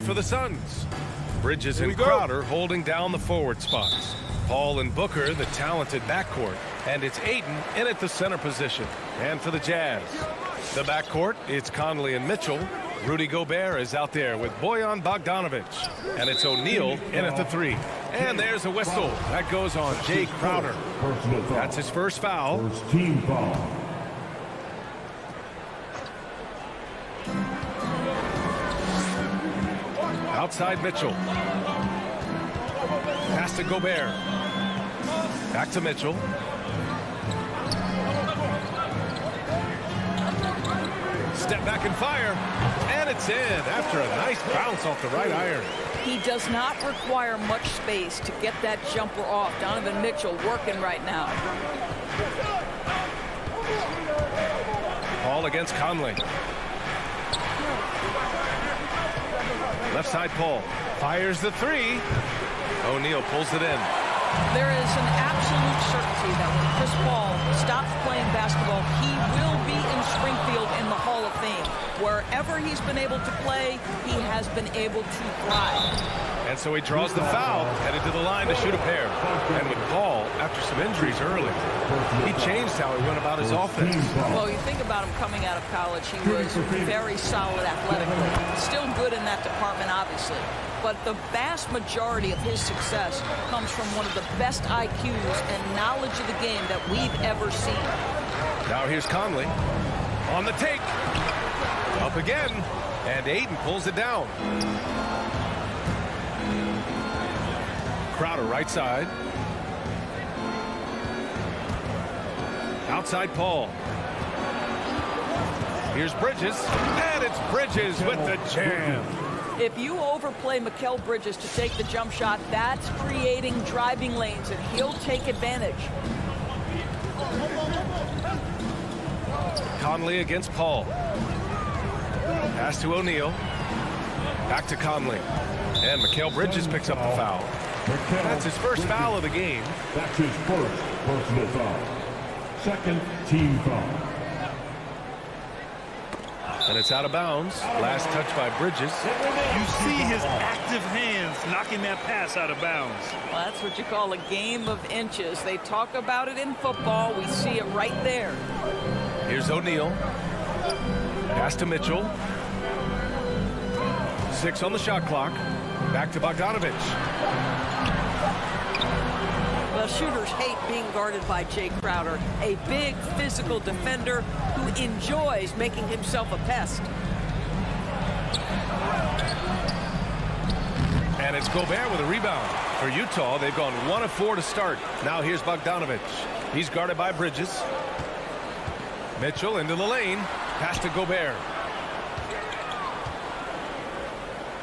For the Suns. Bridges and Crowder holding down the forward spots. Paul and Booker, the talented backcourt. And it's Ayton in at the center position. And for the Jazz, the backcourt, it's Conley and Mitchell. Rudy Gobert is out there with Bojan Bogdanovic. And it's O'Neal in at the 3. And there's a whistle. That goes on Jay Crowder. That's his first foul. First team foul. Outside Mitchell. Pass to Gobert. Back to Mitchell. Step back and fire. And it's in after a nice bounce off the right iron. He does not require much space to get that jumper off. Donovan Mitchell working right now. Paul against Conley. Left side Paul. Fires the 3. O'Neal pulls it in. There is an absolute certainty that when Chris Paul stops playing basketball, he will be in Springfield in the Hall of Fame. Wherever he's been able to play, he has been able to thrive. And so he draws the foul, headed to the line to shoot a pair. And with Paul, after some injuries early, he changed how he went about his offense. Well, you think about him coming out of college, he was very solid athletically. Still good in that department, obviously. But the vast majority of his success comes from one of the best IQs and knowledge of the game that we've ever seen. Now here's Conley on the take. Up again, and Ayton pulls it down. Crowder right side. Outside Paul. Here's Bridges, and it's Bridges with the jam. If you overplay Mikal Bridges to take the jump shot, that's creating driving lanes, and he'll take advantage. Conley against Paul. Pass to O'Neal. Back to Conley. And Mikal Bridges picks up the foul. That's his first foul of the game. That's his first personal foul. Second team foul. And it's out of bounds. Last touch by Bridges. You see his active hands knocking that pass out of bounds. Well, that's what you call a game of inches. They talk about it in football. We see it right there. Here's O'Neal. Pass to Mitchell. 6 on the shot clock. Back to Bogdanovic. Well, shooters hate being guarded by Jay Crowder, a big physical defender who enjoys making himself a pest. And it's Gobert with a rebound. For Utah, they've gone 1 of 4 to start. Now here's Bogdanovic. He's guarded by Bridges. Mitchell into the lane. Pass to Gobert.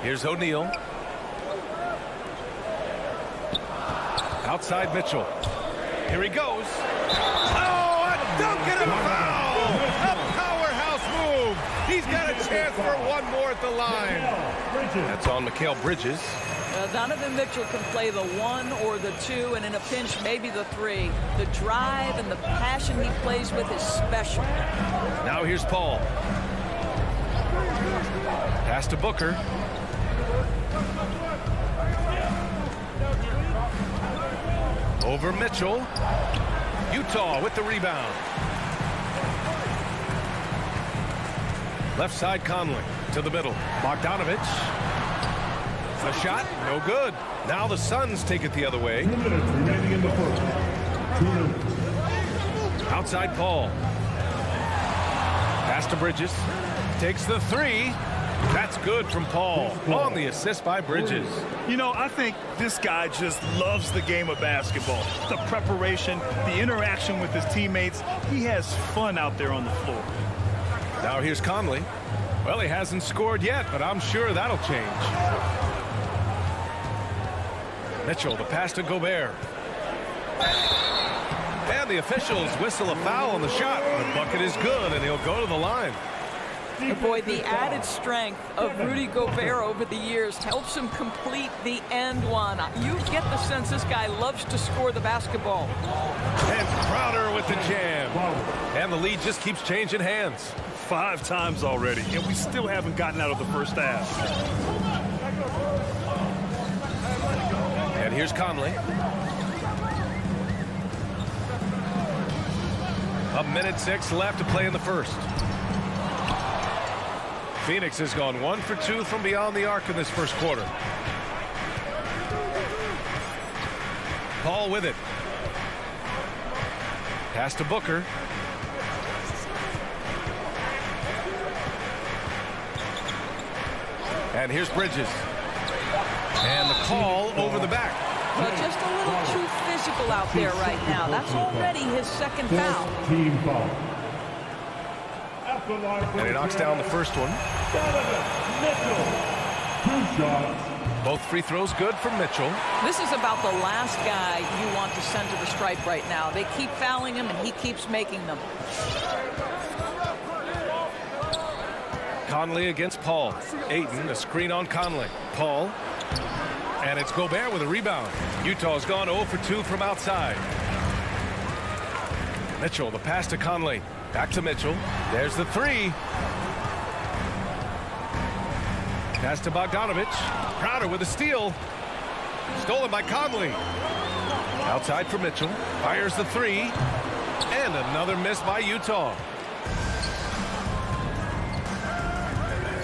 Here's O'Neal. Outside Mitchell. Here he goes. Oh, a dunk and a foul! A powerhouse move. He's got a chance for one more at the line. That's on Mikal Bridges. Donovan Mitchell can play the 1 or the 2, and in a pinch, maybe the 3. The drive and the passion he plays with is special. Now here's Paul. Pass to Booker. Over Mitchell. Utah with the rebound. Left side Conley to the middle. Bogdanovic. The shot, no good. Now the Suns take it the other way. 2 minutes remaining in the first. 2 minutes. Outside Paul. Pass to Bridges. Takes the 3. That's good from Paul. On the assist by Bridges. You know, I think this guy just loves the game of basketball. The preparation, the interaction with his teammates. He has fun out there on the floor. Now here's Conley. Well, he hasn't scored yet, but I'm sure that'll change. Mitchell, the pass to Gobert. And the officials whistle a foul on the shot. The bucket is good, and he'll go to the line. Boy, the added strength of Rudy Gobert over the years helps him complete the end one. You get the sense this guy loves to score the basketball. And Crowder with the jam. And the lead just keeps changing hands. 5 times already, and we still haven't gotten out of the first half. And here's Conley. A minute 6 left to play in the first. Phoenix has gone 1 for 2 from beyond the arc in this first quarter. Paul with it. Pass to Booker. And here's Bridges. And the call over the back. Well, just a little too physical out there right now. That's already his second foul. Team foul. And he knocks down the first one. Mitchell. 2 shots. Both free throws good for Mitchell. This is about the last guy you want to send to the stripe right now. They keep fouling him, and he keeps making them. Conley against Paul. Ayton, a screen on Conley. Paul. And it's Gobert with a rebound. Utah's gone 0 for 2 from outside. Mitchell, the pass to Conley. Back to Mitchell. There's the 3. Pass to Bogdanovich. Crowder with a steal. Stolen by Conley. Outside for Mitchell. Fires the 3. And another miss by Utah.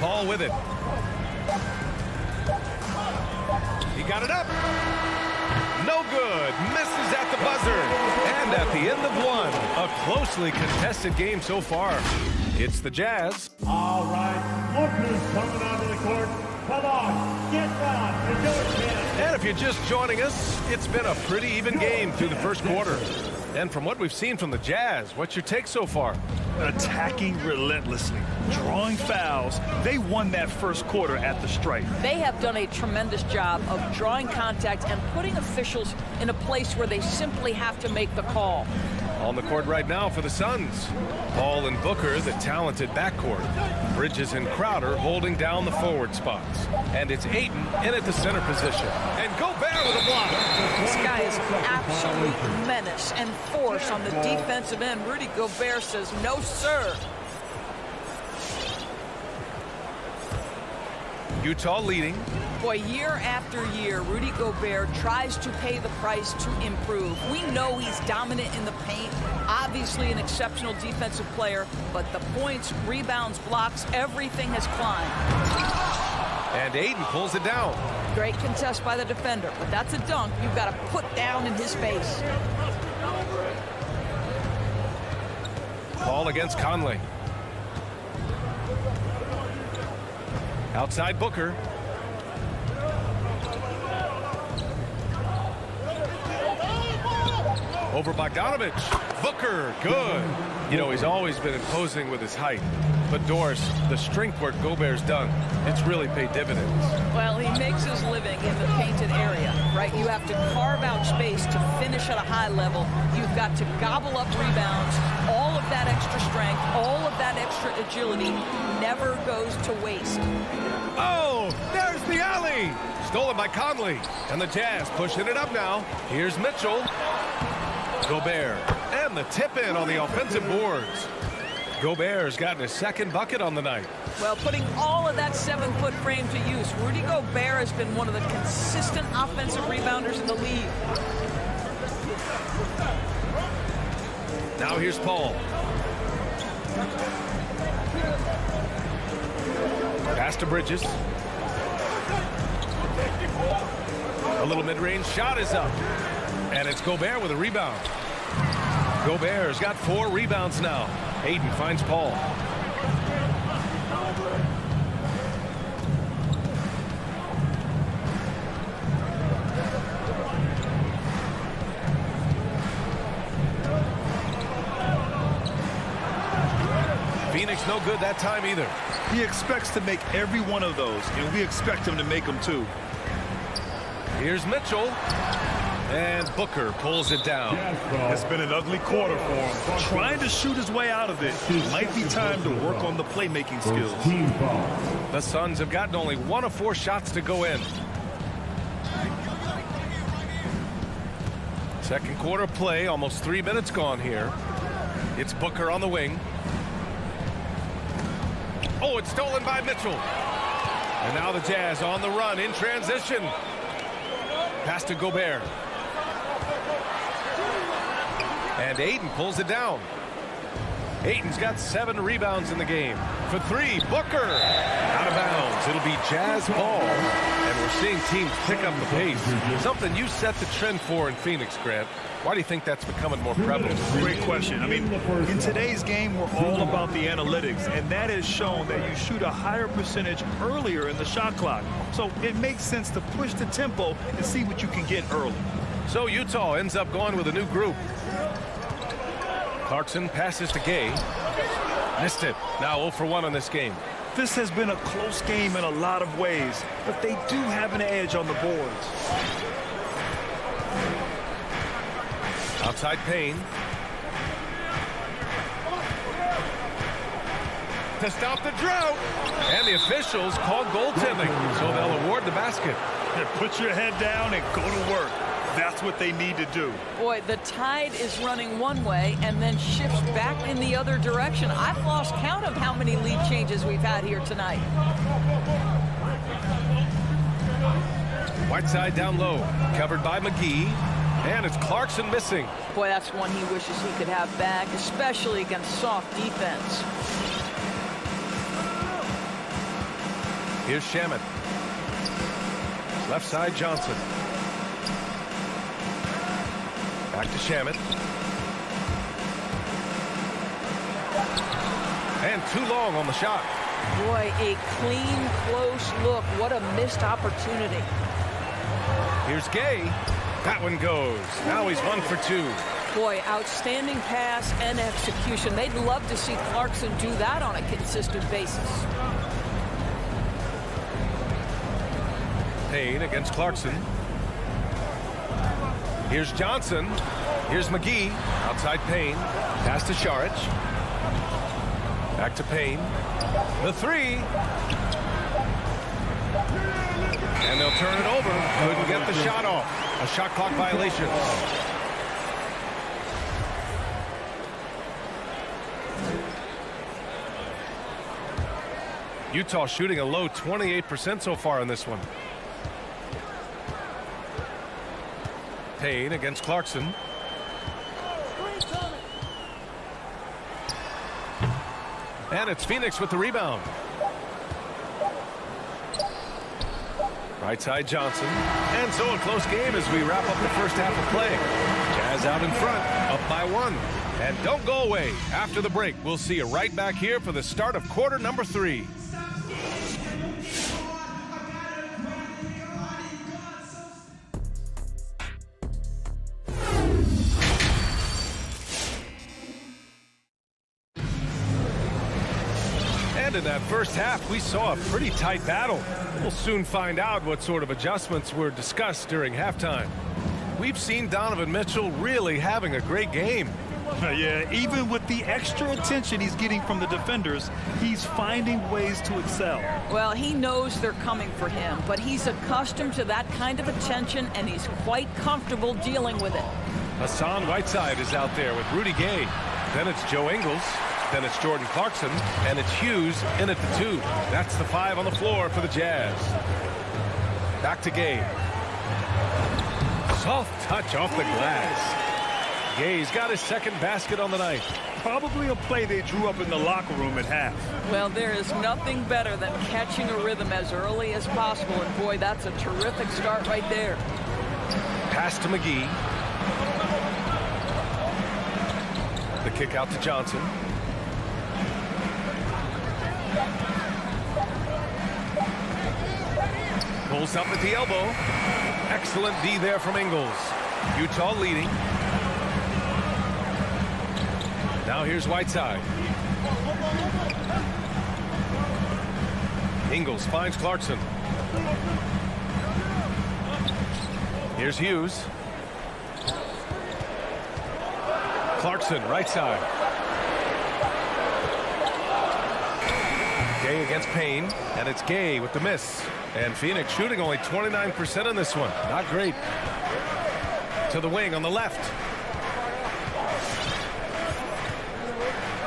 Paul with it. He got it up. No good. Misses at the buzzer. And at the end of 1. A closely contested game so far. It's the Jazz. All right, Booker's coming onto the court. Come on, get down. You do it, man. And if you're just joining us, it's been a pretty even game through the first quarter. And from what we've seen from the Jazz, what's your take so far? Attacking relentlessly, drawing fouls. They won that first quarter at the stripe. They have done a tremendous job of drawing contact and putting officials in a place where they simply have to make the call. On the court right now for the Suns. Paul and Booker, the talented backcourt. Bridges and Crowder holding down the forward spots. And it's Ayton in at the center position. And Gobert with a block. This guy is absolute menace and force on the defensive end. Rudy Gobert says, no, sir. Utah leading. Boy, year after year, Rudy Gobert tries to pay the price to improve. We know he's dominant in the paint, obviously an exceptional defensive player, but the points, rebounds, blocks, everything has climbed. And Ayton pulls it down. Great contest by the defender, but that's a dunk you've got to put down in his face. Paul against Conley. Outside Booker. Over Bogdanovich. Booker, good. You know, he's always been imposing with his height. But Doris, the strength work Gobert's done, it's really paid dividends. Well, he makes his living in the painted area, right? You have to carve out space to finish at a high level. You've got to gobble up rebounds. All of that extra strength, all of that extra agility never goes to waste. Oh, there's the alley. Stolen by Conley. And the Jazz pushing it up now. Here's Mitchell. Gobert. And the tip in on the offensive boards. Gobert's gotten his second bucket on the night. Well, putting all of that 7-foot frame to use, Rudy Gobert has been one of the consistent offensive rebounders in the league. Now here's Paul. Pass to Bridges. A little mid-range shot is up. And it's Gobert with a rebound. Gobert's got 4 rebounds now. Ayton finds Paul. Phoenix no good that time either. He expects to make every one of those, and we expect him to make them too. Here's Mitchell. And Booker pulls it down. It's been an ugly quarter for him. Trying to shoot his way out of it. Might be time to work on the playmaking skills. Team foul. The Suns have gotten only 1 of 4 shots to go in. Second quarter play, almost 3 minutes gone here. It's Booker on the wing. Oh, it's stolen by Mitchell. And now the Jazz on the run in transition. Pass to Gobert. And Ayton pulls it down. Ayton's got 7 rebounds in the game. For 3, Booker. Out of bounds. It'll be Jazz ball. And we're seeing teams pick up the pace. Something you set the trend for in Phoenix, Grant. Why do you think that's becoming more prevalent? Great question. I mean, in today's game, we're all about the analytics, and that has shown that you shoot a higher percentage earlier in the shot clock. So it makes sense to push the tempo and see what you can get early. So Utah ends up going with a new group. Clarkson passes to Gay. Missed it. Now 0 for 1 on this game. This has been a close game in a lot of ways, but they do have an edge on the boards. Outside Payne. To stop the drought. And the officials call goaltending, so they'll award the basket. Put your head down and go to work. That's what they need to do. Boy, the tide is running one way and then shifts back in the other direction. I've lost count of how many lead changes we've had here tonight. Whiteside down low, covered by McGee. And it's Clarkson missing. Boy, that's one he wishes he could have back, especially against soft defense. Here's Shamet. Left side, Johnson. Back to Shamet. And too long on the shot. Boy, a clean, close look. What a missed opportunity. Here's Gay. That one goes. Now he's 1 for 2. Boy, outstanding pass and execution. They'd love to see Clarkson do that on a consistent basis. Payne against Clarkson. Here's Johnson. Here's McGee. Outside Payne. Pass to Šarić. Back to Payne. The 3. And they'll turn it over. Couldn't get the shot off. A shot clock violation. Utah shooting a low 28% so far in this one. Payne against Clarkson. And it's Phoenix with the rebound. Right side Johnson. And so a close game as we wrap up the first half of play. Jazz out in front, up by 1. And don't go away. After the break, we'll see you right back here for the start of quarter number 3. In that first half, we saw a pretty tight battle. We'll soon find out what sort of adjustments were discussed during halftime. We've seen Donovan Mitchell really having a great game. Yeah, even with the extra attention he's getting from the defenders, he's finding ways to excel. Well, he knows they're coming for him, but he's accustomed to that kind of attention, and he's quite comfortable dealing with it. Hassan Whiteside is out there with Rudy Gay. Then it's Joe Ingles. Then it's Jordan Clarkson, and it's Hughes in at the 2. That's the 5 on the floor for the Jazz. Back to Gay. Soft touch off the glass. Gay's got his second basket on the night. Probably a play they drew up in the locker room at half. Well, there is nothing better than catching a rhythm as early as possible, and boy, that's a terrific start right there. Pass to McGee. The kick out to Johnson. Pulls up at the elbow. Excellent D there from Ingles. Utah leading. Now here's Whiteside. Ingles finds Clarkson. Here's Hughes. Clarkson, right side. Gay against Payne, and it's Gay with the miss. And Phoenix shooting only 29% in this one. Not great. To the wing on the left.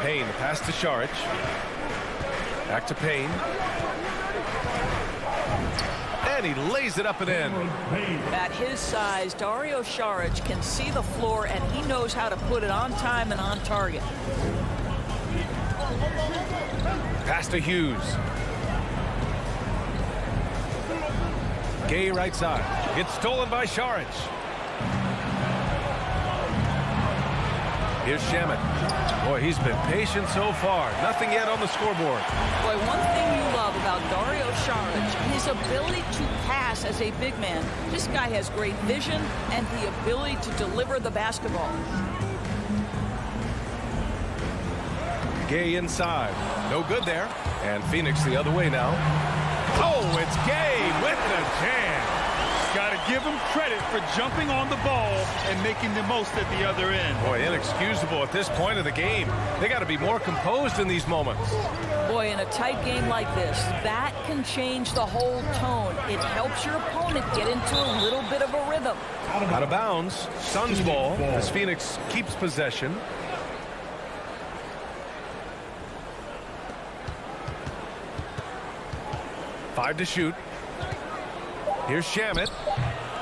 Payne, the pass to Šarić. Back to Payne. And he lays it up and in. At his size, Dario Saric can see the floor, and he knows how to put it on time and on target. Pass to Hughes. Gay right side. It's stolen by Saric. Here's Shamet. Boy, he's been patient so far. Nothing yet on the scoreboard. Boy, one thing you love about Dario Saric, his ability to pass as a big man. This guy has great vision and the ability to deliver the basketball. Gay inside. No good there. And Phoenix the other way now. Oh, it's Gay with the jam. Got to give him credit for jumping on the ball and making the most at the other end. Boy, inexcusable at this point of the game. They got to be more composed in these moments. Boy, in a tight game like this, that can change the whole tone. It helps your opponent get into a little bit of a rhythm. Out of bounds. Suns ball as Phoenix keeps possession. Five to shoot. Here's Shamet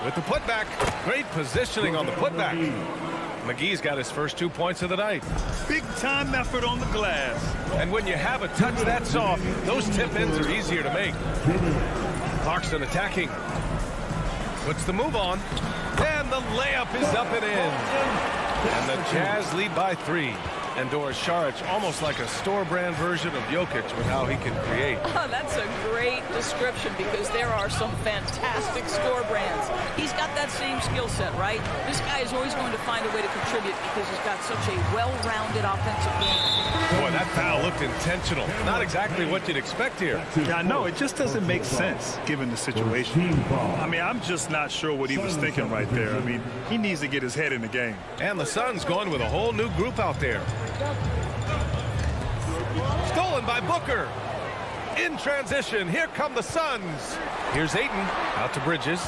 with the putback. Great positioning on the putback. McGee's got his first 2 points of the night. Big time effort on the glass. And when you have a touch that soft, those tip-ins are easier to make. Clarkson attacking. Puts the move on. And the layup is up and in. And the Jazz lead by 3. And Doris Saric almost like a store-brand version of Jokic with how he can create. Oh, that's a great description because there are some fantastic store brands. He's got that same skill set, right? This guy is always going to find a way to contribute because he's got such a well-rounded offensive game. Boy, that foul looked intentional. Not exactly what you'd expect here. Yeah, no, it just doesn't make sense given the situation. I mean, I'm just not sure what he was thinking right there. I mean, he needs to get his head in the game. And the Suns going with a whole new group out there. Stolen by Booker. In transition, here come the Suns. Here's Ayton, out to Bridges.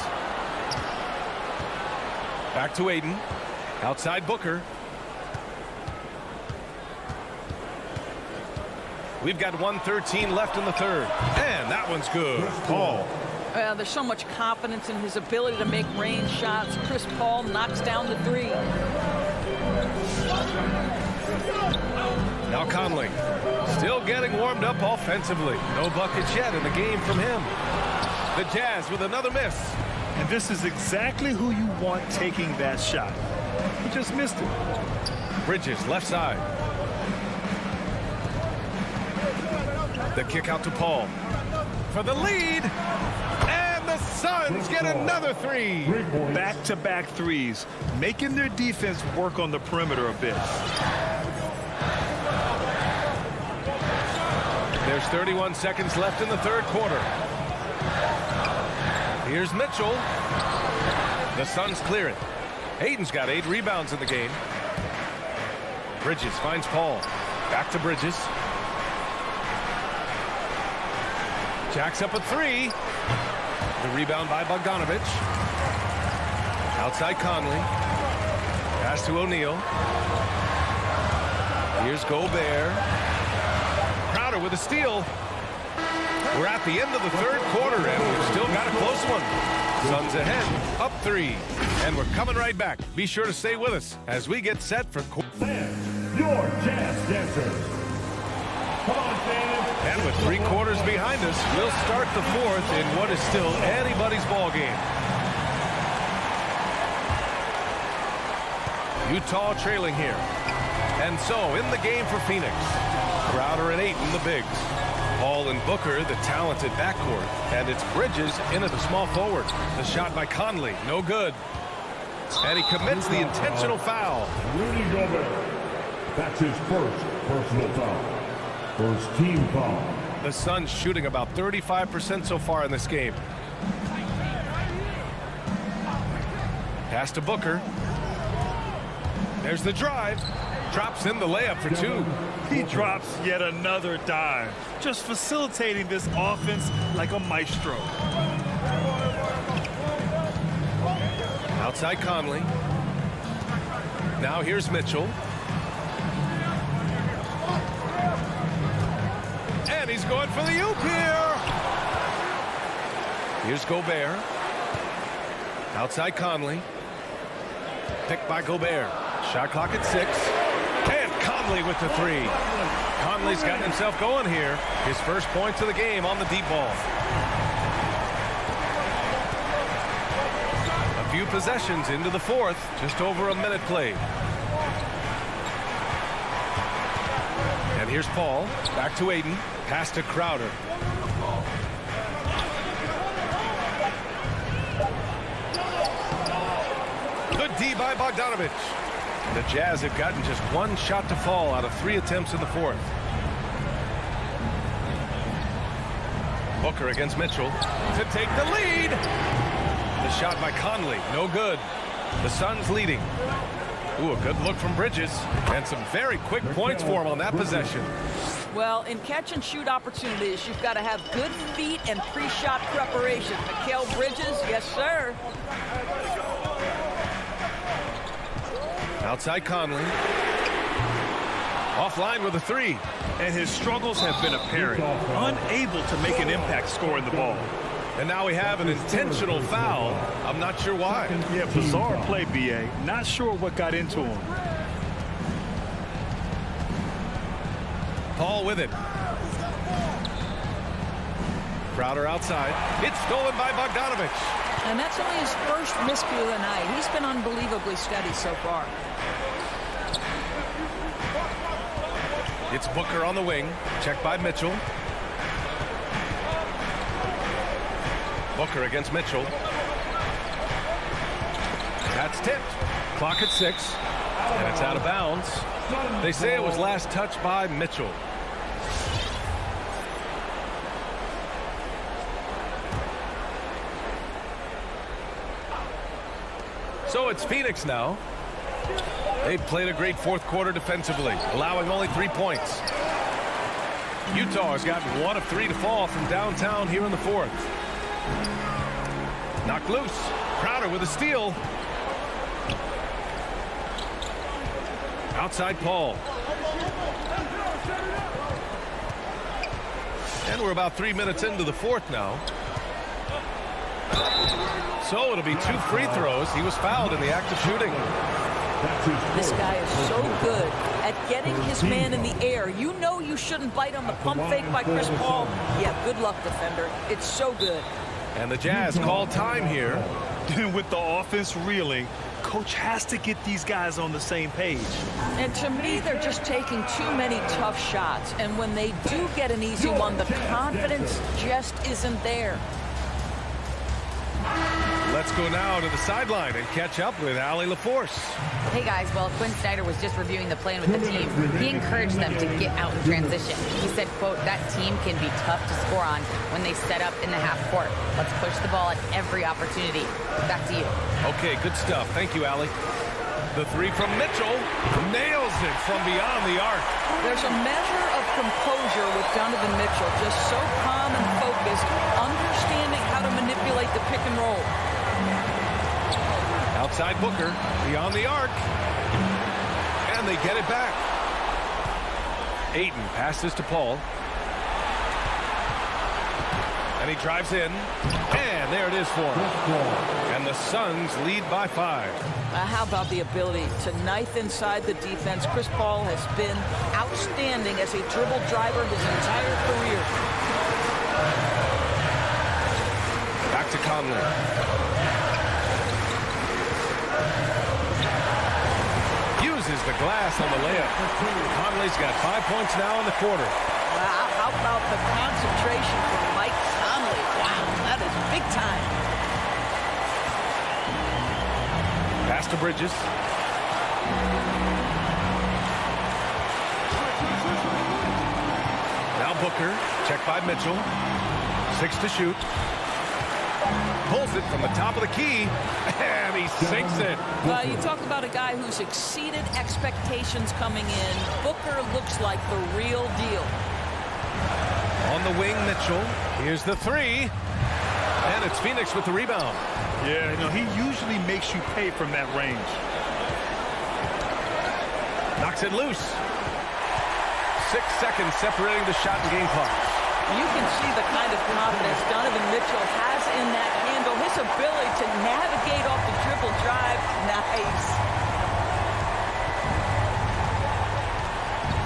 Back to Ayton. Outside Booker. We've got 1:13 left in the third. And that one's good. Paul. There's so much confidence in his ability to make range shots. Chris Paul knocks down the three. Now Conley, still getting warmed up offensively. No buckets yet in the game from him. The Jazz with another miss. And this is exactly who you want taking that shot. He just missed it. Bridges, left side. The kick out to Paul. For the lead. And the Suns get another three. Back-to-back threes, making their defense work on the perimeter a bit. There's 31 seconds left in the third quarter. Here's Mitchell. The Suns clear it. Ayton's got 8 rebounds in the game. Bridges finds Paul. Back to Bridges. Jacks up a three. The rebound by Bogdanovic. Outside Conley. Pass to O'Neal. Here's Gobert. Crowder with a steal. We're at the end of the third quarter, and we've still got a close one. Suns ahead, up 3. And we're coming right back. Be sure to stay with us as we get set for... Your Jazz dancers. Come on, fans. And with 3 quarters behind us, we'll start the fourth in what is still anybody's ball game. Utah trailing here. And so, in the game for Phoenix, Crowder and Ayton, the bigs. Paul and Booker, the talented backcourt. And it's Bridges in at the small forward. The shot by Conley, no good. And he commits the intentional foul. Rudy Gobert. That's his first personal foul. First team foul. The Suns shooting about 35% so far in this game. Pass to Booker. There's the drive. Drops in the layup for 2. He drops yet another dive, just facilitating this offense like a maestro. Outside Conley. Now here's Mitchell. And he's going for the oop here. Here's Gobert. Outside Conley. Picked by Gobert. Shot clock at 6. And Conley with the 3. Conley's gotten himself going here. His first points of the game on the deep ball. A few possessions into the fourth. Just over a minute played. And here's Paul. Back to Ayton. Pass to Crowder. Good D by Bogdanovic. The Jazz have gotten just one shot to fall out of 3 attempts in the fourth. Booker against Mitchell to take the lead. The shot by Conley, no good. The Suns leading. Ooh, a good look from Bridges. And some very quick points for him on that possession. Well, in catch-and-shoot opportunities, you've got to have good feet and pre-shot preparation. Mikal Bridges, yes, sir. Outside Conley. Offline with a 3. And his struggles have been apparent. Unable to make an impact scoring the ball. And now we have an intentional foul. I'm not sure why. Yeah, bizarre play, B.A. Not sure what got into him. Paul with it. Crowder outside. It's stolen by Bogdanovic. And that's only his first miscue of the night. He's been unbelievably steady so far. It's Booker on the wing. Checked by Mitchell. Booker against Mitchell. That's tipped. Clock at 6. And it's out of bounds. They say it was last touched by Mitchell. So it's Phoenix now. They've played a great fourth quarter defensively, allowing only 3 points. Utah has gotten 1 of 3 to fall from downtown here in the fourth. Knocked loose. Crowder with a steal. Outside Paul. And we're about 3 minutes into the fourth now. So it'll be 2 free throws. He was fouled in the act of shooting. This guy is so good at getting his man in the air. You know you shouldn't bite on the pump fake by Chris Paul. Yeah, good luck, defender. It's so good. And the Jazz call time here. With the offense reeling, coach has to get these guys on the same page. And to me, they're just taking too many tough shots. And when they do get an easy one, the confidence just isn't there. Let's go now to the sideline and catch up with Allie LaForce. Hey guys, well, Quinn Snyder was just reviewing the plan with the team. He encouraged them to get out in transition. He said, quote, that team can be tough to score on when they set up in the half court. Let's push the ball at every opportunity. Back to you. Okay, good stuff. Thank you, Allie. The 3 from Mitchell nails it from beyond the arc. There's a measure of composure with Donovan Mitchell, just so calm and focused, understanding how to manipulate the pick and roll. Outside Booker, beyond the arc. And they get it back. Ayton passes to Paul. And he drives in. And there it is for him. And the Suns lead by 5. How about the ability to knife inside the defense? Chris Paul has been outstanding as a dribble driver his entire career. Back to Conley. Uses the glass on the layup. Conley's got 5 points now in the quarter. Wow, how about the concentration from Mike Conley? Wow, that is big time. Pass to Bridges. Now Booker, checked by Mitchell. 6 to shoot. Pulls it from the top of the key, and he sinks it. Well, you talk about a guy who's exceeded expectations coming in. Booker looks like the real deal. On the wing, Mitchell. Here's the 3. And it's Phoenix with the rebound. Yeah, you know, he usually makes you pay from that range. Knocks it loose. 6 seconds separating the shot and game clock. You can see the kind of confidence Donovan Mitchell has in that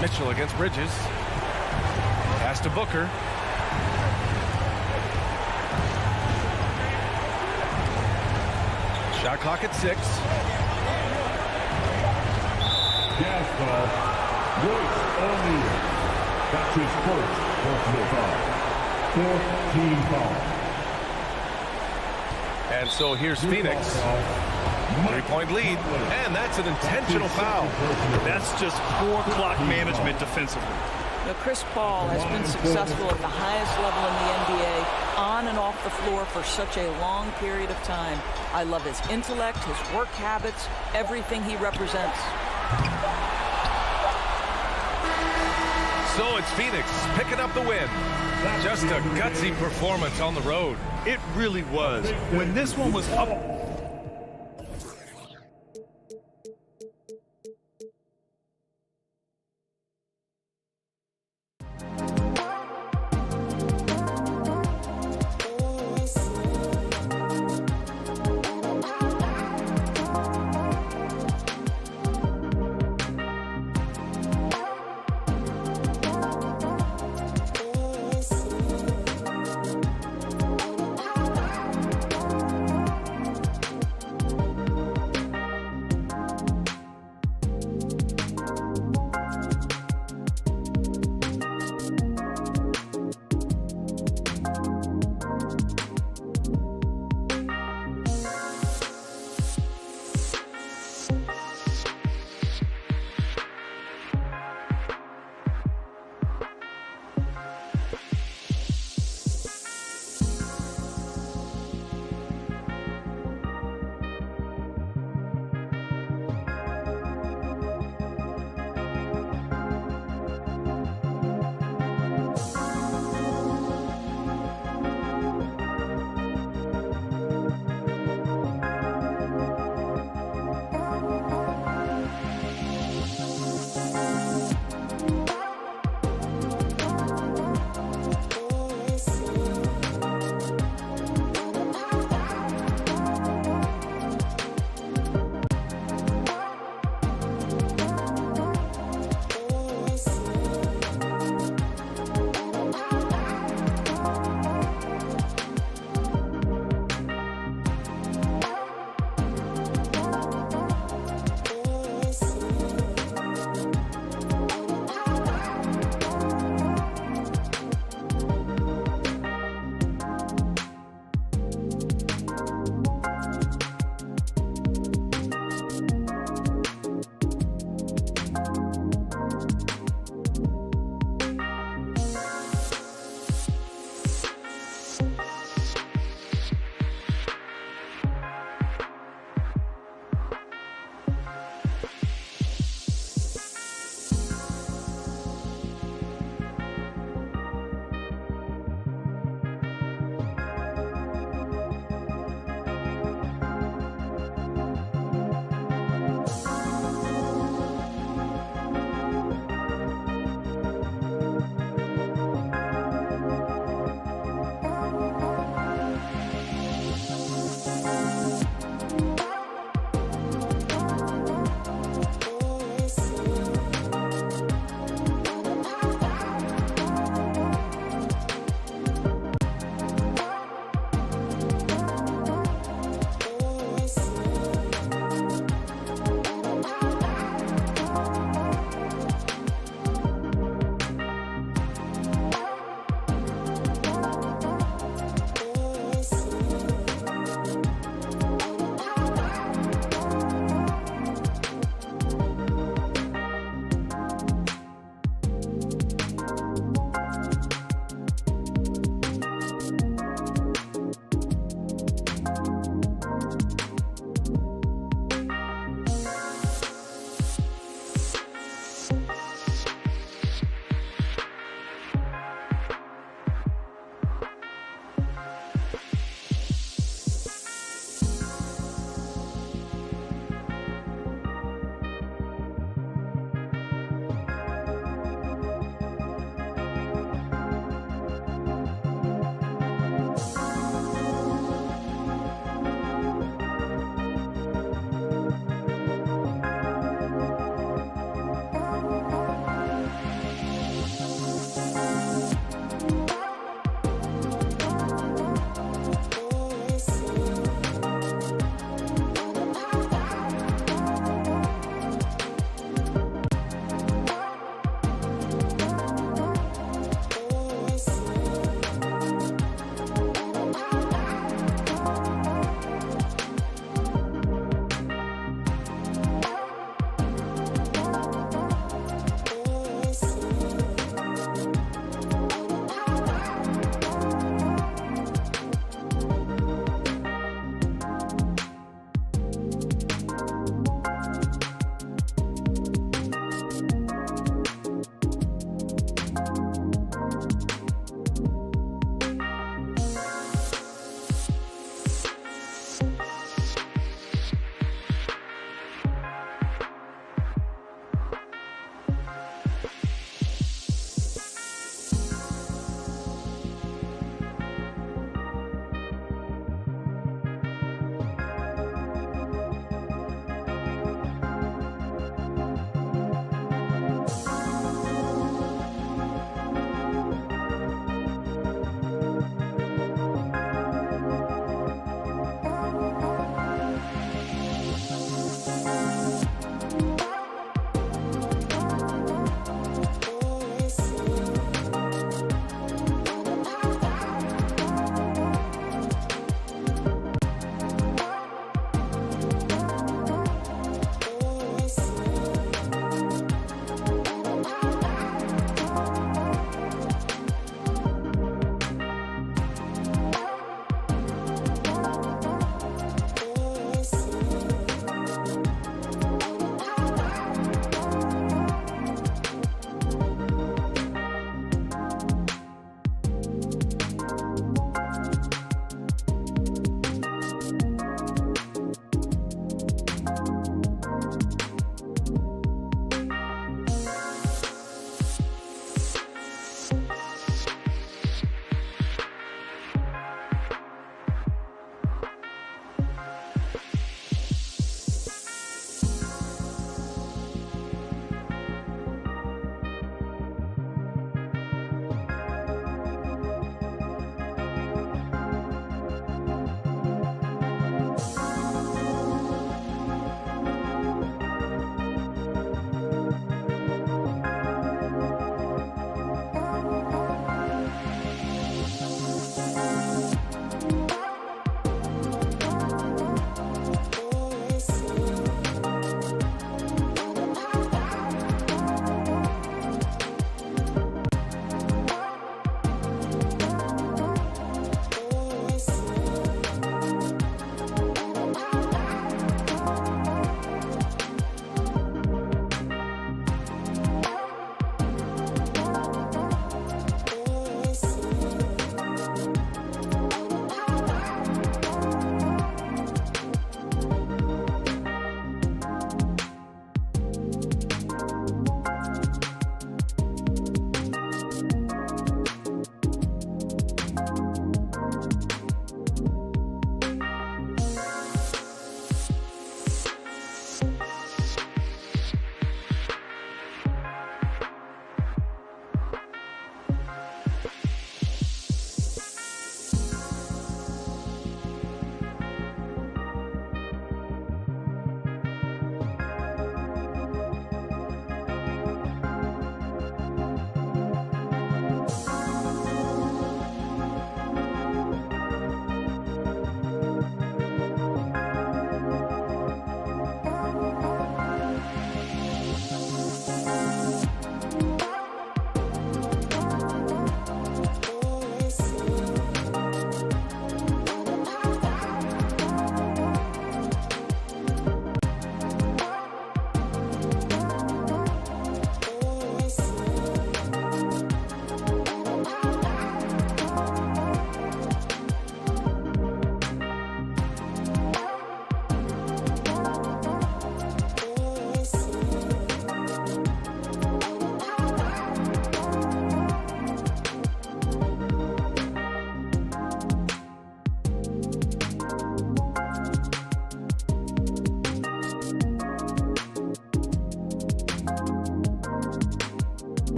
Mitchell against Bridges. Pass to Booker. Shot clock at 6. Jazz foul. Royce O'Neal. That's his first personal foul. 4th team foul. And so here's Phoenix. 3-point lead, and that's an intentional foul. That's just poor clock management defensively. Now, Chris Paul has been successful at the highest level in the NBA, on and off the floor for such a long period of time. I love his intellect, his work habits, everything he represents. So it's Phoenix picking up the win. Just a gutsy performance on the road. It really was. When this one was up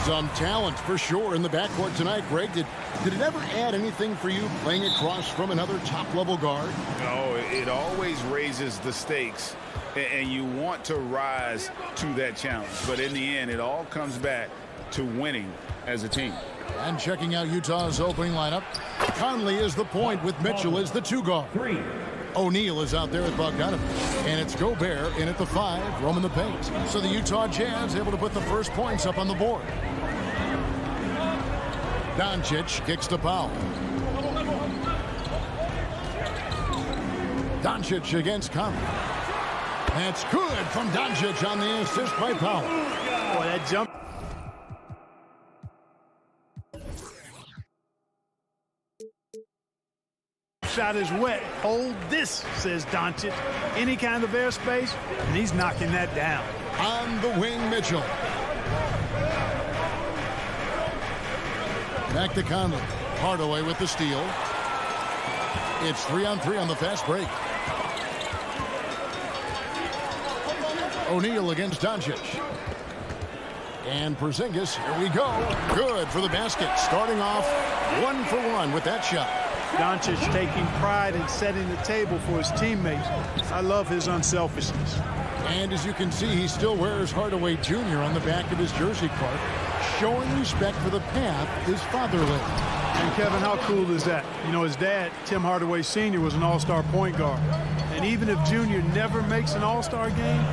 Some talent for sure in the backcourt tonight, Greg. Did it ever add anything for you playing across from another top-level guard? No, it always raises the stakes, and you want to rise to that challenge. But in the end, it all comes back to winning as a team. And checking out Utah's opening lineup, Conley is the point with Mitchell as the 2 guard. O'Neal is out there with Bogdanovich. And it's Gobert in at the 5, roaming the paint. So the Utah Jazz able to put the first points up on the board. Doncic kicks to Powell. Doncic against Conley. That's good from Doncic on the assist by Powell. Boy, that jump. Shot is wet. Hold this, says Doncic. Any kind of airspace, and he's knocking that down. On the wing, Mitchell. Back to Conley. Hardaway with the steal. It's 3-on-3 on the fast break. O'Neal against Doncic. And Porzingis, here we go. Good for the basket. Starting off 1 for 1 with that shot. Doncic taking pride in setting the table for his teammates. I love his unselfishness. And as you can see, he still wears Hardaway Jr. on the back of his jersey card, showing respect for the path his father led. And Kevin, how cool is that? You know, his dad, Tim Hardaway Sr., was an all-star point guard. And even if Junior never makes an all-star game,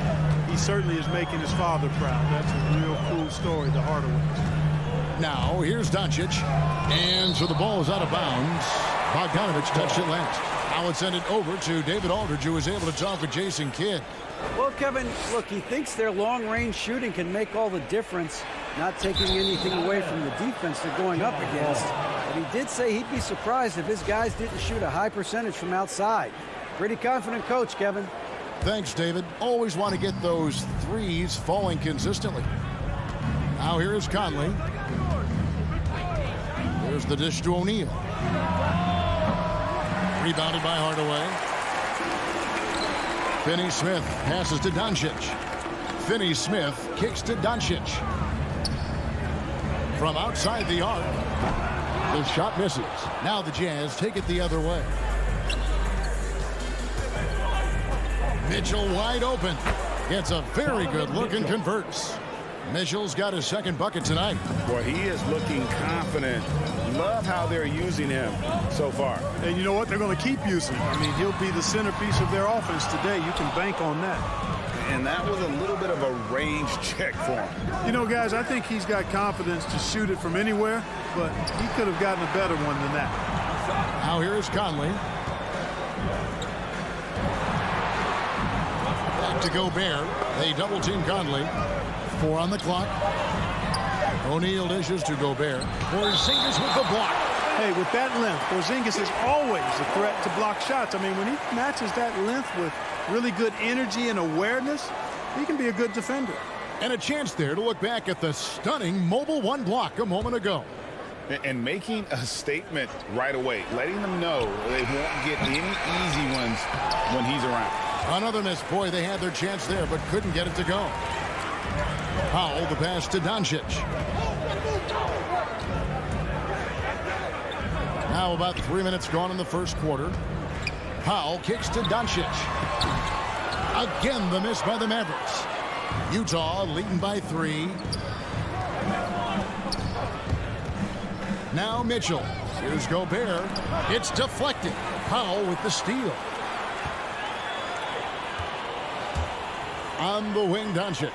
he certainly is making his father proud. That's a real cool story, the Hardaways. Now, here's Doncic. And so the ball is out of bounds. Bogdanovich touched it last. Now it's sent it over to David Aldridge, who was able to talk with Jason Kidd. Well, Kevin, look, he thinks their long-range shooting can make all the difference, not taking anything away from the defense they're going up against. But he did say he'd be surprised if his guys didn't shoot a high percentage from outside. Pretty confident coach, Kevin. Thanks, David. Always want to get those threes falling consistently. Now here's Conley. There's the dish to O'Neal. Rebounded by Hardaway. Finney-Smith passes to Doncic. Finney-Smith kicks to Doncic. From outside the arc, the shot misses. Now the Jazz take it the other way. Mitchell wide open. Gets a very good look and converts. Mitchell's got his second bucket tonight. Boy, he is looking confident. Love how they're using him so far. And you know what? They're going to keep using him. I mean, he'll be the centerpiece of their offense today. You can bank on that. And that was a little bit of a range check for him. You know, guys, I think he's got confidence to shoot it from anywhere, but he could have gotten a better one than that. Now here's Conley. Back to Gobert. They double-team Conley. 4 on the clock. O'Neal dishes to Gobert. Porzingis with the block. Hey, with that length, Porzingis is always a threat to block shots. I mean, when he matches that length with really good energy and awareness, he can be a good defender. And a chance there to look back at the stunning Mobile One block a moment ago. And making a statement right away, letting them know they won't get any easy ones when he's around. Another miss. Boy, they had their chance there, but couldn't get it to go. Powell, the pass to Doncic. Now about 3 minutes gone in the first quarter. Powell kicks to Doncic. Again, the miss by the Mavericks. Utah leading by 3. Now Mitchell. Here's Gobert. It's deflected. Powell with the steal. On the wing, Doncic.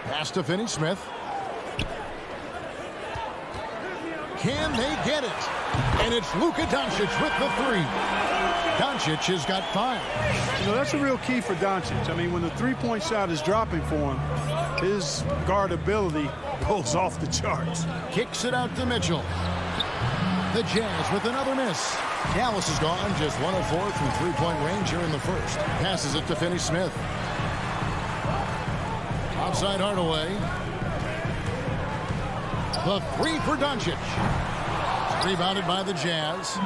Pass to Finney-Smith. Can they get it? And it's Luka Doncic with the 3. Doncic has got 5. You know, that's a real key for Doncic. I mean, when the three-point shot is dropping for him, his guardability goes off the charts. Kicks it out to Mitchell. The Jazz with another miss. Dallas is gone, just 1 of 4 from three-point range here in the first. Passes it to Finney-Smith. Outside Hardaway. The 3 for Doncic. Rebounded by the Jazz.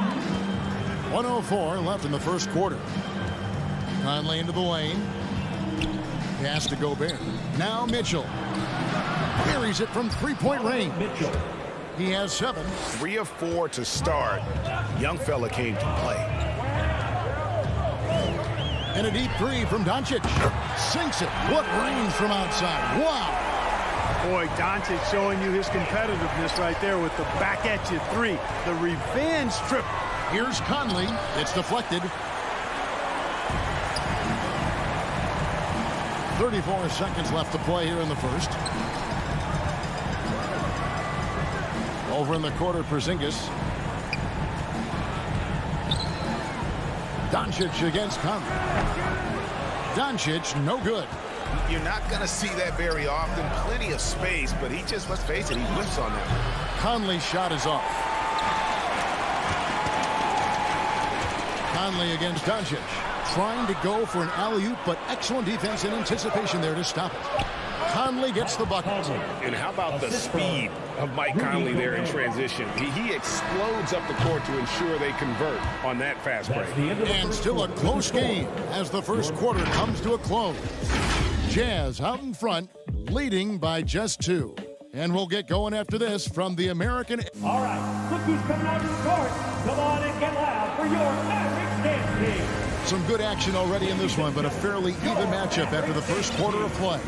1:04 left in the first quarter. Conley into the lane. Pass to Gobert. Now Mitchell. buries it from three-point range. He has 7. 3 of 4 to start. Young fella came to play. And a deep 3 from Doncic. Sinks it. What range from outside. Wow. Boy, Doncic showing you his competitiveness right there with the back at you 3. The revenge trip. Here's Conley. It's deflected. 34 seconds left to play here in the first. Over in the quarter, Porzingis. Doncic against Conley. Doncic, no good. You're not going to see that very often. Plenty of space, but he just, let's face it, he whiffs on that. Conley's shot is off. Conley against Doncic. Trying to go for an alley-oop, but excellent defense and anticipation there to stop it. Conley gets the bucket. And how about the speed of Mike Conley there in transition? He explodes up the court to ensure they convert on that fast break. And still a close game as the first quarter comes to a close. Jazz out in front, leading by just 2. And we'll get going after this from the American. All right, look who's coming out of the court. Come on and get loud for your Mavericks dance team. Some good action already in this one, but a fairly even matchup after the first quarter of play.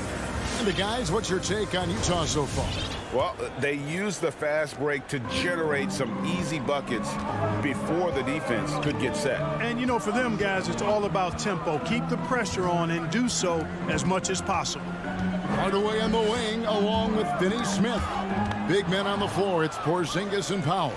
And the guys, what's your take on Utah so far? Well, they used the fast break to generate some easy buckets before the defense could get set. And, you know, for them guys, it's all about tempo. Keep the pressure on and do so as much as possible. Hardaway on the wing along with Finney Smith. Big men on the floor. It's Porzingis and Powell.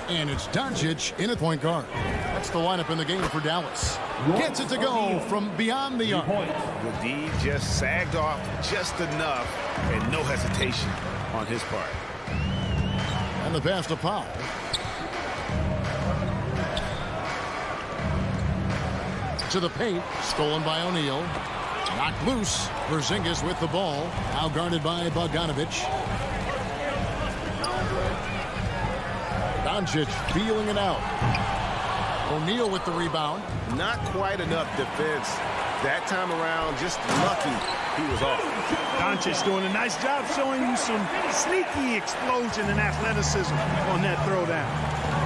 And it's Doncic in at point guard. That's the lineup in the game for Dallas. Gets it to go from beyond the arc. The D just sagged off just enough and no hesitation on his part. And the pass to Powell. To the paint. Stolen by O'Neal. Knocked loose. Porzingis with the ball. Now guarded by Bogdanovic. Doncic feeling it out. O'Neal with the rebound. Not quite enough defense. That time around, just lucky he was off. Doncic doing a nice job showing you some sneaky explosion and athleticism on that throwdown.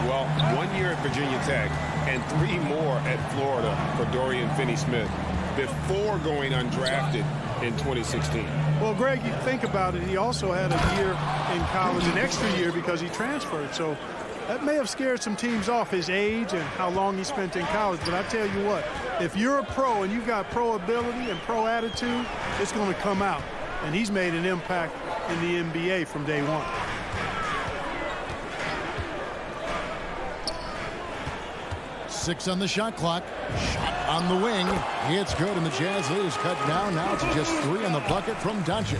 Well, 1 year at Virginia Tech and 3 more at Florida for Dorian Finney-Smith before going undrafted in 2016. Well, Greg, you think about it, he also had a year in college, an extra year because he transferred. So that may have scared some teams off, his age and how long he spent in college. But I tell you what, if you're a pro and you've got pro ability and pro attitude, it's going to come out. And he's made an impact in the NBA from day one. Six on the shot clock. Shot on the wing. It's good, and the Jazz lead is cut down now to just 3 on the bucket from Doncic.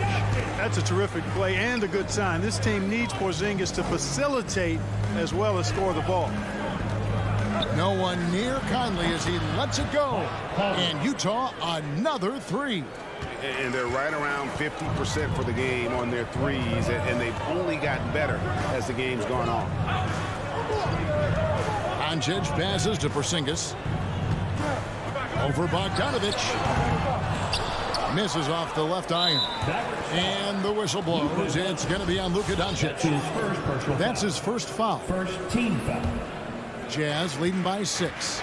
That's a terrific play and a good sign. This team needs Porzingis to facilitate as well as score the ball. No one near Conley as he lets it go. And Utah, another 3. And they're right around 50% for the game on their threes, and they've only gotten better as the game's gone on. Doncic passes to Porzingis. Over Bogdanovic. Misses off the left iron. And the whistle blows. It's going to be on Luka Doncic. That's his first foul. First team foul. Jazz leading by 6.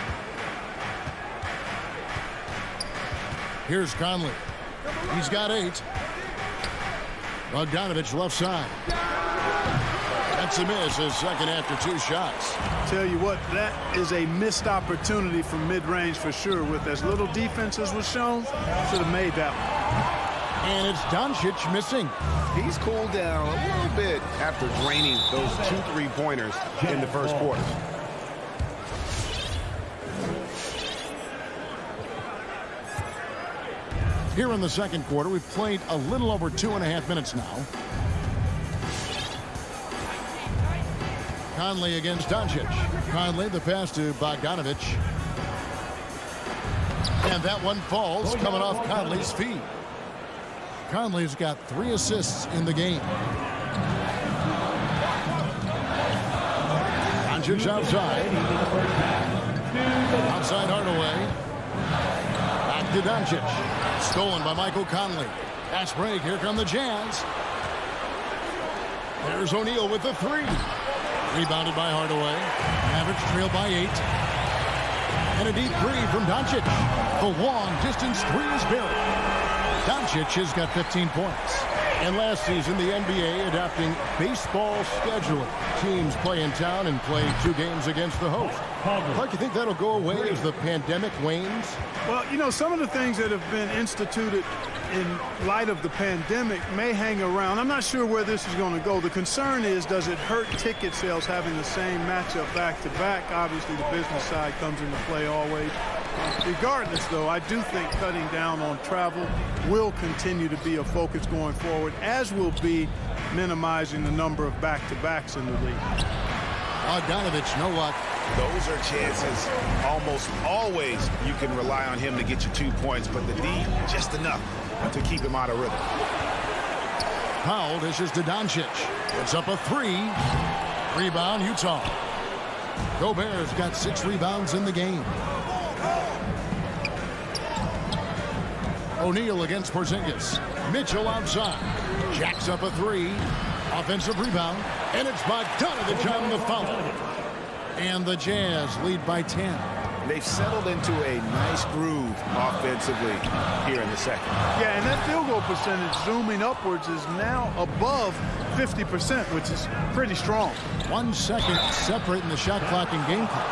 Here's Conley. He's got 8. Bogdanovic left side. That's a miss, his second after 2 shots. Tell you what, that is a missed opportunity from mid-range for sure. With as little defense as was shown, should have made that one. And it's Doncic missing. He's cooled down a little bit after draining those 2 3-pointers in the first quarter. Here in the second quarter, we've played a little over 2.5 minutes now. Conley against Doncic. Conley, the pass to Bogdanovic. And that one falls, coming off Conley's feet. Conley's got 3 assists in the game. Doncic outside. Outside Hardaway. Back to Doncic. Stolen by Michael Conley. Pass break. Here come the Jazz. There's O'Neal with the three. Rebounded by Hardaway. Mavericks trail by 8. And a deep three from Doncic. The long distance three is buried. Doncic has got 15 points. And last season, the NBA adopting baseball scheduling. Teams play in town and play 2 games against the host. Clark, you think that'll go away as the pandemic wanes? Well, you know, some of the things that have been instituted in light of the pandemic may hang around. I'm not sure where this is going to go. The concern is, does it hurt ticket sales having the same matchup back-to-back? Obviously, the business side comes into play always. Regardless, though, I do think cutting down on travel will continue to be a focus going forward, as will be minimizing the number of back-to-backs in the league. Bogdanovich, no luck. Those are chances almost always you can rely on him to get you 2 points, but the D, just enough to keep him out of rhythm. Powell dishes to Doncic. Puts up a 3. Rebound, Utah. Gobert's got 6 rebounds in the game. O'Neal against Porzingis. Mitchell outside. Jacks up a 3. Offensive rebound. And it's Bogdanovich on the foul. And the Jazz lead by 10. They've settled into a nice groove offensively here in the second. Yeah, and that field goal percentage zooming upwards is now above 50%, which is pretty strong. 1 second separating the shot clock and game clock.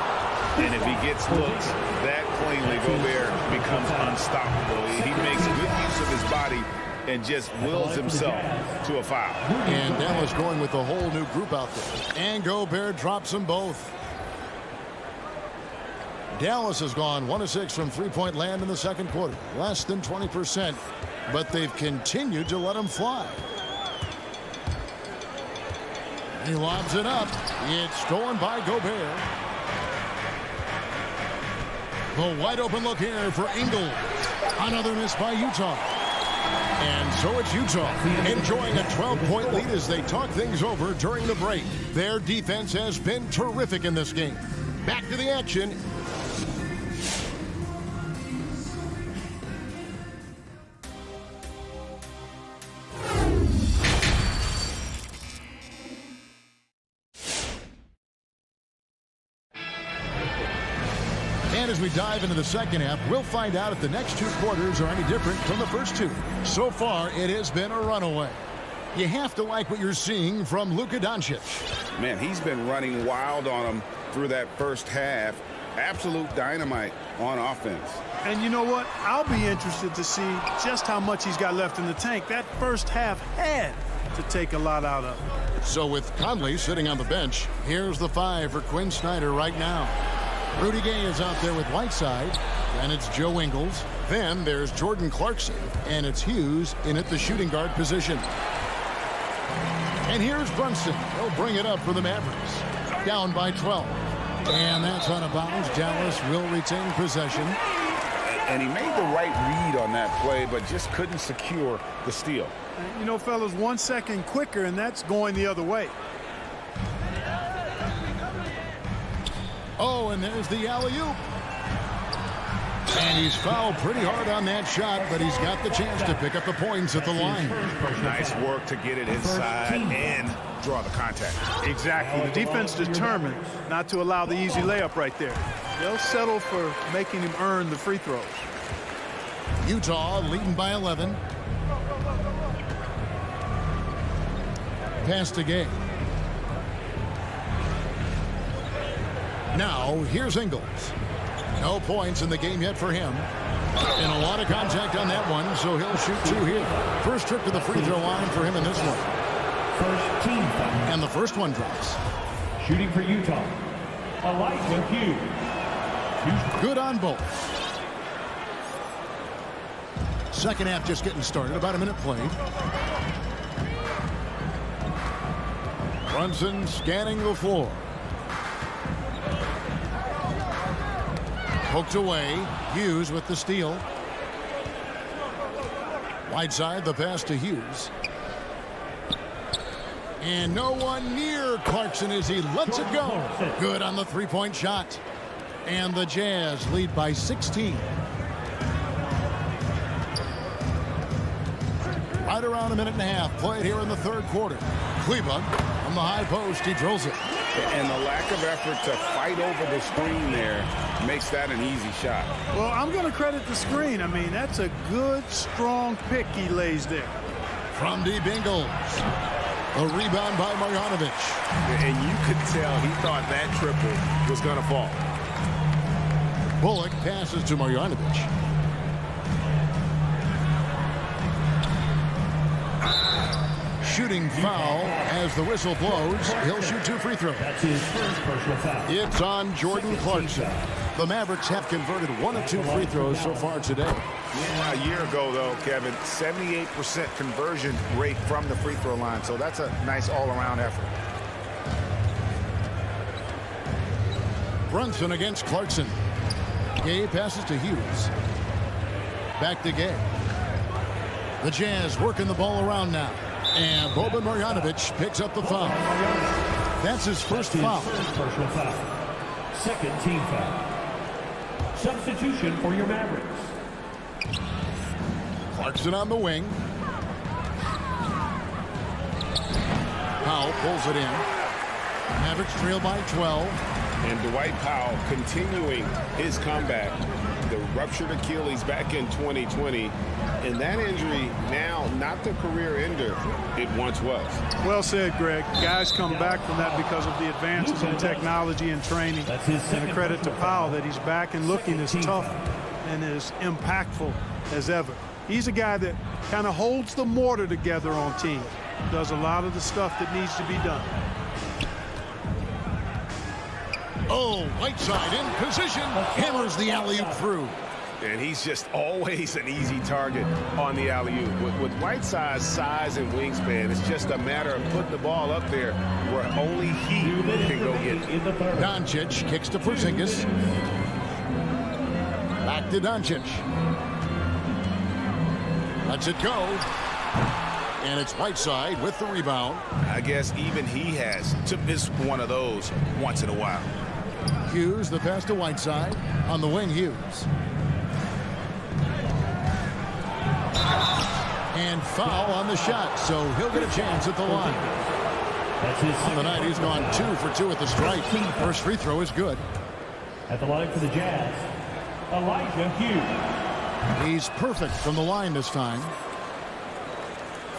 And if he gets looks that cleanly, Gobert becomes unstoppable. He makes good use of his body and just wills himself to a foul. And Dallas going with a whole new group out there. And Gobert drops them both. Dallas has gone 1 of 6 from three-point land in the second quarter. Less than 20%, but they've continued to let them fly. He lobs it up. It's stolen by Gobert. The wide open look here for Ingles. Another miss by Utah. And so it's Utah enjoying a 12-point lead as they talk things over during the break. Their defense has been terrific in this game. Back to the action. And as we dive into the second half, we'll find out if the next 2 quarters are any different from the first 2. So far, it has been a runaway. You have to like what you're seeing from Luka Doncic. Man, he's been running wild on him through that first half. Absolute dynamite on offense. And you know what? I'll be interested to see just how much he's got left in the tank. That first half had to take a lot out of him. So with Conley sitting on the bench, here's the 5 for Quinn Snyder right now. Rudy Gay is out there with Whiteside, and it's Joe Ingles. Then there's Jordan Clarkson, and it's Hughes in at the shooting guard position. And here's Brunson. He'll bring it up for the Mavericks. Down by 12. And that's out of bounds. Dallas will retain possession. And he made the right read on that play, but just couldn't secure the steal. You know, fellas, 1 second quicker, and that's going the other way. Oh, and there's the alley-oop. And he's fouled pretty hard on that shot, but he's got the chance to pick up the points at the line. Nice work to get it inside and draw the contact. Exactly. The defense determined not to allow the easy layup right there. They'll settle for making him earn the free throws. Utah leading by 11. Pass to Gay. Now, here's Ingles. No points in the game yet for him. And a lot of contact on that one, so he'll shoot 2 here. First trip to the free throw line for him in this one. First team foul. And the first one drops. Shooting for Utah, Elijah Hughes. Good on both. Second half just getting started. About a minute played. Brunson scanning the floor. Poked away. Hughes with the steal. Whiteside, the pass to Hughes. And no one near Clarkson as he lets it go. Good on the three-point shot. And the Jazz lead by 16. Right around a minute and a half played here in the third quarter. Cleveland from the high post, he drills it. And the lack of effort to fight over the screen there makes that an easy shot. Well, I'm going to credit the screen. I mean, that's a good, strong pick he lays there. From deep Ingles. A rebound by Marjanovic. And you could tell he thought that triple was going to fall. Bullock passes to Marjanovic. Shooting foul as the whistle blows. He'll shoot 2 free throws. That's his first personal foul. It's on Jordan Clarkson. The Mavericks have converted 1 of 2 free throws so far today. A year ago, though, Kevin, 78% conversion rate from the free throw line. So that's a nice all-around effort. Brunson against Clarkson. Gay passes to Hughes. Back to Gay. The Jazz working the ball around now. And Boban Marjanovic picks up the foul. That's his first foul. First personal foul. Second team foul. Substitution for your Mavericks. Clarkson on the wing. Powell pulls it in. Mavericks trail by 12. And Dwight Powell continuing his comeback. The ruptured Achilles back in 2020. And that injury now not the career ender it once was. Well said, Greg. Guys come back from that because of the advances in technology and training. And a credit to Powell that he's back and looking as tough and as impactful as ever. He's a guy that kind of holds the mortar together on team. Does a lot of the stuff that needs to be done. Oh, Whiteside in position. Hammers the alley-oop through. And he's just always an easy target on the alley-oop. With Whiteside's size and wingspan, it's just a matter of putting the ball up there where only he can go get it. Doncic kicks to Porzingis. Back to Doncic. Lets it go. And it's Whiteside with the rebound. I guess even he has to miss one of those once in a while. Hughes, the pass to Whiteside. On the wing, Hughes. And foul on the shot, so he'll get a chance at the line. On the night, he's gone 2 for 2 at the stripe. First free throw is good. At the line for the Jazz, Elijah Hughes. He's perfect from the line this time.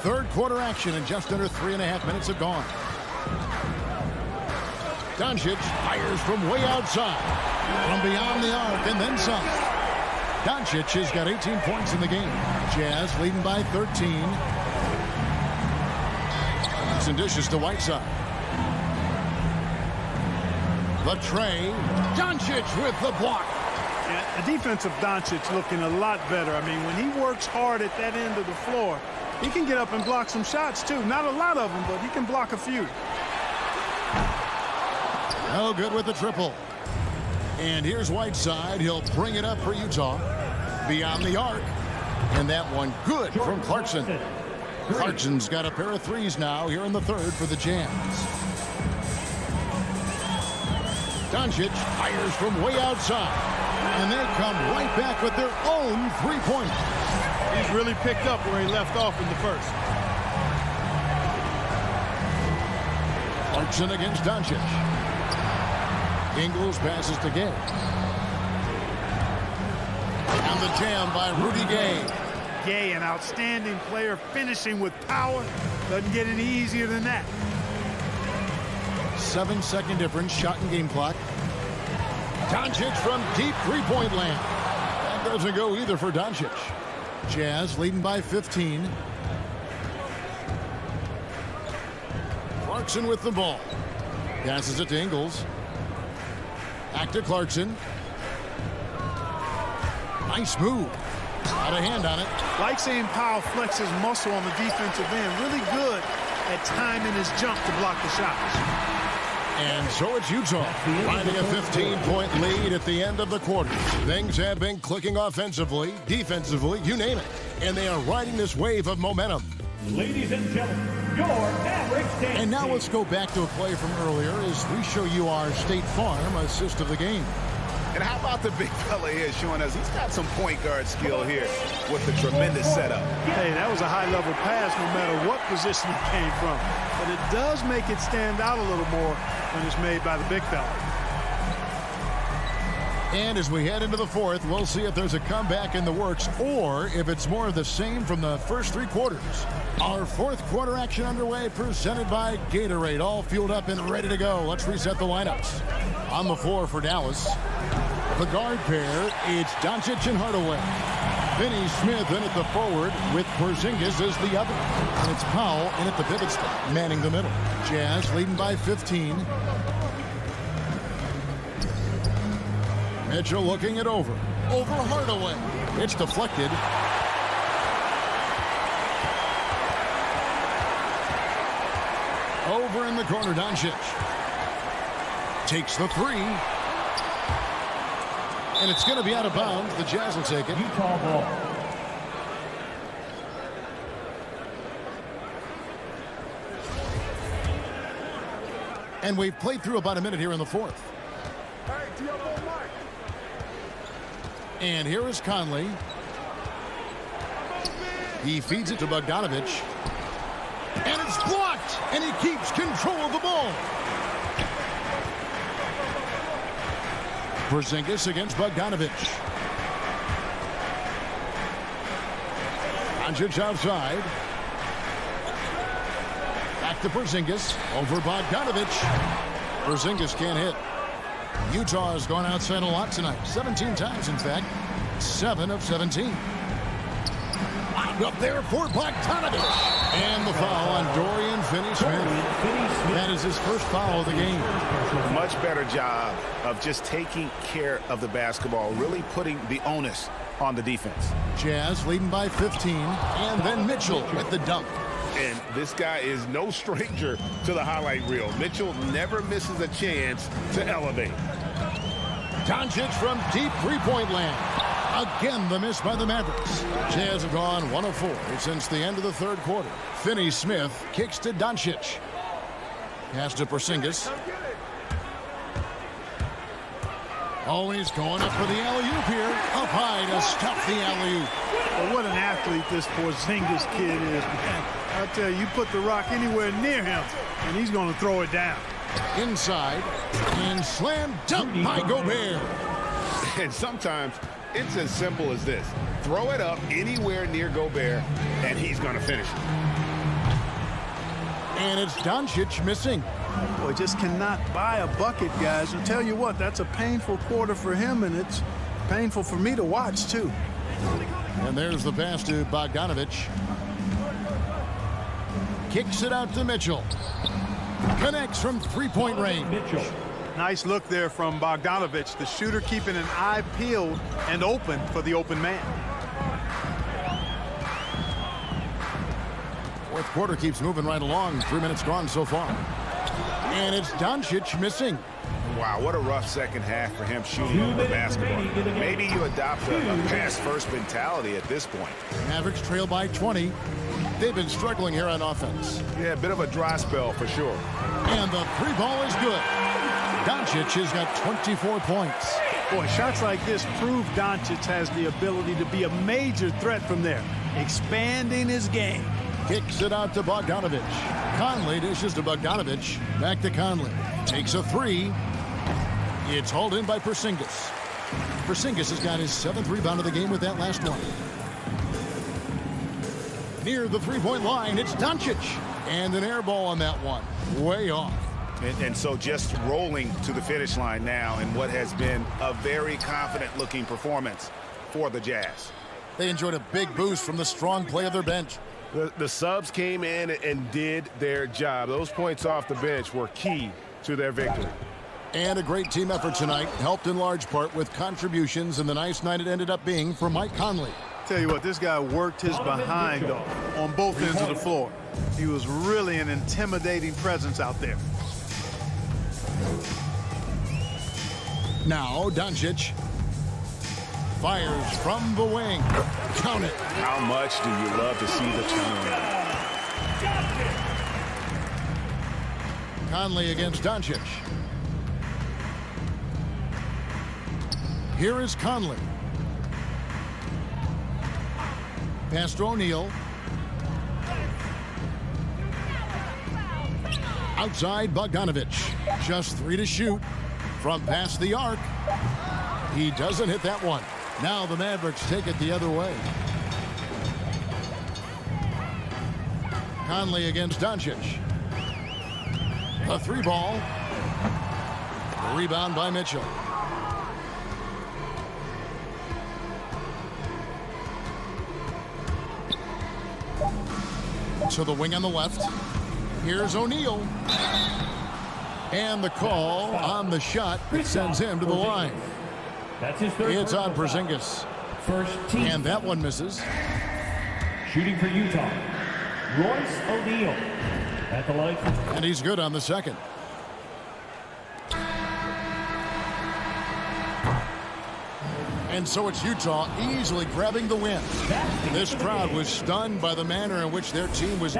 Third quarter action, and just under 3.5 minutes have gone. Doncic fires from way outside, from beyond the arc, and then some. Doncic has got 18 points in the game. Jazz leading by 13. Some dishes to Whiteside. The tray. Doncic with the block. Yeah, the defense of Doncic looking a lot better. I mean, when he works hard at that end of the floor, he can get up and block some shots, too. Not a lot of them, but he can block a few. No good with the triple. And here's Whiteside. He'll bring it up for Utah. Beyond the arc. And that one good from Clarkson. Clarkson's got a pair of threes now here in the third for the Jazz. Doncic fires from way outside. And they come right back with their own three-pointer. He's really picked up where he left off in the first. Clarkson against Doncic. Ingles passes to Gay. And the jam by Rudy Gay. Gay, an outstanding player, finishing with power. Doesn't get any easier than that. 7-second difference, shot and game clock. Doncic from deep three-point land. That doesn't go either for Doncic. Jazz leading by 15. Clarkson with the ball. Passes it to Ingles. Back to Clarkson. Nice move. Got a hand on it. Like seeing Powell flex his muscle on the defensive end. Really good at timing his jump to block the shots. And so it's Utah finding a 15-point lead at the end of the quarter. Things have been clicking offensively, defensively, you name it. And they are riding this wave of momentum. Ladies and gentlemen, your Mavericks dance. And now let's go back to a play from earlier as we show you our State Farm assist of the game. And how about the big fella here showing us he's got some point guard skill here with the tremendous setup. Hey, that was a high-level pass no matter what position it came from. But it does make it stand out a little more when it's made by the big fella. And as we head into the fourth, we'll see if there's a comeback in the works or if it's more of the same from the first three quarters. Our fourth quarter action underway, presented by Gatorade, all fueled up and ready to go. Let's reset the lineups. On the floor for Dallas, the guard pair, it's Doncic and Hardaway. Finney Smith in at the forward with Porzingis as the other. And it's Powell in at the pivot spot, manning the middle. Jazz leading by 15. Mitchell looking it over. Over Hardaway. It's deflected. Over in the corner, Doncic. Takes the three. And it's going to be out of bounds. The Jazz will take it. Utah ball. And we've played through about a minute here in the fourth. And here is Conley. He feeds it to Bogdanovich. And it's blocked. And he keeps control of the ball. Porzingis against Bogdanovich. Doncic outside. Back to Porzingis. Over Bogdanovich. Porzingis can't hit. Utah has gone outside a lot tonight. 17 times, in fact. 7 of 17. Lined up there for Bogdanovich. And the foul on Dorian Finney-Smith. That is his first foul of the game. Much better job of just taking care of the basketball, really putting the onus on the defense. Jazz leading by 15. And then Mitchell with the dunk. And this guy is no stranger to the highlight reel. Mitchell never misses a chance to elevate. Doncic from deep three-point land. Again, the miss by the Mavericks. Jazz have gone 1 of 4 since the end of the third quarter. Finney-Smith kicks to Doncic. Pass to Porzingis. Oh, he's going up for the alley-oop here. Up high to stop the alley-oop. Well, what an athlete this Porzingis kid is, man. I'll tell you, you put the rock anywhere near him, and he's going to throw it down. Inside, and slam dunk by Gobert. And sometimes it's as simple as this. Throw it up anywhere near Gobert, and he's going to finish it. And it's Doncic missing. Boy, just cannot buy a bucket, guys. I'll tell you what, that's a painful quarter for him, and it's painful for me to watch, too. And there's the pass to Bogdanovich. Kicks it out to Mitchell. Connects from three-point range. Mitchell. Nice look there from Bogdanovich, the shooter keeping an eye peeled and open for the open man. Fourth quarter keeps moving right along. 3 minutes gone so far. And it's Doncic missing. Wow, what a rough second half for him shooting the basketball. Maybe you adopt a pass-first mentality at this point. Mavericks trail by 20. They've been struggling here on offense. Yeah, a bit of a dry spell for sure. And the three ball is good. Doncic has got 24 points. Boy, shots like this prove Doncic has the ability to be a major threat from there, expanding his game. Kicks it out to Bogdanovich. Conley dishes to Bogdanovich. Back to Conley. Takes a three. It's hauled in by Porzingis. Porzingis has got his 7th rebound of the game with that last one. Near the three-point line, it's Doncic. And an air ball on that one. Way off. And so just rolling to the finish line now in what has been a very confident-looking performance for the Jazz. They enjoyed a big boost from the strong play of their bench. The subs came in and did their job. Those points off the bench were key to their victory. And a great team effort tonight, helped in large part with contributions, and the nice night it ended up being for Mike Conley. Tell you what, this guy worked his behind off on both ends of the floor. He was really an intimidating presence out there. Now Doncic fires from the wing. Count it. How much do you love to see the turnaround? Conley against Doncic. Here is Conley. Pass to O'Neal. Outside Bogdanovich. Just 3 to shoot from past the arc. He doesn't hit that one. Now the Mavericks take it the other way. Conley against Doncic. A 3-ball. Rebound by Mitchell. To the wing on the left. Here's O'Neal. And the call on the shot that sends him to the line. That's his third. It's on Porzingis. First team. And that one misses. Shooting for Utah, Royce O'Neal. At the line. And he's good on the second. And so it's Utah easily grabbing the win. This crowd was stunned by the manner in which their team was.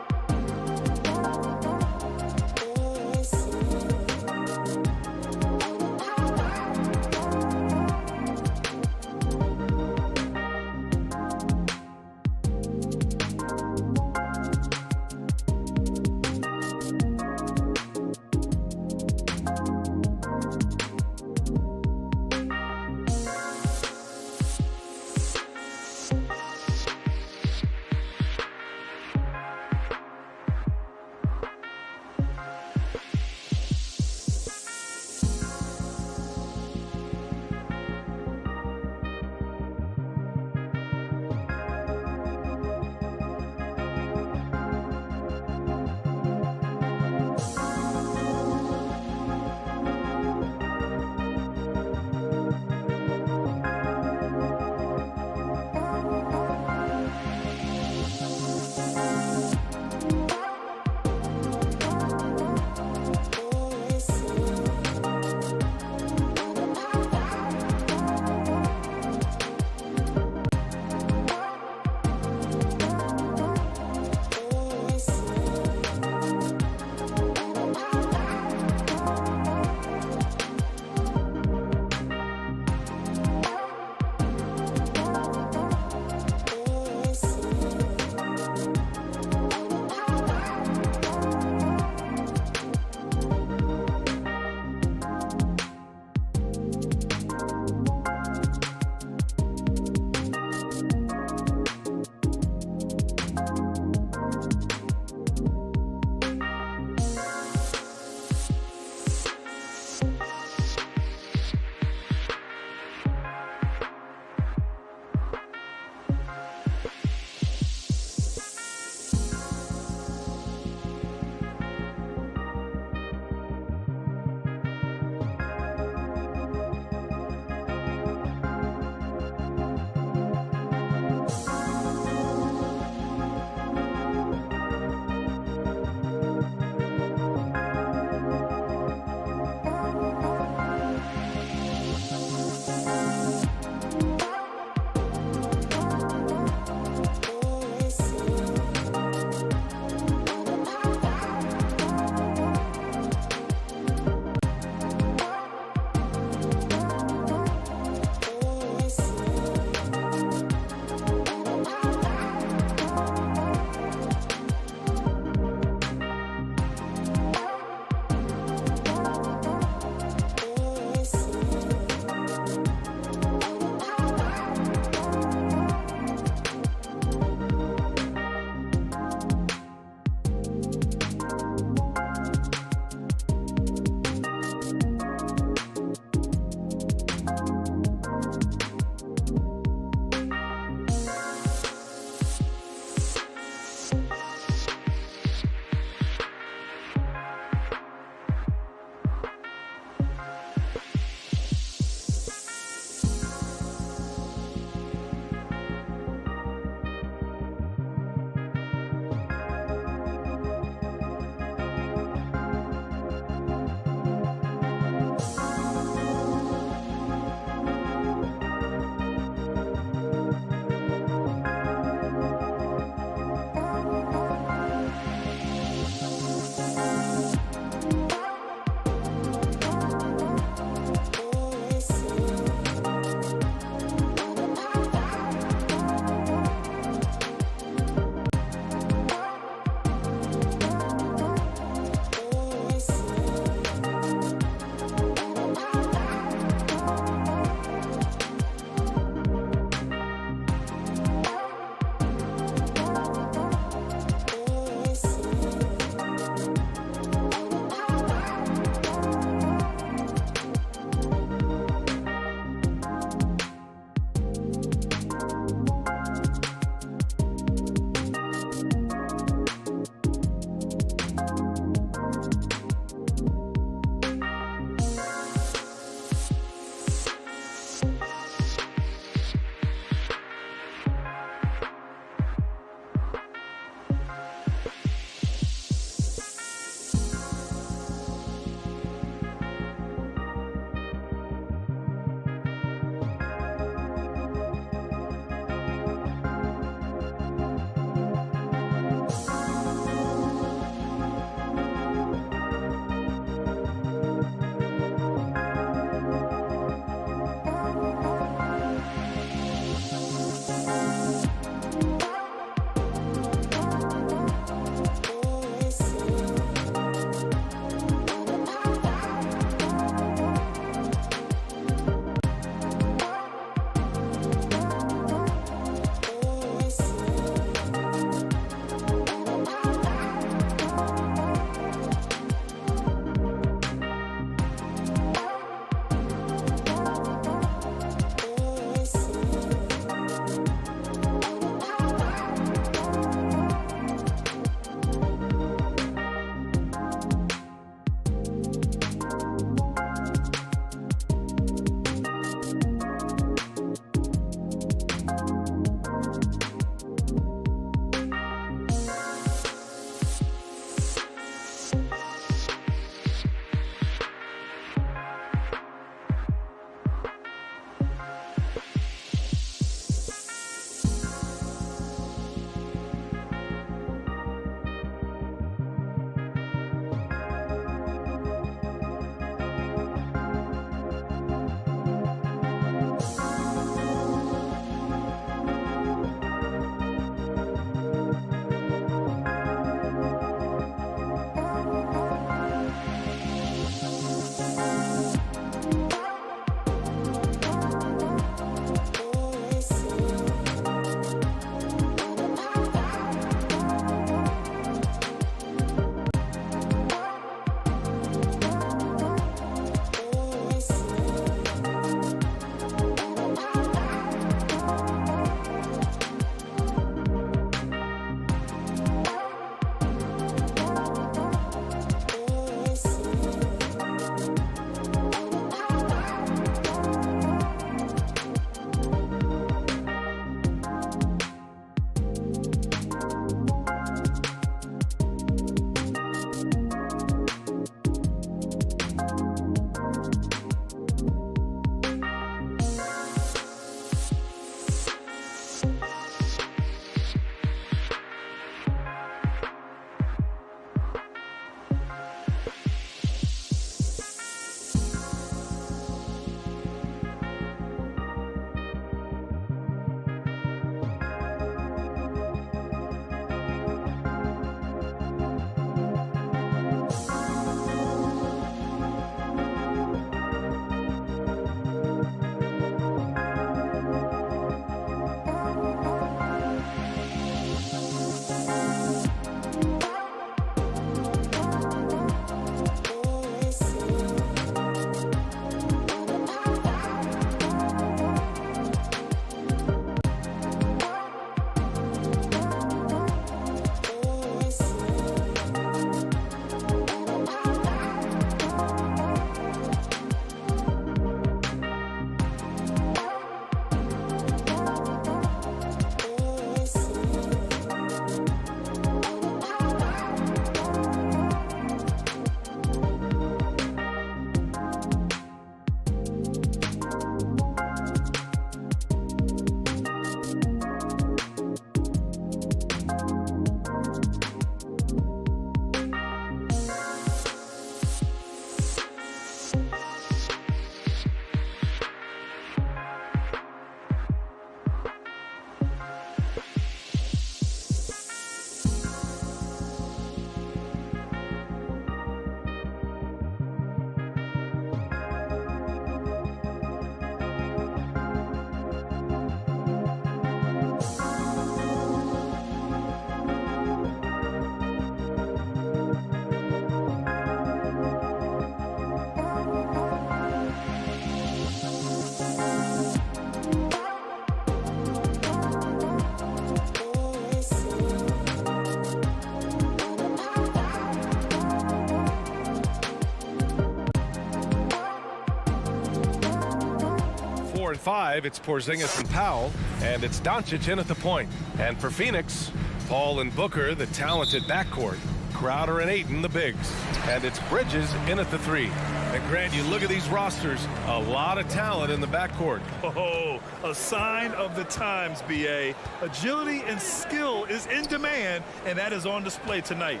4 and 5, it's Porzingis and Powell, and it's Doncic in at the point. And for Phoenix, Paul and Booker, the talented backcourt. Crowder and Ayton, the bigs. And it's Bridges in at the 3. And Grant, you look at these rosters, a lot of talent in the backcourt. Oh, a sign of the times, B.A. Agility and skill is in demand, and that is on display tonight.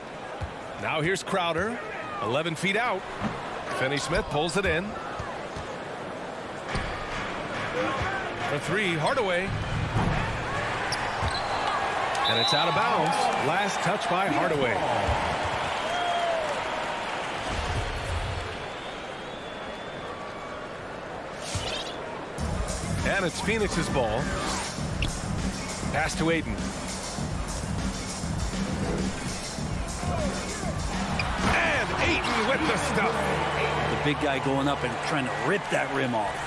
Now here's Crowder, 11 feet out. Finney-Smith pulls it in. For 3, Hardaway. And it's out of bounds. Last touch by Hardaway. And it's Phoenix's ball. Pass to Ayton. And Ayton with the stuff. The big guy going up and trying to rip that rim off.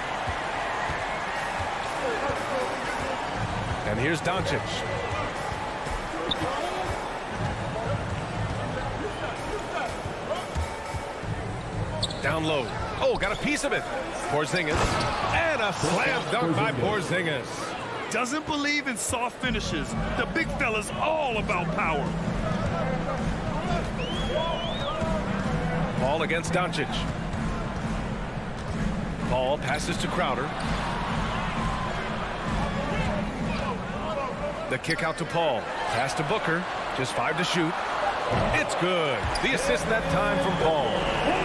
And here's Doncic. Down low. Oh, got a piece of it. Porzingis. And a slam dunk by Porzingis. Doesn't believe in soft finishes. The big fella's all about power. Paul against Doncic. Paul passes to Crowder. The kick out to Paul. Pass to Booker. Just 5 to shoot. It's good. The assist that time from Paul.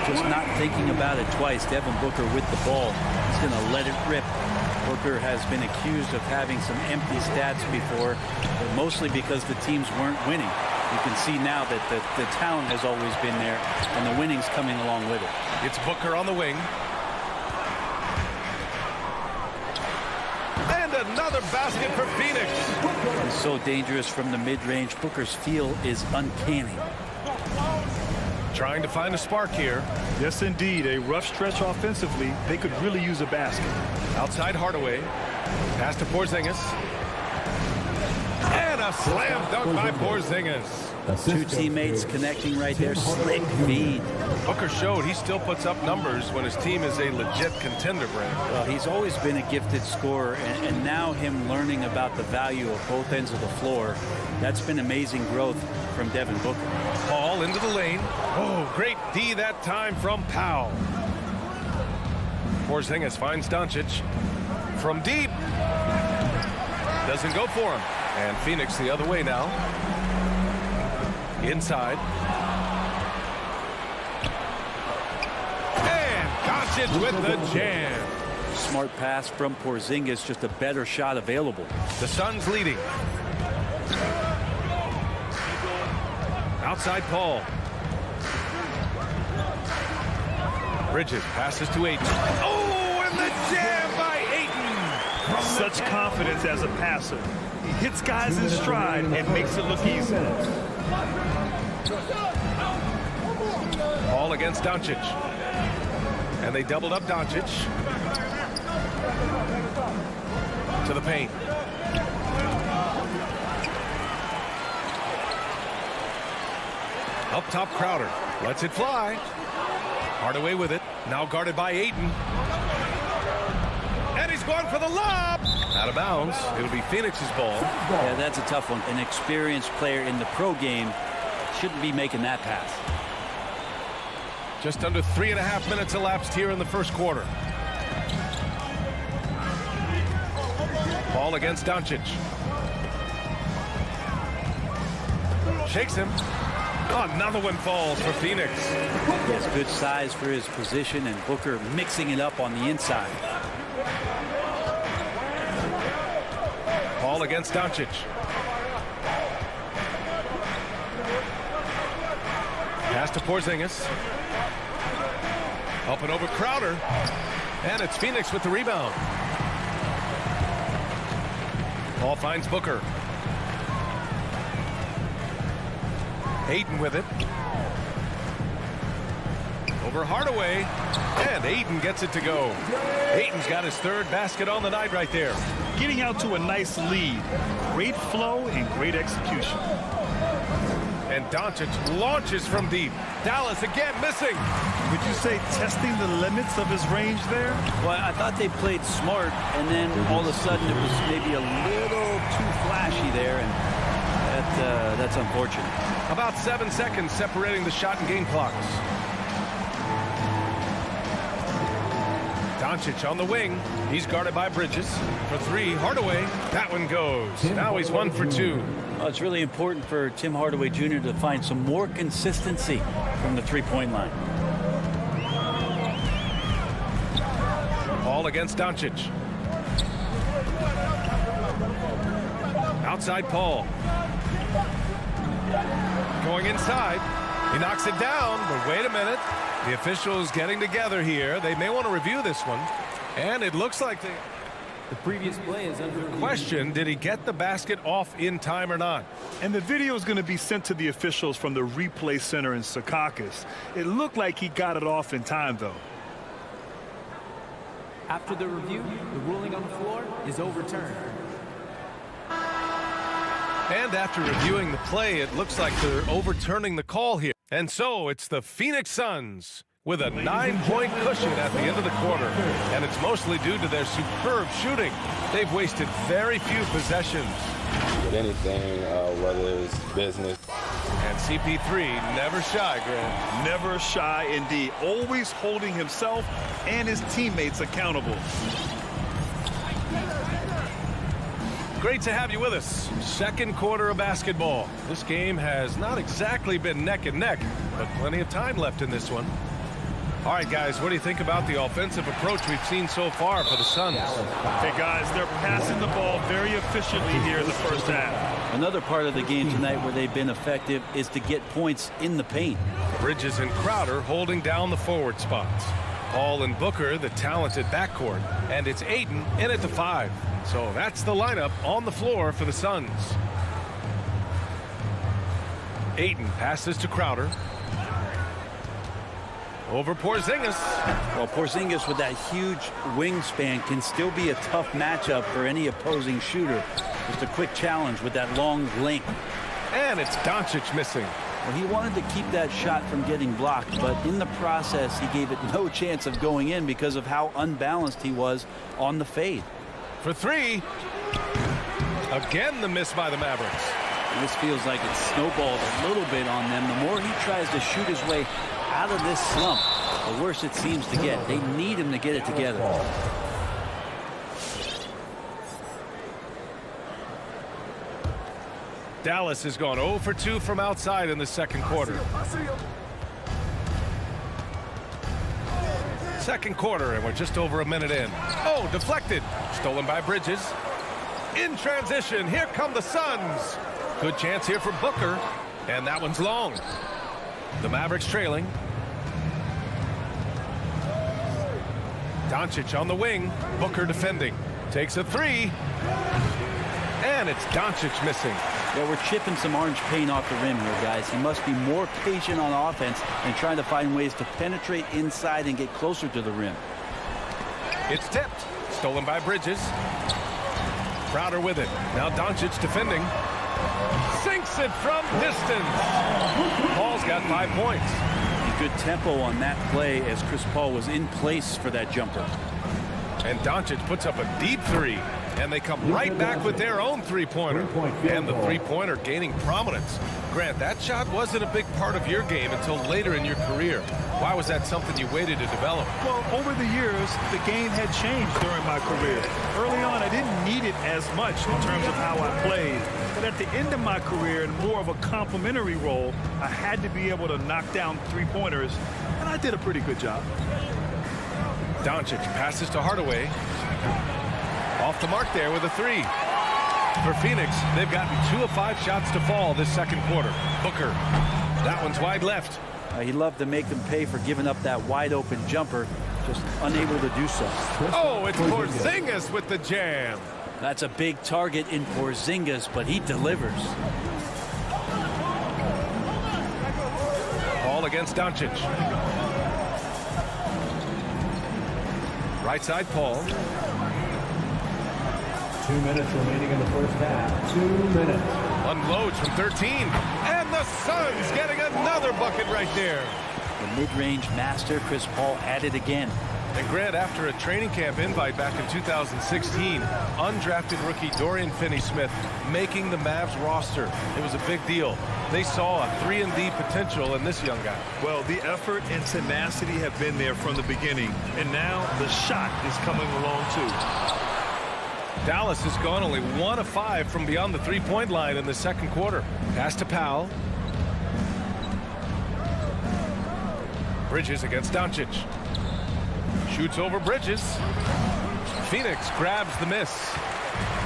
Just not thinking about it twice. Devin Booker with the ball. He's going to let it rip. Booker has been accused of having some empty stats before, but mostly because the teams weren't winning. You can see now that the talent has always been there, and the winning's coming along with it. It's Booker on the wing. And another basket for Phoenix. He's so dangerous from the mid-range. Booker's feel is uncanny. Trying to find a spark here. Yes, indeed. A rough stretch offensively. They could really use a basket. Outside Hardaway. Pass to Porzingis. And a slam dunk by Porzingis. 2 teammates connecting right there. Slick feed. Booker showed he still puts up numbers when his team is a legit contender, Brand. Well, he's always been a gifted scorer, and now him learning about the value of both ends of the floor, that's been amazing growth from Devin Booker. Paul into the lane. Oh, great D that time from Powell. Porzingis finds Doncic from deep. Doesn't go for him. And Phoenix the other way now. Inside. And Doncic with the jam. Smart pass from Porzingis, just a better shot available. The Suns leading. Outside Paul. Bridges passes to Ayton. Oh, and the jam by Ayton. Such confidence as a passer. He hits guys in stride and makes it look easy. Paul against Doncic. And they doubled up Doncic. To the paint. Up top Crowder. Lets it fly. Hardaway with it. Now guarded by Ayton. And he's going for the lob. Out of bounds. It'll be Phoenix's ball. Yeah, that's a tough one. An experienced player in the pro game shouldn't be making that pass. Just under 3.5 minutes elapsed here in the first quarter. Paul against Doncic. Shakes him. Oh, another one falls for Phoenix. He has good size for his position, and Booker mixing it up on the inside. Paul against Doncic. Pass to Porzingis. Up and over Crowder. And it's Phoenix with the rebound. Paul finds Booker. Ayton with it. Over Hardaway. And Ayton gets it to go. Ayton's got his 3rd basket on the night right there. Getting out to a nice lead. Great flow and great execution. And Doncic launches from deep. Dallas again missing. Would you say testing the limits of his range there? Well, I thought they played smart, and then all of a sudden it was maybe a little too flashy there, and that's unfortunate. About 7 seconds separating the shot and game clocks. Doncic on the wing. He's guarded by Bridges. For three, Hardaway. That one goes. Now he's 1 for 2. Well, it's really important for Tim Hardaway Jr. to find some more consistency from the three-point line. Ball against Doncic. Outside Paul. Going inside. He knocks it down, but wait a minute. The officials getting together here. They may want to review this one. And it looks like the previous play is under question, did he get the basket off in time or not? And the video is going to be sent to the officials from the replay center in Secaucus. It looked like he got it off in time, though. After the review, the ruling on the floor is overturned. And after reviewing the play, it looks like they're overturning the call here. And so it's the Phoenix Suns with a 9-point cushion at the end of the quarter. And it's mostly due to their superb shooting. They've wasted very few possessions. With anything, whether it's business. And CP3 never shy, Grant. Never shy indeed. Always holding himself and his teammates accountable. Great to have you with us. Second quarter of basketball. This game has not exactly been neck and neck, but plenty of time left in this one. All right, guys, what do you think about the offensive approach we've seen so far for the Suns? Hey, guys, they're passing the ball very efficiently here in the first half. Another part of the game tonight where they've been effective is to get points in the paint. Bridges and Crowder holding down the forward spots. Paul and Booker, the talented backcourt. And it's Ayton in at the 5. So that's the lineup on the floor for the Suns. Ayton passes to Crowder. Over Porzingis. Well, Porzingis with that huge wingspan can still be a tough matchup for any opposing shooter. Just a quick challenge with that long length. And it's Doncic missing. Well, he wanted to keep that shot from getting blocked, but in the process, he gave it no chance of going in because of how unbalanced he was on the fade. For 3. Again, the miss by the Mavericks. And this feels like it's snowballed a little bit on them. The more he tries to shoot his way out of this slump, the worse it seems to get. They need him to get it together. Dallas has gone 0 for 2 from outside in the second quarter. Second quarter, and we're just over a minute in. Oh, deflected. Stolen by Bridges. In transition, here come the Suns. Good chance here for Booker, and that one's long. The Mavericks trailing. Doncic on the wing. Booker defending. Takes a 3. And it's Doncic missing. Yeah, we're chipping some orange paint off the rim here, guys. He must be more patient on offense and trying to find ways to penetrate inside and get closer to the rim. It's tipped. Stolen by Bridges. Crowder with it. Now Doncic defending. Sinks it from distance. Paul's got 5 points. Good tempo on that play as Chris Paul was in place for that jumper. And Doncic puts up a deep 3. And they come right back with their own three-pointer. And the three-pointer gaining prominence. Grant, that shot wasn't a big part of your game until later in your career. Why was that something you waited to develop? Well, over the years, the game had changed during my career. Early on, I didn't need it as much in terms of how I played. But at the end of my career, in more of a complementary role, I had to be able to knock down three-pointers, and I did a pretty good job. Doncic passes to Hardaway. Off the mark there with a 3. For Phoenix, they've gotten 2 of 5 shots to fall this second quarter. Booker. That one's wide left. He loved to make them pay for giving up that wide-open jumper. Just unable to do so. Oh, it's Porzingis with the jam. That's a big target in Porzingis, but he delivers. Ball against Doncic. Right side, Paul. 2 minutes remaining in the first half. 2 minutes. Unloads from 13. And the Suns getting another bucket right there. The mid-range master, Chris Paul, at it again. And Grant, after a training camp invite back in 2016, undrafted rookie Dorian Finney-Smith making the Mavs roster. It was a big deal. They saw a 3-and-D potential in this young guy. Well, the effort and tenacity have been there from the beginning, and now the shot is coming along too. Dallas has gone only 1 of 5 from beyond the three-point line in the second quarter. Pass to Powell. Bridges against Doncic. Shoots over Bridges. Phoenix grabs the miss.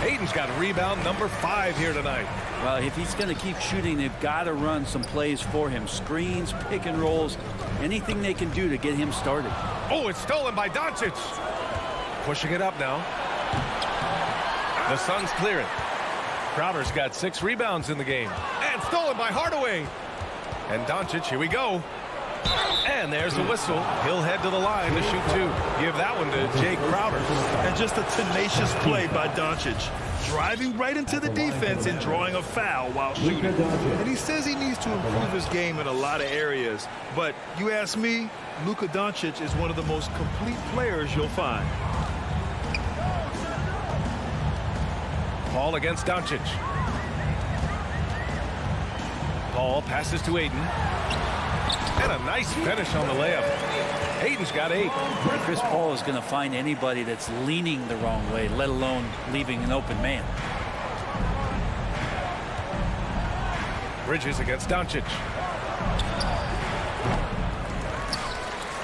Ayton's got rebound number 5 here tonight. Well, if he's going to keep shooting, they've got to run some plays for him. Screens, pick and rolls, anything they can do to get him started. Oh, it's stolen by Doncic. Pushing it up now. The Suns clear it. Crowder's got 6 rebounds in the game. And stolen by Hardaway. And Doncic, here we go. And there's the whistle. He'll head to the line to shoot 2. Give that one to Jay Crowder. And just a tenacious play by Doncic. Driving right into the defense and drawing a foul while shooting. And he says he needs to improve his game in a lot of areas. But you ask me, Luka Doncic is one of the most complete players you'll find. Paul against Doncic. Paul passes to Ayton. And a nice finish on the layup. Ayton's got 8. Chris Paul is going to find anybody that's leaning the wrong way, let alone leaving an open man. Bridges against Doncic.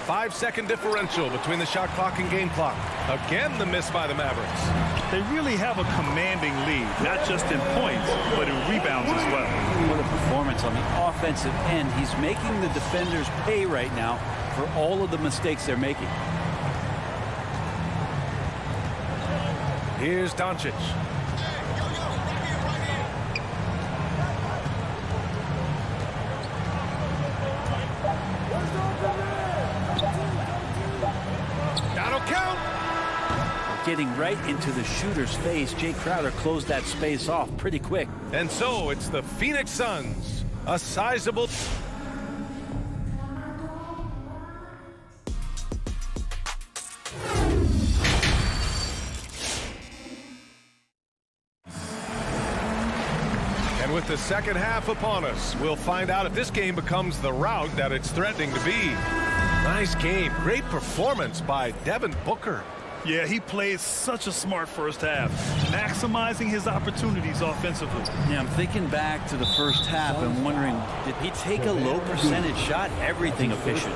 5-second differential between the shot clock and game clock. Again, the miss by the Mavericks. They really have a commanding lead, not just in points, but in rebounds as well. What a performance on the offensive end. He's making the defenders pay right now for all of the mistakes they're making. Here's Doncic. That'll count. Getting right into the shooter's face. Jay Crowder closed that space off pretty quick. And so it's the Phoenix Suns. A sizable... And with the second half upon us, we'll find out if this game becomes the rout that it's threatening to be. Nice game. Great performance by Devin Booker. Yeah, he played such a smart first half, maximizing his opportunities offensively. Yeah, I'm thinking back to the first half and wondering, did he take a low percentage shot? Everything efficient.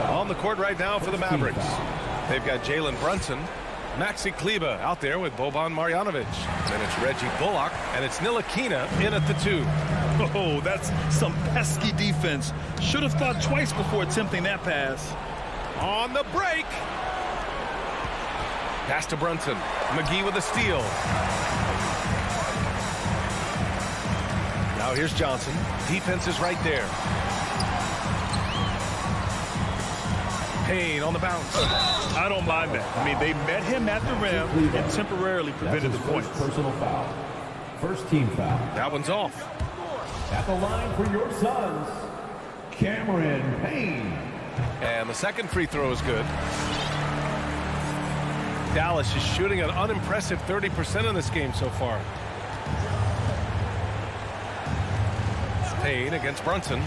On the court right now for the Mavericks. They've got Jalen Brunson, Maxi Kleber out there with Boban Marjanovic. Then it's Reggie Bullock, and it's Ntilikina in at the 2. Oh, that's some pesky defense. Should have thought twice before attempting that pass. On the break. Pass to Brunson. McGee with a steal. Now here's Johnson. Defense is right there. Payne on the bounce. I don't mind that. I mean, they met him at the rim and temporarily prevented the points. Personal foul. First team foul. That one's off. At the line for your Suns, Cameron Payne. And the second free throw is good. Dallas is shooting an unimpressive 30% in this game so far. Payne against Brunson.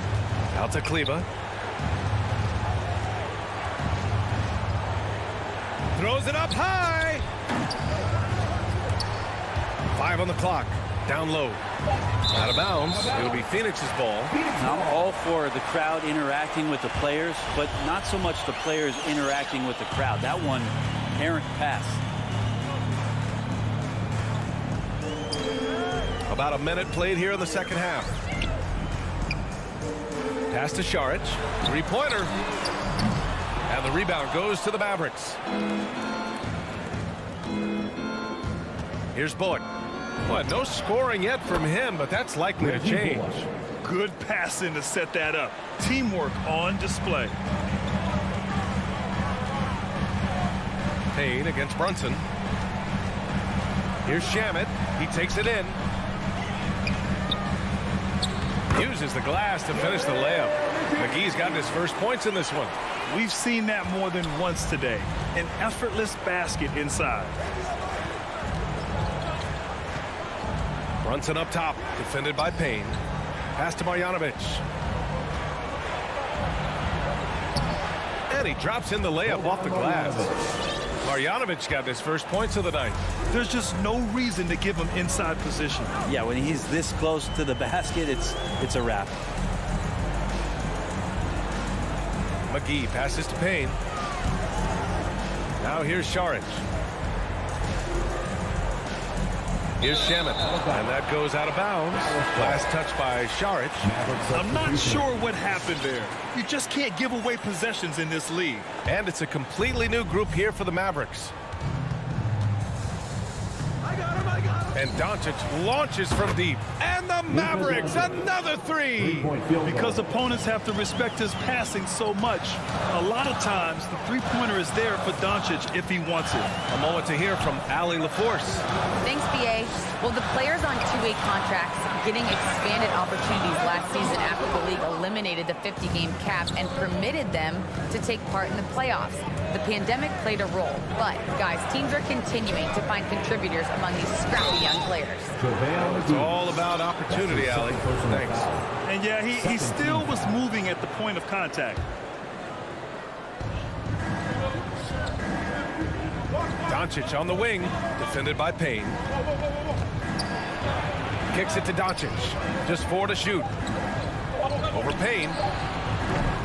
Out to Kleber. Throws it up high. 5 on the clock. Down low. Out of bounds. It'll be Phoenix's ball. I'm all for the crowd interacting with the players, but not so much the players interacting with the crowd. That one, errant pass. About a minute played here in the second half. Pass to Šarić. 3-pointer. And the rebound goes to the Mavericks. Here's Bullock. Well, no scoring yet from him, but that's likely to change. Good passing to set that up. Teamwork on display. Payne against Brunson. Here's Shamet. He takes it in. Uses the glass to finish the layup. McGee's gotten his first points in this one. We've seen that more than once today. An effortless basket inside. Brunson up top, defended by Payne. Pass to Marjanovic. And he drops in the layup off the glass. Marjanovic got his first points of the night. There's just no reason to give him inside position. Yeah, when he's this close to the basket, it's a wrap. McGee passes to Payne. Now here's Šarić. Here's Shamet, and that goes out of bounds. Last touch by Šarić. I'm not sure what happened there. You just can't give away possessions in this league. And it's a completely new group here for the Mavericks. And Doncic launches from deep. And the Mavericks, another three. Because opponents have to respect his passing so much, a lot of times the three-pointer is there for Doncic if he wants it. A moment to hear from Allie LaForce. Thanks, BA. Well, the players on two-way contracts getting expanded opportunities last season after the league eliminated the 50-game cap and permitted them to take part in the playoffs. The pandemic played a role, but, guys, teams are continuing to find contributors among these scrappy young players. It's all about opportunity, Allie. Thanks. And yeah, he still was moving at the point of contact. Doncic on the wing, defended by Payne. Kicks it to Doncic. Just 4 to shoot. Over Payne.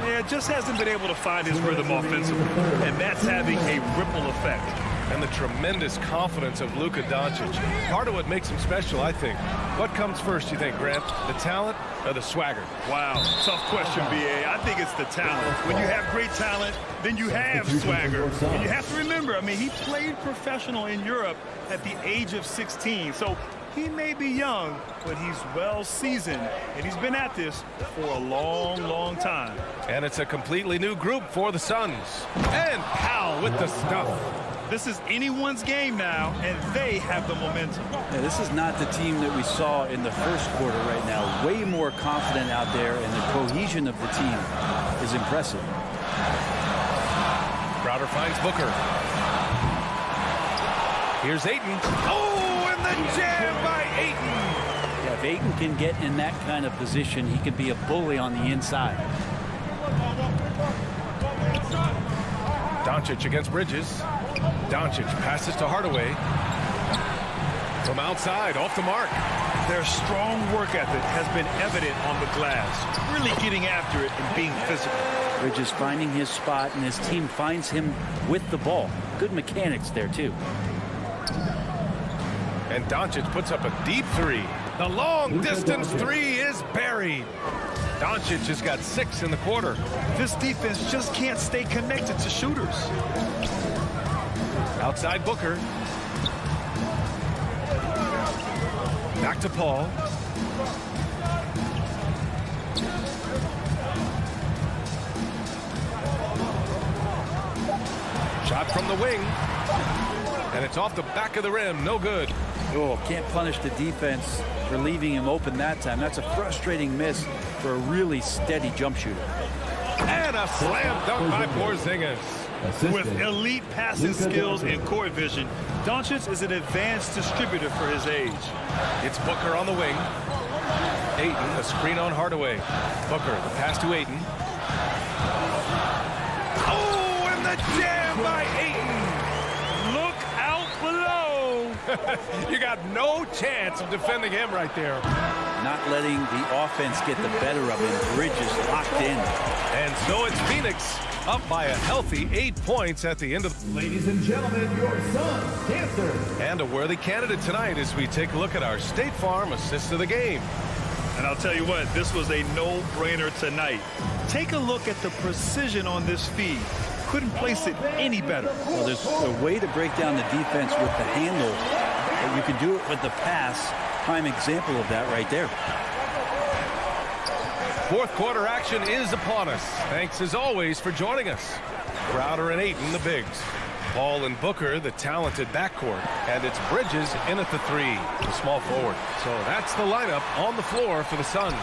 Yeah, just hasn't been able to find his rhythm offensively, and that's having a ripple effect. And the tremendous confidence of Luka Doncic. Part of what makes him special, I think. What comes first, you think, Grant? The talent or the swagger? Wow, tough question, BA. I think it's the talent. When you have great talent, then you have swagger. And you have to remember, I mean, he played professional in Europe at the age of 16. So he may be young, but he's well seasoned, and he's been at this for a long, long time. And it's a completely new group for the Suns. And Powell with the stuff. This is anyone's game now, and they have the momentum. Yeah, this is not the team that we saw in the first quarter right now. Way more confident out there, and the cohesion of the team is impressive. Crowder finds Booker. Here's Ayton. Oh, and the jam by Ayton. Yeah, if Ayton can get in that kind of position, he can be a bully on the inside. Doncic against Bridges. Doncic passes to Hardaway. From outside, off the mark. Their strong work ethic has been evident on the glass. Really getting after it and being physical. Bridges finding his spot, and his team finds him with the ball. Good mechanics there, too. And Doncic puts up a deep three. The long-distance three is buried. Doncic has got 6 in the quarter. This defense just can't stay connected to shooters. Outside Booker. Back to Paul. Shot from the wing. And it's off the back of the rim. No good. Oh, can't punish the defense for leaving him open that time. That's a frustrating miss for a really steady jump shooter. And a slam dunk by Porzingis. With elite passing skills and court vision, Doncic is an advanced distributor for his age. It's Booker on the wing. Ayton, a screen on Hardaway. Booker, the pass to Ayton. Oh, and the jam by Ayton. Look out below. You got no chance of defending him right there. Not letting the offense get the better of him. Bridges locked in. And so it's Phoenix up by a healthy 8 points at the end of. Ladies and gentlemen, your Suns dancer. And a worthy candidate tonight as we take a look at our State Farm assist of the game. And I'll tell you what, this was a no-brainer tonight. Take a look at the precision on this feed. Couldn't place it any better. Well, there's a way to break down the defense with the handle. But you can do it with the pass. Prime example of that right there. Fourth quarter action is upon us. Thanks as always for joining us. Crowder and Ayton, the bigs. Paul and Booker, the talented backcourt. And it's Bridges in at the 3, the small forward. So that's the lineup on the floor for the Suns.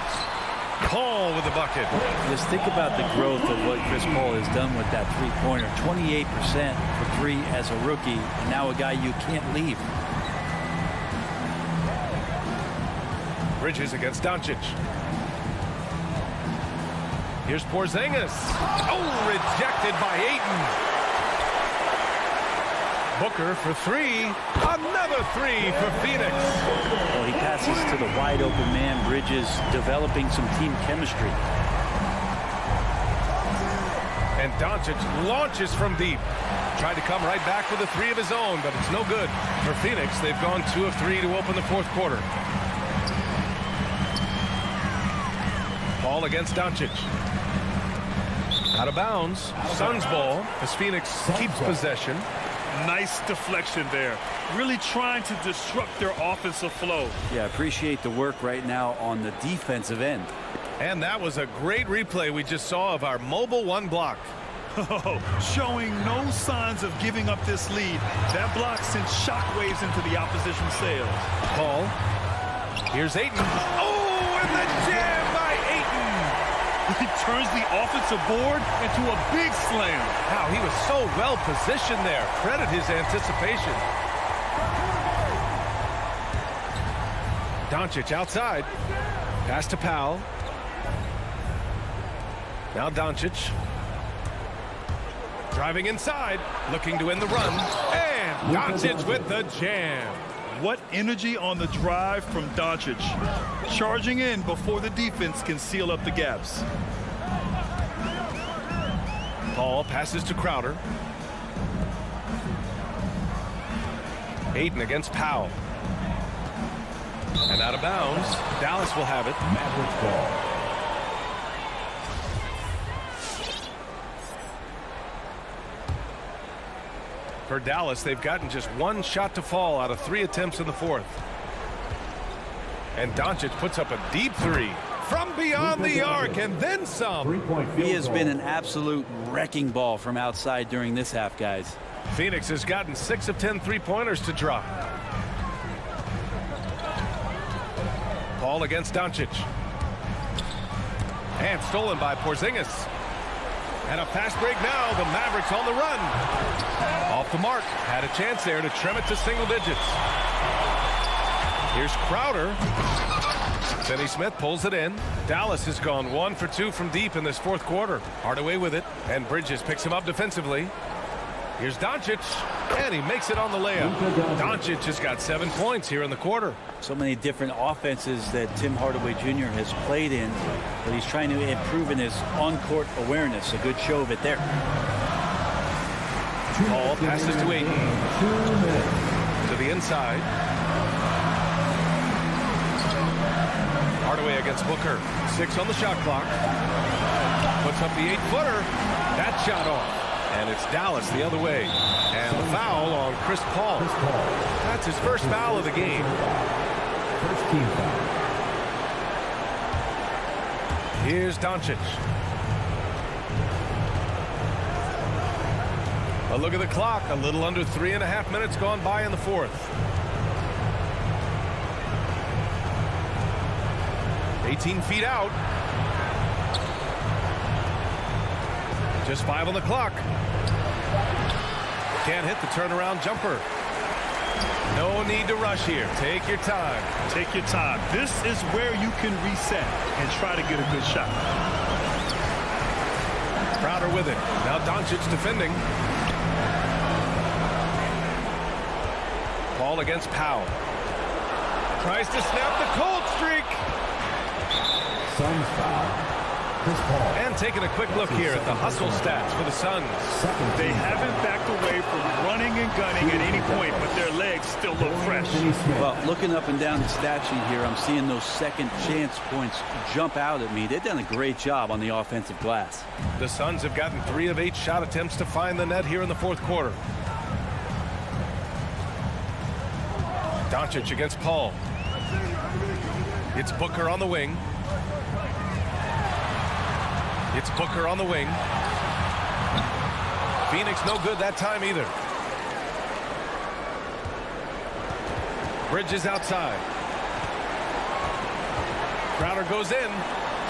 Paul with the bucket. Just think about the growth of what Chris Paul has done with that three-pointer. 28% for three as a rookie, and now a guy you can't leave. Bridges against Doncic. Here's Porzingis. Oh, rejected by Ayton. Booker for three. Another three for Phoenix. Well, he passes to the wide open man. Bridges developing some team chemistry. And Doncic launches from deep. Tried to come right back with a three of his own, but it's no good. For Phoenix, they've gone 2 of 3 to open the fourth quarter. Paul against Doncic. Out of bounds. Suns ball as Phoenix keeps possession. Nice deflection there. Really trying to disrupt their offensive flow. Yeah, appreciate the work right now on the defensive end. And that was a great replay we just saw of our mobile one block. Showing no signs of giving up this lead. That block sends shockwaves into the opposition sails. Paul. Here's Ayton. Oh, and the jam by Ayton. He turns the offensive board into a big slam. Wow, he was so well positioned there. Credit his anticipation. Doncic outside. Pass to Powell. Now Doncic. Driving inside. Looking to win the run. And Doncic with the jam. What energy on the drive from Doncic. Charging in before the defense can seal up the gaps. Paul passes to Crowder. Ayton against Powell. And out of bounds. Dallas will have it. Mavericks ball. For Dallas, they've gotten just 1 shot to fall out of 3 attempts in the fourth. And Doncic puts up a deep three from beyond the arc and then some. He has been an absolute wrecking ball from outside during this half, guys. Phoenix has gotten 6 of 10 three-pointers to drop. Paul against Doncic. And stolen by Porzingis. And a fast break now. The Mavericks on the run. Off the mark. Had a chance there to trim it to single digits. Here's Crowder. Finney Smith pulls it in. Dallas has gone 1 for 2 from deep in this fourth quarter. Hardaway with it. And Bridges picks him up defensively. Here's Doncic. And he makes it on the layup. Doncic has got 7 points here in the quarter. So many different offenses that Tim Hardaway Jr. has played in, but he's trying to improve in his on-court awareness. A good show of it there. Paul passes to Ayton. To the inside. Hardaway against Booker. 6 on the shot clock. Puts up the 8-footer. That shot off. And it's Dallas the other way. And the foul on Chris Paul. That's his first foul of the game. First team foul. Here's Doncic. A look at the clock. A little under 3.5 minutes gone by in the fourth. 18 feet out. Just 5 on the clock. Can't hit the turnaround jumper. No need to rush here. Take your time. Take your time. This is where you can reset and try to get a good shot. Crowder with it. Now Doncic defending. Paul against Powell. Tries to snap the cold streak. Suns foul. Chris Paul. And taking a quick look here at the hustle stats for the Suns. They haven't backed away from running and gunning at any point, but their legs still look fresh. Well, looking up and down the stat sheet here, I'm seeing those second chance points jump out at me. They've done a great job on the offensive glass. The Suns have gotten 3 of 8 shot attempts to find the net here in the fourth quarter. Doncic against Paul. It's Booker on the wing. It's Booker on the wing. Phoenix no good that time either. Bridges outside. Crowder goes in.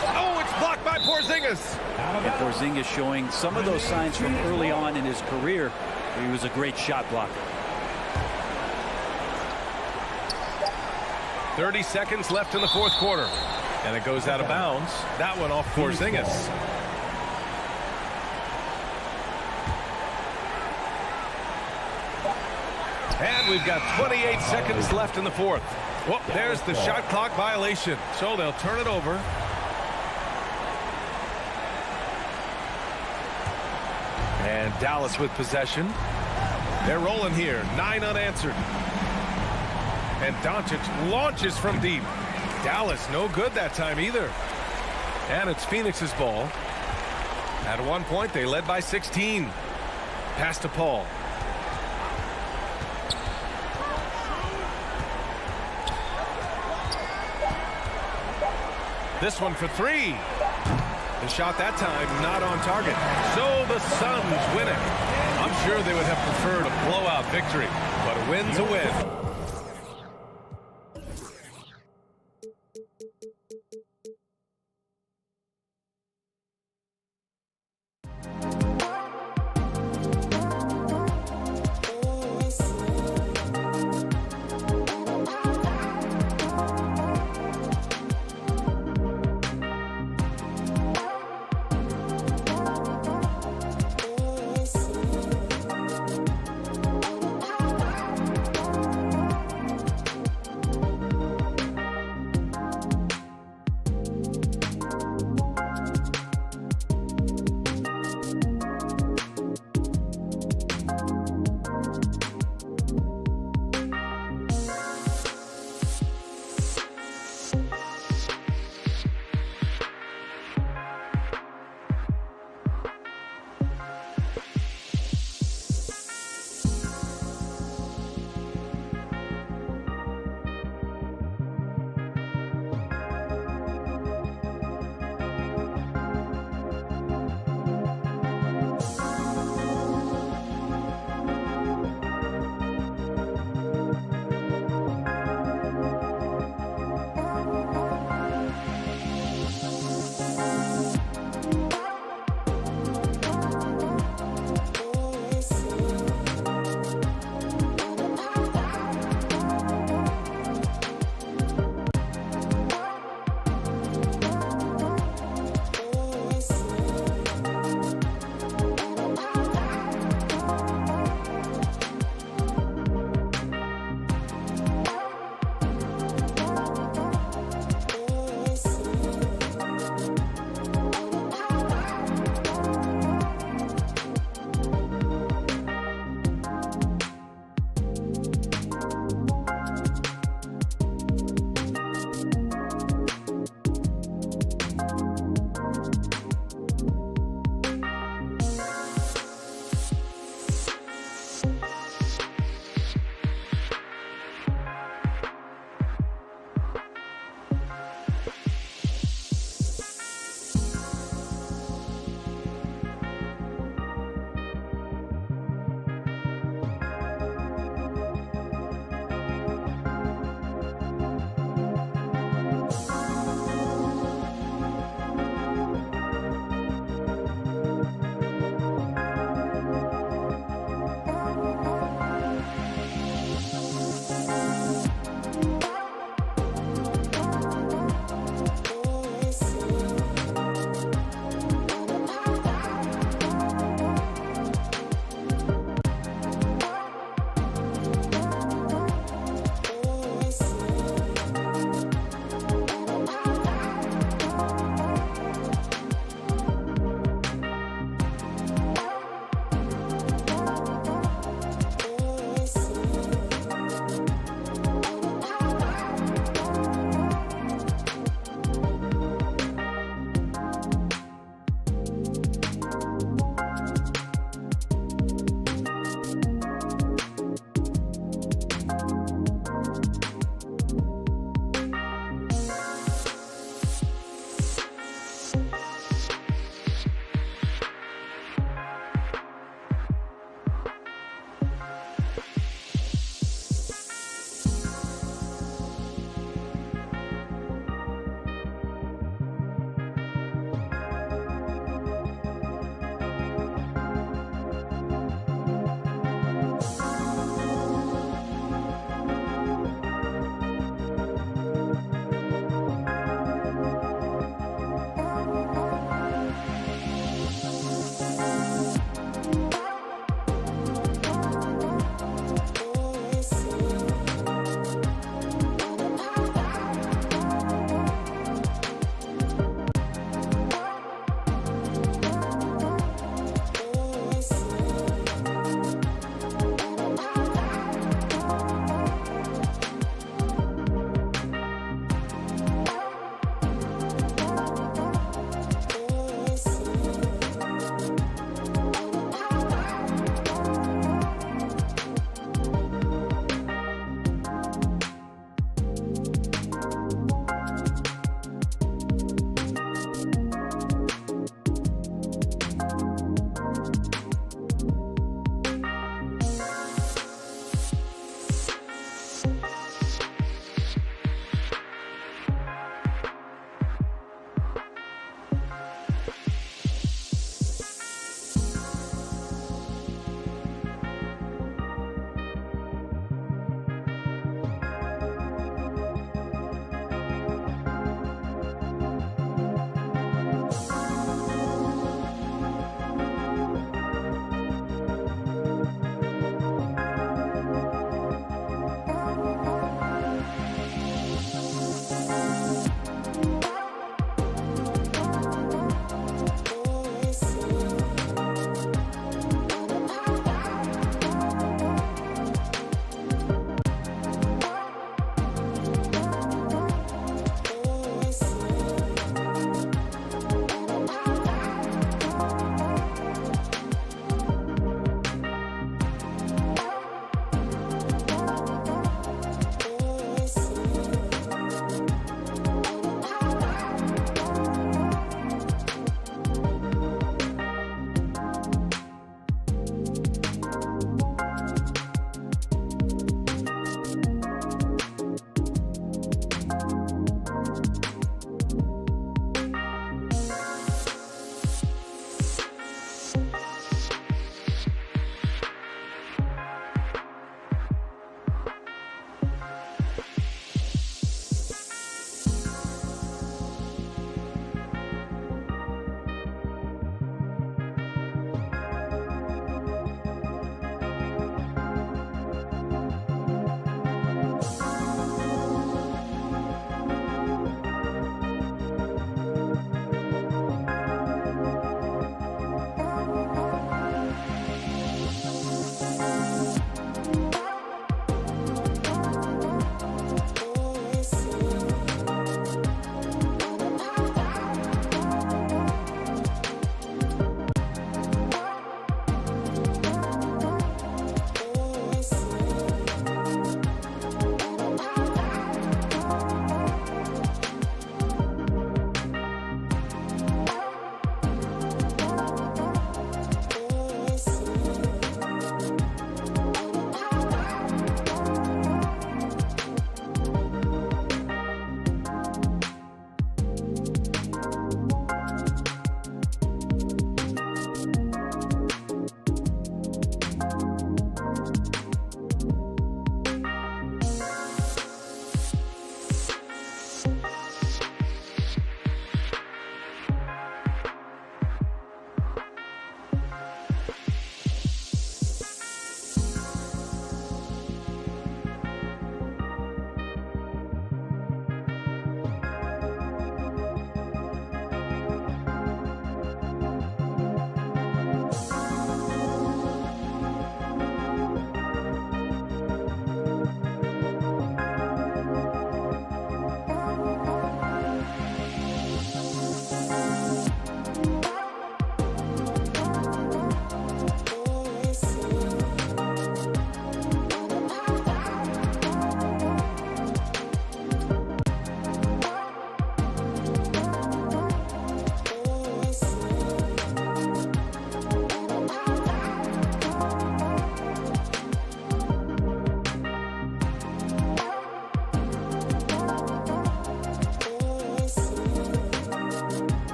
Oh, it's blocked by Porzingis. And Porzingis showing some of those signs from early on in his career. He was a great shot blocker. 30 seconds left in the fourth quarter. And it goes out of bounds. That one off Porzingis. And we've got 28 seconds left in the fourth. Well, there's the shot clock violation. So they'll turn it over. And Dallas with possession. They're rolling here. 9 unanswered. And Doncic launches from deep. Dallas no good that time either. And it's Phoenix's ball. At one point, they led by 16. Pass to Paul. This one for 3. The shot that time not on target. So the Suns win it. I'm sure they would have preferred a blowout victory, but a win's a win.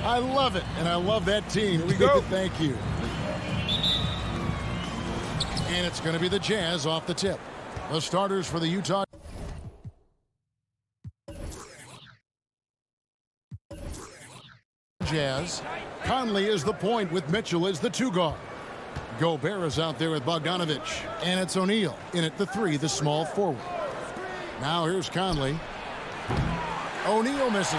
I love it, and I love that team. Here we go. Thank you. And it's going to be the Jazz off the tip. The starters for the Utah Jazz. Conley is the point with Mitchell as the 2 guard. Gobert is out there with Bogdanovich. And it's O'Neal in at the 3, the small forward. Now here's Conley. O'Neal misses.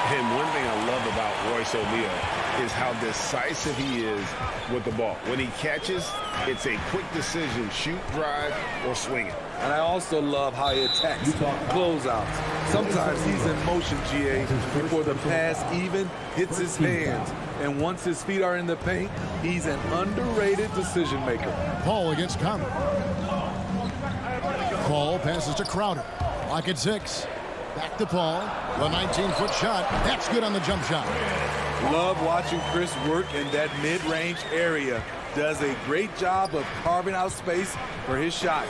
And one thing I love about Royce O'Neal is how decisive he is with the ball. When he catches, it's a quick decision, shoot, drive, or swing it. And I also love how he attacks closeouts. Sometimes he's in motion, GA, before the pass even hits his hands. And once his feet are in the paint, he's an underrated decision maker. Paul against Conley. Paul passes to Crowder. Lock at 6. Back to Paul. The 19-foot shot. That's good on the jump shot. Love watching Chris work in that mid-range area. Does a great job of carving out space for his shot.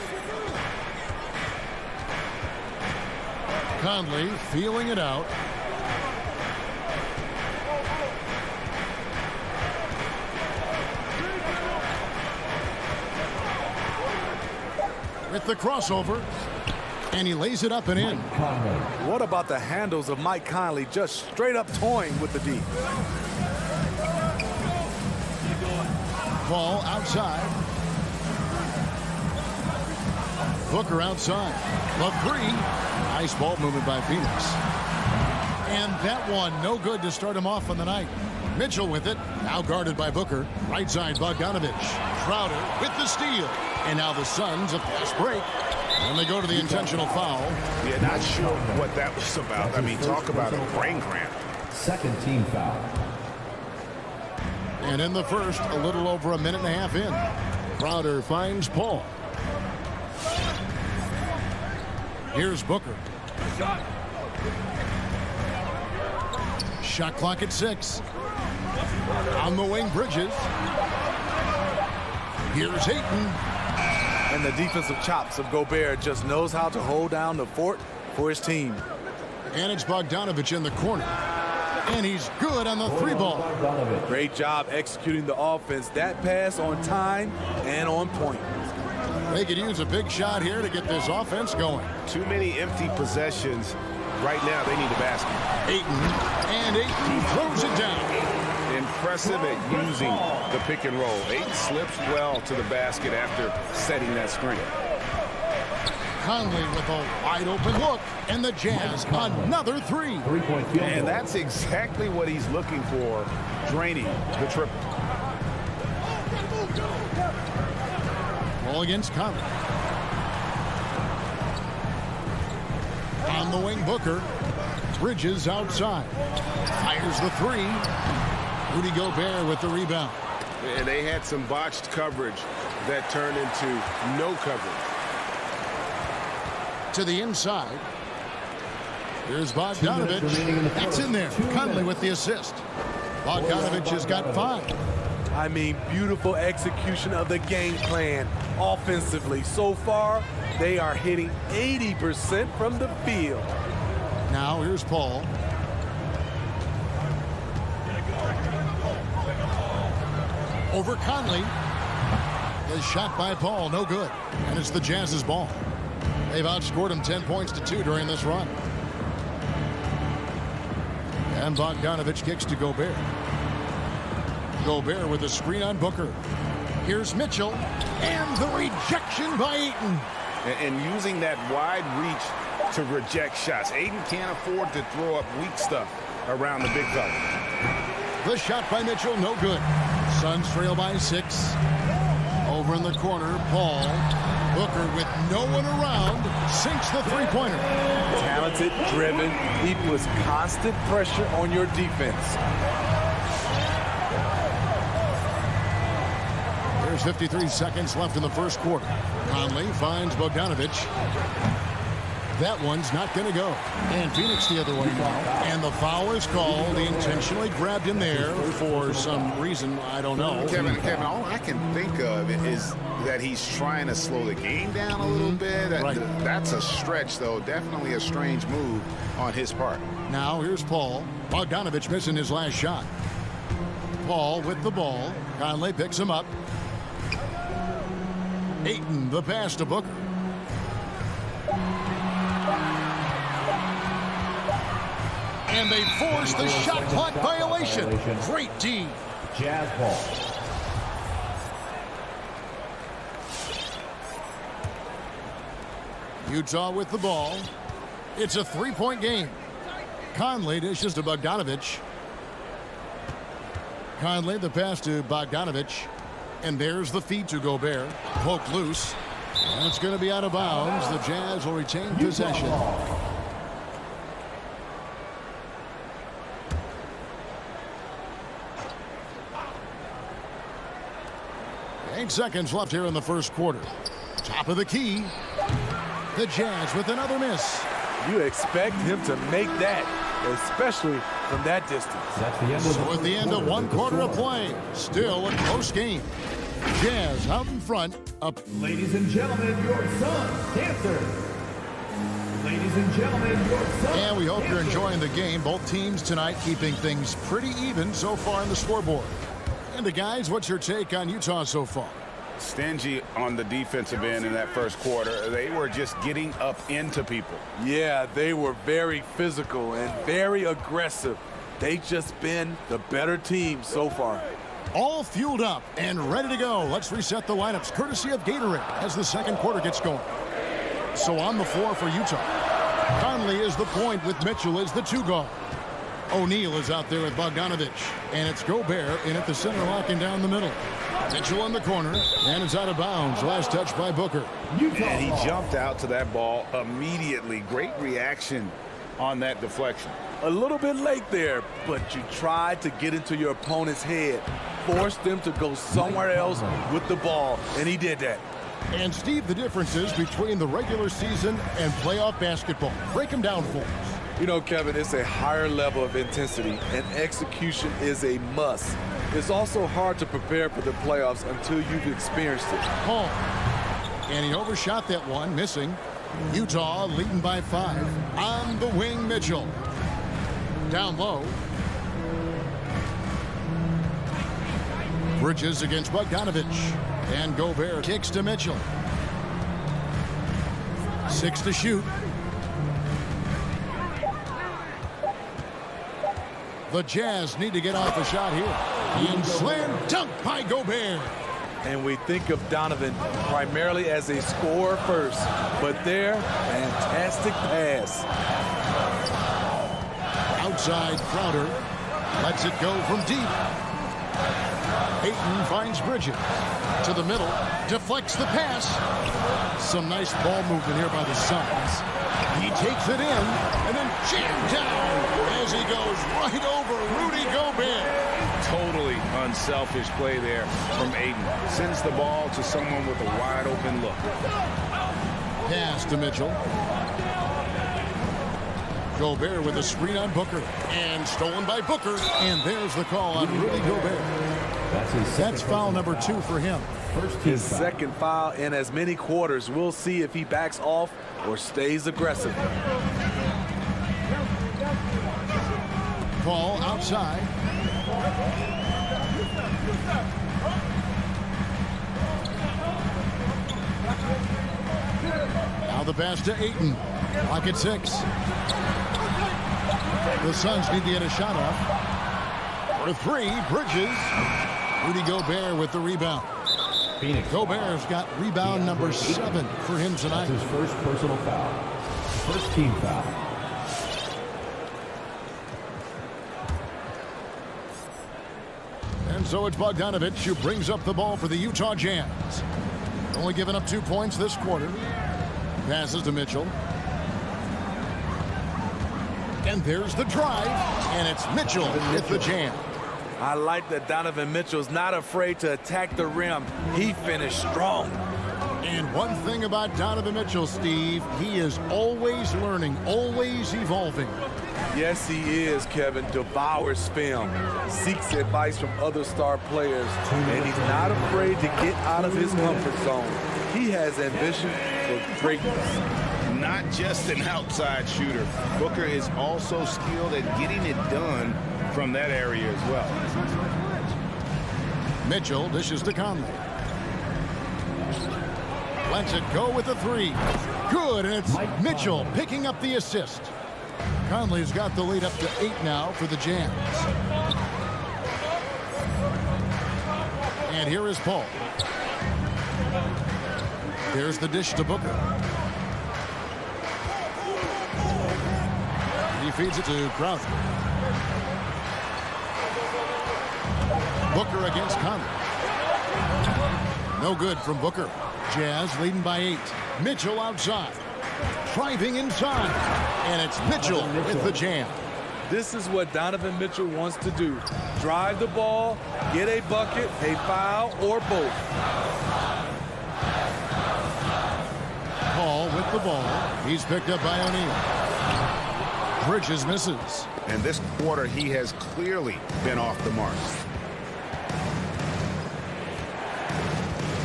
Conley feeling it out. With the crossover. And he lays it up and in. What about the handles of Mike Conley just straight up toying with the D? Ball outside. Booker outside. The 3. Nice ball movement by Phoenix. And that one no good to start him off on the night. Mitchell with it. Now guarded by Booker. Right side Bogdanovich. Crowder with the steal. And now the Suns a fast break. And they go to the intentional foul. Yeah, not sure what that was about. I mean, talk about a brain cramp. Second team foul. And in the first, a little over a minute and a half in. Crowder finds Paul. Here's Booker. Shot clock at 6. On the wing, Bridges. Here's Ayton. And the defensive chops of Gobert just knows how to hold down the fort for his team. And it's Bogdanovich in the corner. And he's good on the 3 ball. Great job executing the offense. That pass on time and on point. They could use a big shot here to get this offense going. Too many empty possessions. Right now, they need a basket. Ayton throws it down. Impressive at using the pick and roll. Ayton slips well to the basket after setting that screen. Conley with a wide open look, and the Jazz another 3. And that's exactly what he's looking for, draining the triple. Ball against Conley. On the wing, Booker. Bridges outside. Fires the 3. Rudy Gobert with the rebound. And they had some botched coverage that turned into no coverage. To the inside. Here's Bogdanovich. That's in there. Conley with the assist. Bogdanovich has got 5. I mean, beautiful execution of the game plan offensively. So far, they are hitting 80% from the field. Now here's Paul. Over Conley. The shot by Paul, no good. And it's the Jazz's ball. They've outscored him 10 points to 2 during this run. And Bogdanovich kicks to Gobert. Gobert with a screen on Booker. Here's Mitchell. And the rejection by Ayton. And using that wide reach to reject shots. Ayton can't afford to throw up weak stuff around the big fella. The shot by Mitchell, no good. Suns trail by 6. Over in the corner, Paul. Booker with no one around sinks the 3-pointer. Talented, driven. He puts constant pressure on your defense. There's 53 seconds left in the first quarter. Conley finds Bogdanovich. That one's not going to go. And Phoenix the other way now. And the foul is called. He intentionally grabbed him there for some reason. I don't know. Kevin, all I can think of is that he's trying to slow the game down a little bit. That's a stretch, though. Definitely a strange move on his part. Now here's Paul. Bogdanovich missing his last shot. Paul with the ball. Conley picks him up. Ayton, the pass to Booker. And they force the shot clock violation. Great D. Jazz ball. Utah with the ball. It's a three-point game. Conley dishes to Bogdanovich. Conley, the pass to Bogdanovich. And there's the feed to Gobert. Poke loose. And it's going to be out of bounds. The Jazz will retain possession. 8 seconds left here in the first quarter. Top of the key. The Jazz with another miss. You expect him to make that, especially from that distance. That's the end of So at the end of one quarter of play, still a close game. Jazz out in front. Up. Ladies and gentlemen, your son, Dancer. Ladies and gentlemen, your son. And we hope you're enjoying the game. Both teams tonight keeping things pretty even so far on the scoreboard. And the guys, what's your take on Utah so far? Stingy on the defensive end in that first quarter. They were just getting up into people. Yeah, they were very physical and very aggressive. They've just been the better team so far. All fueled up and ready to go. Let's reset the lineups courtesy of Gatorade as the second quarter gets going. So on the floor for Utah, Conley is the point with Mitchell as the two guard. O'Neal is out there with Bogdanovich, and it's Gobert in at the center, locking down the middle. Mitchell in the corner, and it's out of bounds. Last touch by Booker. And he jumped out to that ball immediately. Great reaction on that deflection. A little bit late there, but you tried to get into your opponent's head. Forced them to go somewhere else with the ball, and he did that. And Steve, the differences between the regular season and playoff basketball. Break them down for us. You know, Kevin, it's a higher level of intensity, and execution is a must. It's also hard to prepare for the playoffs until you've experienced it. Paul. And he overshot that one, missing. Utah leading by 5. On the wing, Mitchell. Down low. Bridges against Bogdanovich. And Gobert kicks to Mitchell. 6 to shoot. The Jazz need to get off a shot here. And slam dunk by Gobert. And we think of Donovan primarily as a scorer first, but there, fantastic pass. Outside, Crowder lets it go from deep. Ayton finds Bridges to the middle, deflects the pass. Some nice ball movement here by the Suns. He takes it in and then jammed down as he goes right over Rudy Gobert. Totally unselfish play there from Ayton. Sends the ball to someone with a wide open look. Pass to Mitchell. Gobert with a screen on Booker. And stolen by Booker. And there's the call on Rudy Gobert. That's foul number 2 for him. His second foul in as many quarters. We'll see if he backs off or stays aggressive. Ball outside. Now the pass to Ayton. Clock at 6. The Suns need to get a shot off. For 3, Bridges. Rudy Gobert with the rebound. Phoenix. Gobert's got rebound number 7 for him tonight. That's his first personal foul. First team foul. And so it's Bogdanovich who brings up the ball for the Utah Jazz. Only giving up 2 points this quarter. Passes to Mitchell. And there's the drive. And it's Mitchell with the jam. I like that Donovan Mitchell's not afraid to attack the rim. He finished strong. And one thing about Donovan Mitchell, Steve, he is always learning, always evolving. Yes, he is, Kevin. Devours film, seeks advice from other star players, and he's not afraid to get out of his comfort zone. He has ambition for greatness. Not just an outside shooter, Booker is also skilled at getting it done from that area as well. Mitchell dishes to Conley. Lets it go with the three. Good, and it's Mitchell picking up the assist. Conley's got the lead up to 8 now for the Jazz. And here is Paul. Here's the dish to Booker. He feeds it to Crowder. Booker against Conley. No good from Booker. Jazz leading by 8. Mitchell outside. Driving inside. And it's Mitchell with the jam. This is what Donovan Mitchell wants to do. Drive the ball, get a bucket, a foul, or both. Paul with the ball. He's picked up by O'Neal. Bridges misses. And this quarter, he has clearly been off the mark.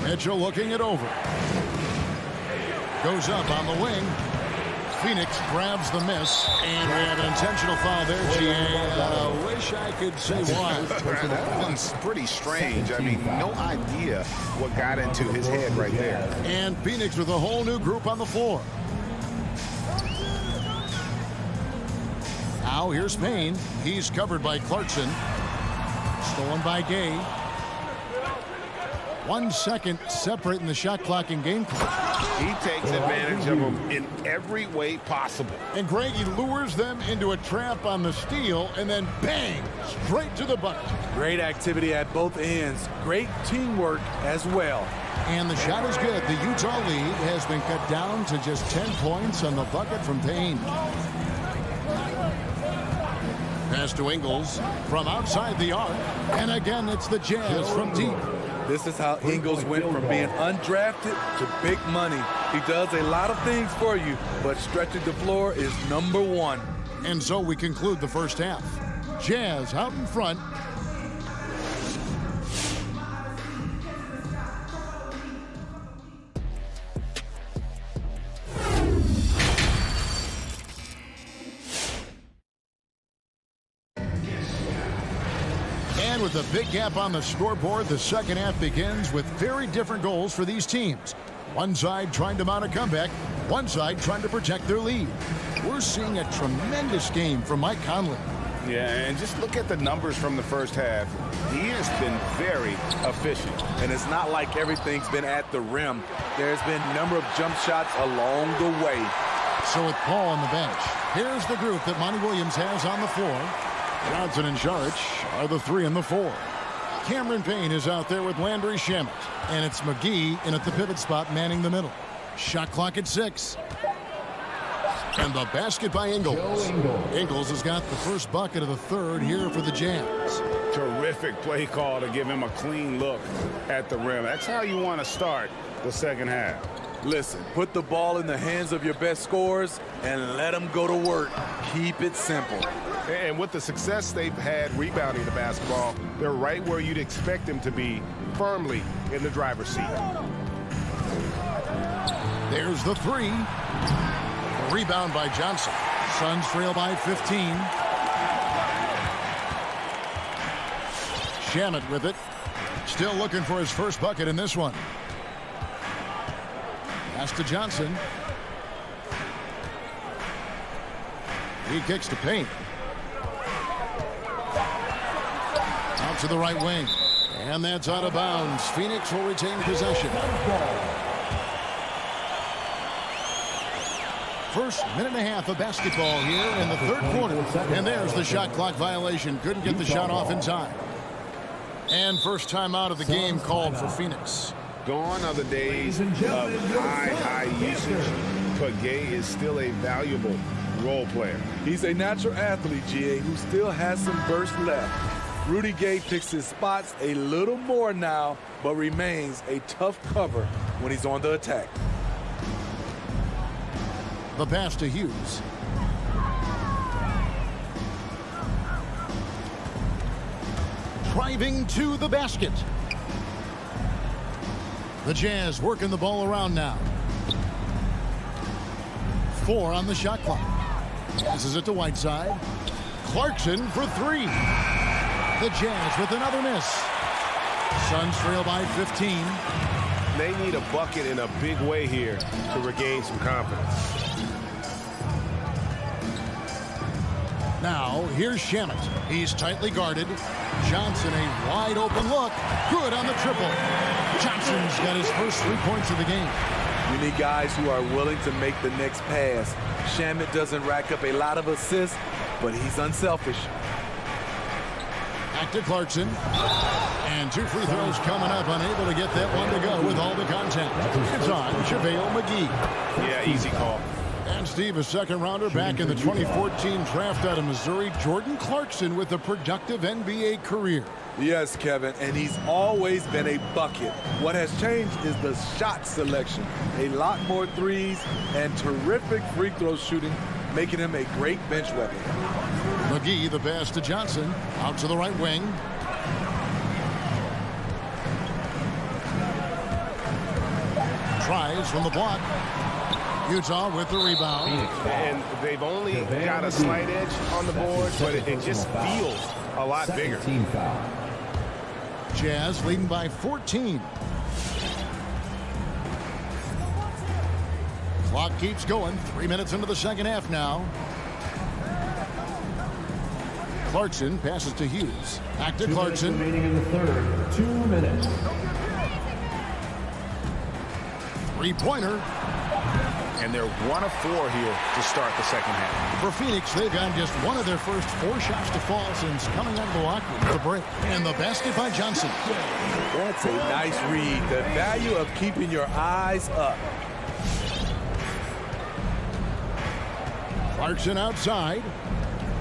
Mitchell looking it over. Goes up on the wing. Phoenix grabs the miss, and we have an intentional foul there, G.A. Wish I could say why. That one's pretty strange. I mean, no idea what got into his head right there. And Phoenix with a whole new group on the floor. Now here's Payne. He's covered by Clarkson. Stolen by Gay. 1 second separating the shot clock and game clock. He takes advantage of them in every way possible. And Greg, he lures them into a trap on the steal, and then bang, straight to the bucket. Great activity at both ends. Great teamwork as well. And the shot is good. The Utah lead has been cut down to just 10 points on the bucket from Payne. Pass to Ingles from outside the arc. And again, it's the Jazz from deep. This is how Ingles went from being undrafted to big money. He does a lot of things for you, but stretching the floor is number one. And so we conclude the first half. Jazz out in front. And with a big gap on the scoreboard, the second half begins with very different goals for these teams. One side trying to mount a comeback, one side trying to protect their lead. We're seeing a tremendous game from Mike Conley. Yeah, and just look at the numbers from the first half. He has been very efficient. And it's not like everything's been at the rim. There's been a number of jump shots along the way. So with Paul on the bench, here's the group that Monty Williams has on the floor. Johnson and Saric are the 3 and the 4. Cameron Payne is out there with Landry Shamet. And it's McGee in at the pivot spot manning the middle. Shot clock at 6. And the basket by Ingles. Ingles has got the first bucket of the third here for the Jazz. Terrific play call to give him a clean look at the rim. That's how you want to start the second half. Listen, put the ball in the hands of your best scorers and let them go to work. Keep it simple. And with the success they've had rebounding the basketball, they're right where you'd expect them to be, firmly in the driver's seat. There's the 3. The rebound by Johnson. Suns trail by 15. Shamet with it. Still looking for his first bucket in this one. Pass to Johnson. He kicks to Payne. Out to the right wing. And that's out of bounds. Phoenix will retain possession. First minute and a half of basketball here in the third quarter. And there's the shot clock violation. Couldn't get the shot off in time. And first time out of the game called for Phoenix. Gone are the days of high usage, but Gay is still a valuable role player. He's a natural athlete, G.A., who still has some burst left. Rudy Gay picks his spots a little more now, but remains a tough cover when he's on the attack. The pass to Hughes. Driving to the basket. The Jazz working the ball around now. 4 on the shot clock. Passes it to Whiteside. Clarkson for 3. The Jazz with another miss. Suns trail by 15. They need a bucket in a big way here to regain some confidence. Now, here's Shamet. He's tightly guarded. Johnson, a wide open look. Good on the triple. Johnson's got his first 3 points of the game. You need guys who are willing to make the next pass. Shamet doesn't rack up a lot of assists, but he's unselfish. Back to Clarkson. And 2 free throws coming up. Unable to get that one to go with all the contact. It's on JaVale McGee. Yeah, easy call. And Steve, a second rounder back in the 2014 draft out of Missouri. Jordan Clarkson with a productive NBA career. Yes, Kevin, and he's always been a bucket. What has changed is the shot selection. A lot more threes and terrific free throw shooting, making him a great bench weapon. McGee, the pass to Johnson. Out to the right wing. Tries from the block. Utah with the rebound. And they've only got a slight edge on the board, but it just feels a lot bigger. Jazz leading by 14. Clock keeps going. 3 minutes into the second half now. Clarkson passes to Hughes. Back to Clarkson. Remaining in the third. 2 minutes. Three-pointer. And they're 1 of 4 here to start the second half. For Phoenix, they've had just one of their first 4 shots to fall since coming out of the locker room at the break. And the basket by Johnson. That's a nice read. The value of keeping your eyes up. Clarkson outside.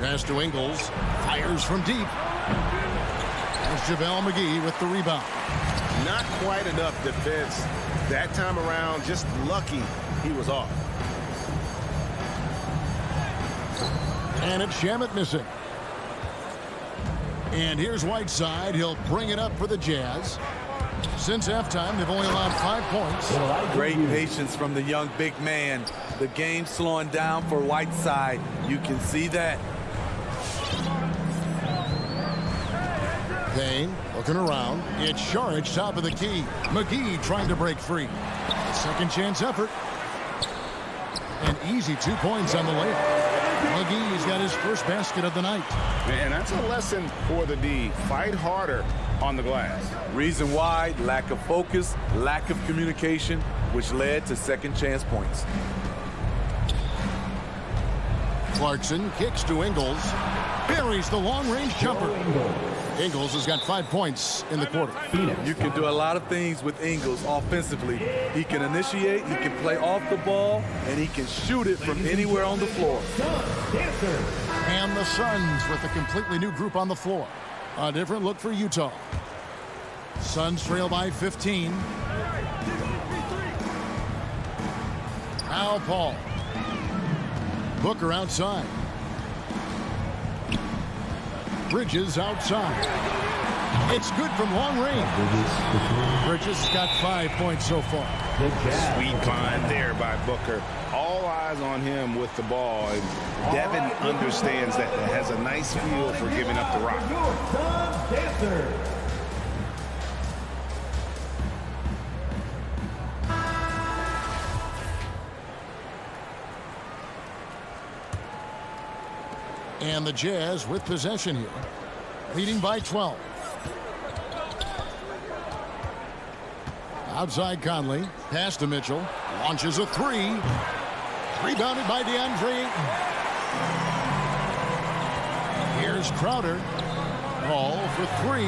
Pass to Ingles. Fires from deep. There's JaVale McGee with the rebound. Not quite enough defense that time around. Just lucky he was off. And it's Shamet missing. And here's Whiteside. He'll bring it up for the Jazz. Since halftime, they've only allowed 5 points. Great patience from the young big man. The game's slowing down for Whiteside. You can see that. Payne looking around. It's Saric, top of the key. McGee trying to break free. Second chance effort. An easy 2 points on the layup. McGee's got his first basket of the night. And that's a lesson for the D. Fight harder on the glass. Reason why: lack of focus, lack of communication, which led to second chance points. Clarkson kicks to Ingles. Buries the long-range jumper. Ingles has got 5 points in the quarter. You can do a lot of things with Ingles offensively. He can initiate, he can play off the ball, and he can shoot it from anywhere on the floor. And the Suns with a completely new group on the floor. A different look for Utah. Suns trail by 15. Now Paul. Booker outside. Bridges outside. It's good from long range. Bridges has got 5 points so far. Sweet find there by Booker. All eyes on him with the ball. And Devin understands that. Has a nice feel for giving up the rock. And the Jazz with possession here, leading by 12. Outside Conley, pass to Mitchell, launches a 3. Rebounded by DeAndre Ayton. Here's Crowder. Ball for 3.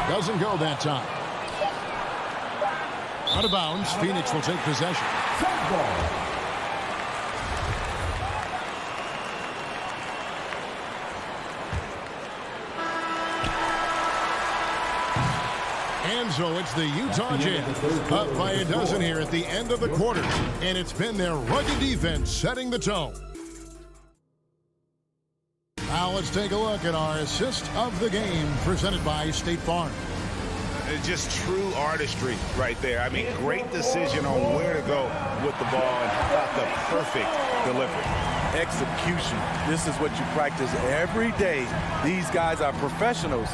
Doesn't go that time. Out of bounds, Phoenix will take possession. And so it's the Utah Jazz up by a dozen here at the end of the quarter. And it's been their rugged defense setting the tone. Now let's take a look at our assist of the game presented by State Farm. It's just true artistry right there. I mean, great decision on where to go with the ball and how about the perfect delivery. Execution. This is what you practice every day. These guys are professionals.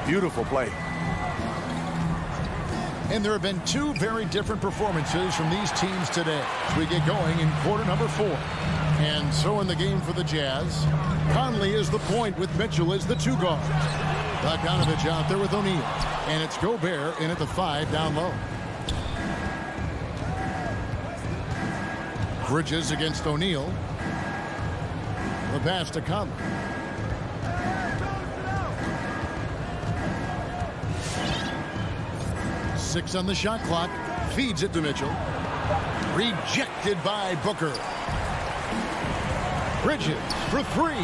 Beautiful play. And there have been two very different performances from these teams today as we get going in quarter number 4. And so in the game for the Jazz, Conley is the point with Mitchell as the 2 guard. Bogdanovich out there with O'Neal. And it's Gobert in at the 5 down low. Bridges against O'Neal. The pass to Conley. Six on the shot clock. Feeds it to Mitchell. Rejected by Booker. Bridges for 3.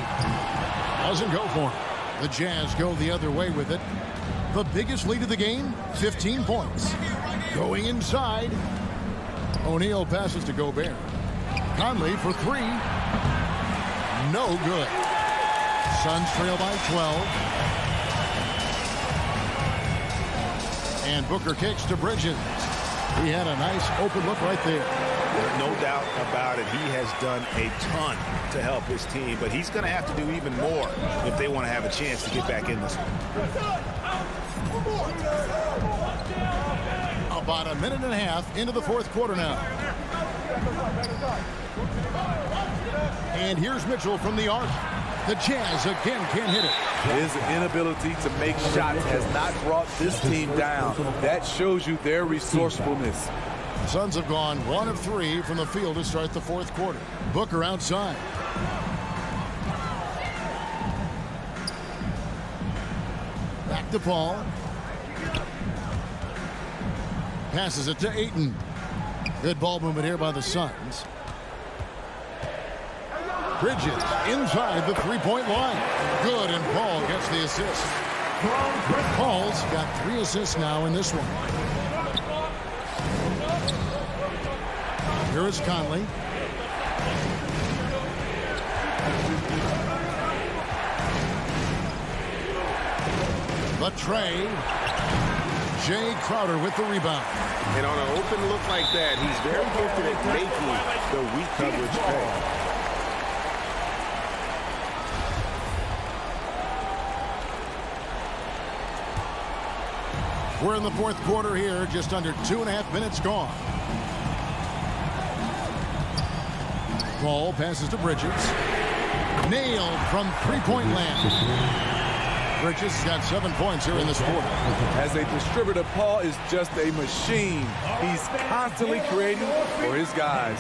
Doesn't go for him. The Jazz go the other way with it. The biggest lead of the game, 15 points. Going inside. O'Neal passes to Gobert. Conley for 3. No good. Suns trail by 12. And Booker kicks to Bridges. He had a nice open look right there. No doubt about it. He has done a ton to help his team, but he's going to have to do even more if they want to have a chance to get back in this one. About a minute and a half into the 4th quarter now. And here's Mitchell from the arc. The Jazz again can't hit it. His inability to make shots has not brought this team down. That shows you their resourcefulness. The Suns have gone 1 of 3 from the field to start the 4th quarter. Booker outside. Back to Paul. Passes it to Ayton. Good ball movement here by the Suns. Bridges inside the 3-point line. Good, and Paul gets the assist. Paul's got 3 assists now in this one. Here is Conley. The tray. Jay Crowder with the rebound. And on an open look like that, he's very gifted at making the weak coverage pay. We're in the 4th quarter here, just under 2.5 minutes gone. Paul passes to Bridges. Nailed from 3-point land. Bridges has got 7 points here in this quarter. As a distributor, Paul is just a machine. He's constantly creating for his guys.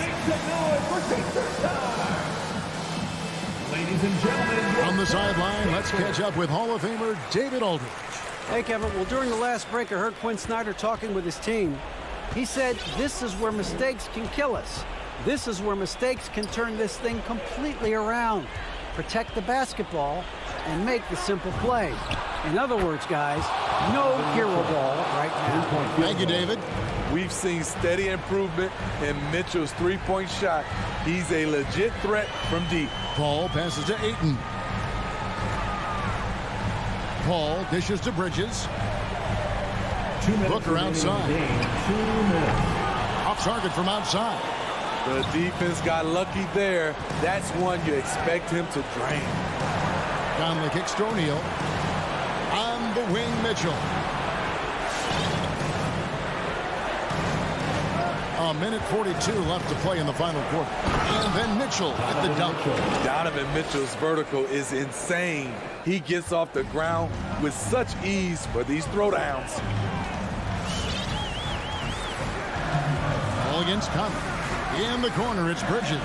Ladies and gentlemen, on the sideline, let's catch up with Hall of Famer David Aldridge. Hey, Kevin. Well, during the last break, I heard Quinn Snyder talking with his team. He said, this is where mistakes can kill us. This is where mistakes can turn this thing completely around. Protect the basketball and make the simple play. In other words, guys, no hero ball right now. Thank you, David. We've seen steady improvement in Mitchell's 3-point shot. He's a legit threat from deep. Paul passes to Ayton. Paul dishes to Bridges. Booker outside. Off target from outside. The defense got lucky there. That's one you expect him to drain. Conley kicks to O'Neal. On the wing, Mitchell. A minute 42 left to play in the final quarter. And then Mitchell at the dunk. Donovan Mitchell's vertical is insane. He gets off the ground with such ease for these throwdowns. Ball against Conley. In the corner, it's Bridges.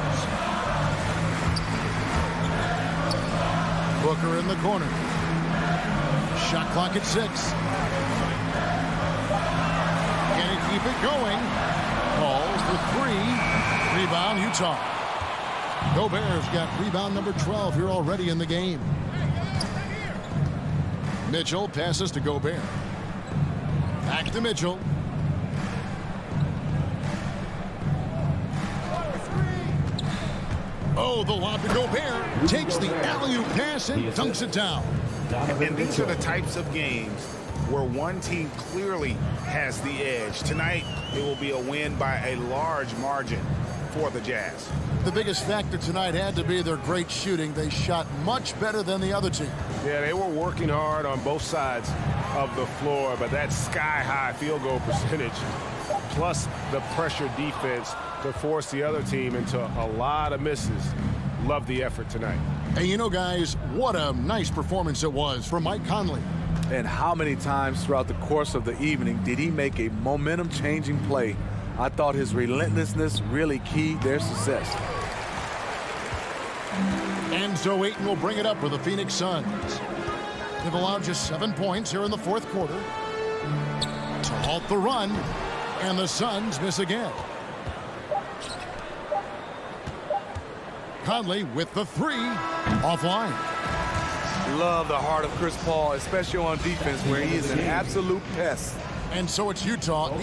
Booker in the corner. Shot clock at 6. Can he keep it going? Balls for 3. Rebound, Utah. Gobert's got rebound number 12 here already in the game. Mitchell passes to Gobert. Back to Mitchell. Oh, the lob to Gobert. Takes the alley-oop pass and dunks it down. And these are the types of games where one team clearly has the edge. Tonight, it will be a win by a large margin for the Jazz. The biggest factor tonight had to be their great shooting. They shot much better than the other team. Yeah, they were working hard on both sides of the floor, but that sky-high field goal percentage plus the pressure defense to force the other team into a lot of misses. Love the effort tonight. And you know, guys, what a nice performance it was from Mike Conley. And how many times throughout the course of the evening did he make a momentum-changing play? I thought his relentlessness really keyed their success. And so Ayton will bring it up for the Phoenix Suns. They've allowed just 7 points here in the fourth quarter to halt the run, and the Suns miss again. Conley with the three, offline. Love the heart of Chris Paul, especially on defense, where he is an absolute pest. And so it's Utah.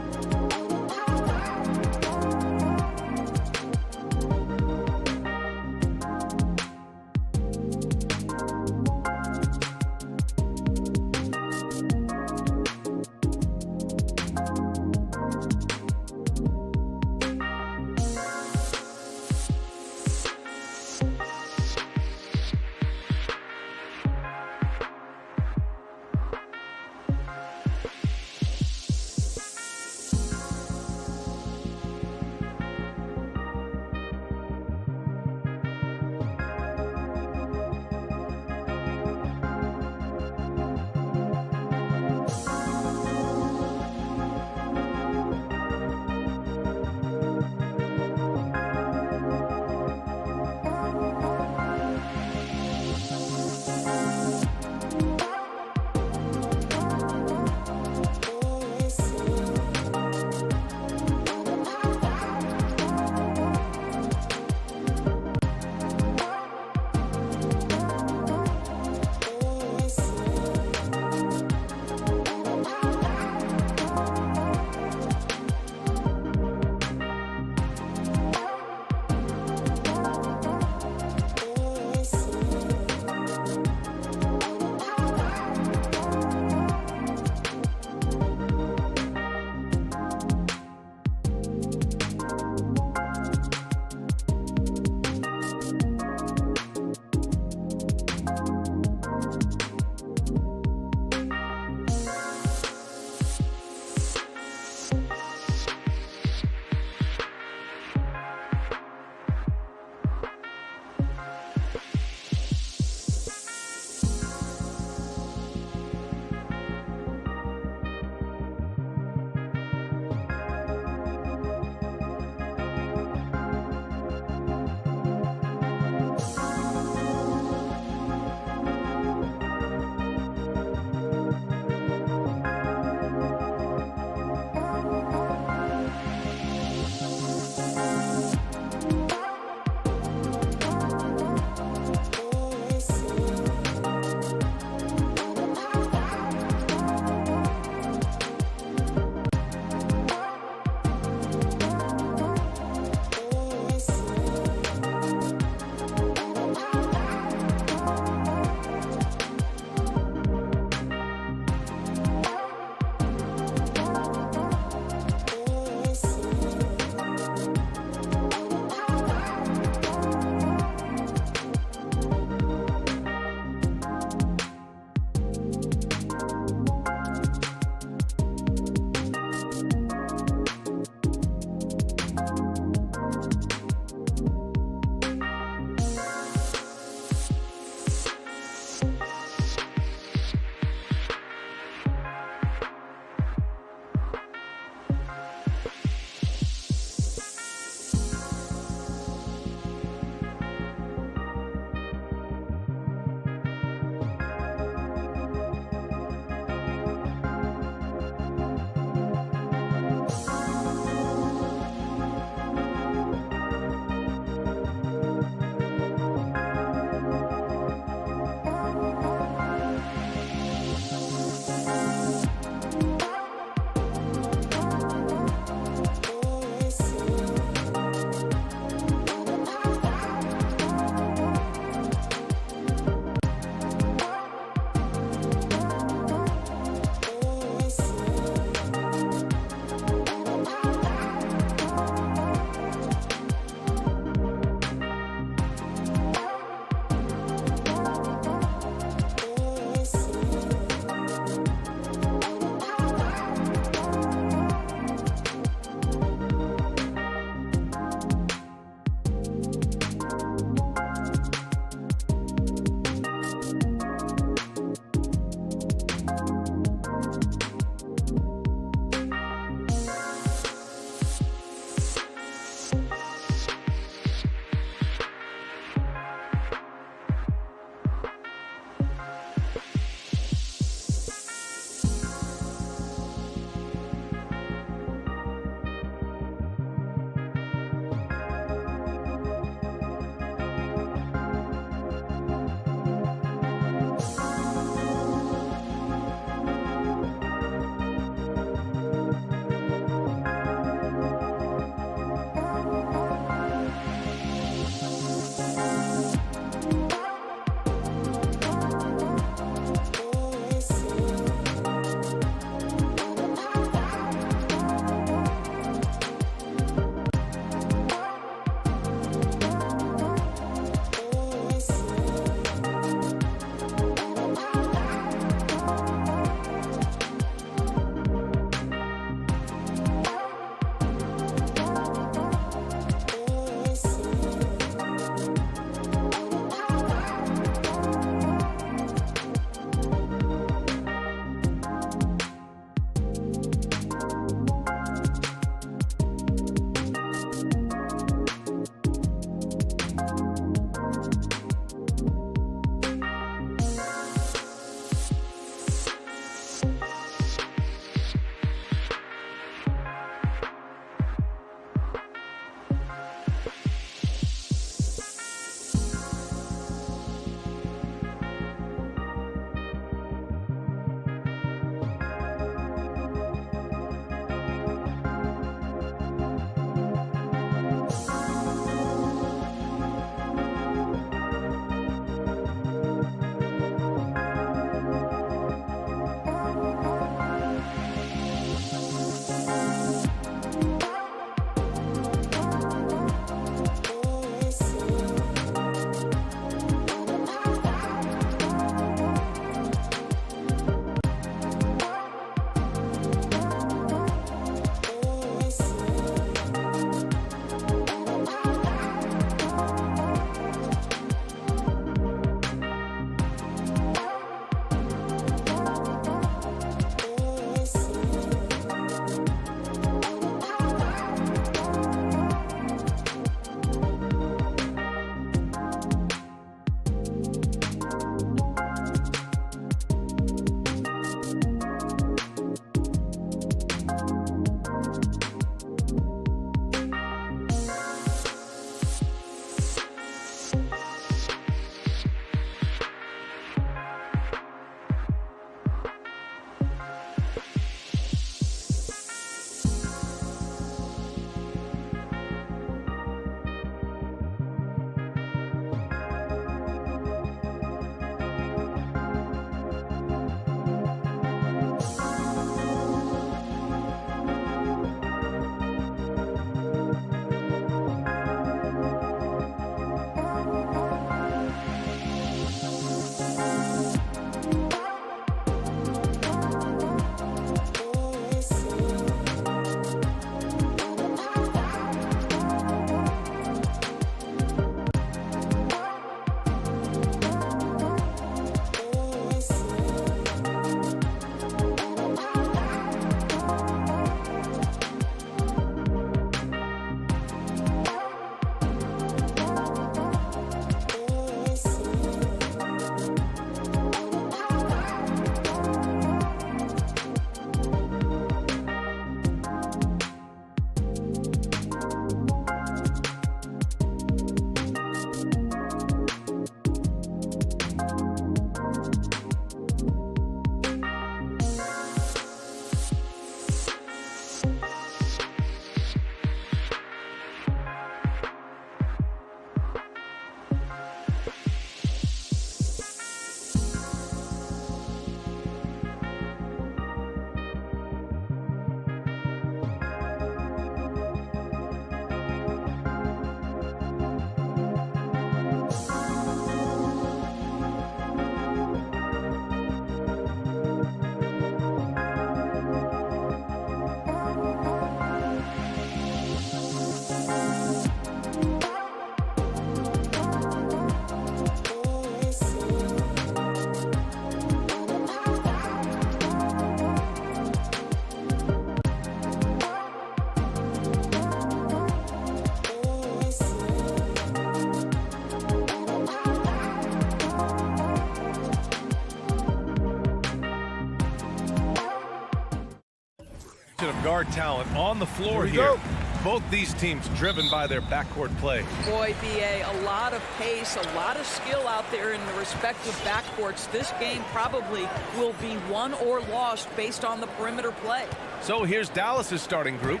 Of guard talent on the floor here. Both these teams driven by their backcourt play. Boy, B.A., a lot of pace, a lot of skill out there in the respective backcourts. This game probably will be won or lost based on the perimeter play. So here's Dallas's starting group.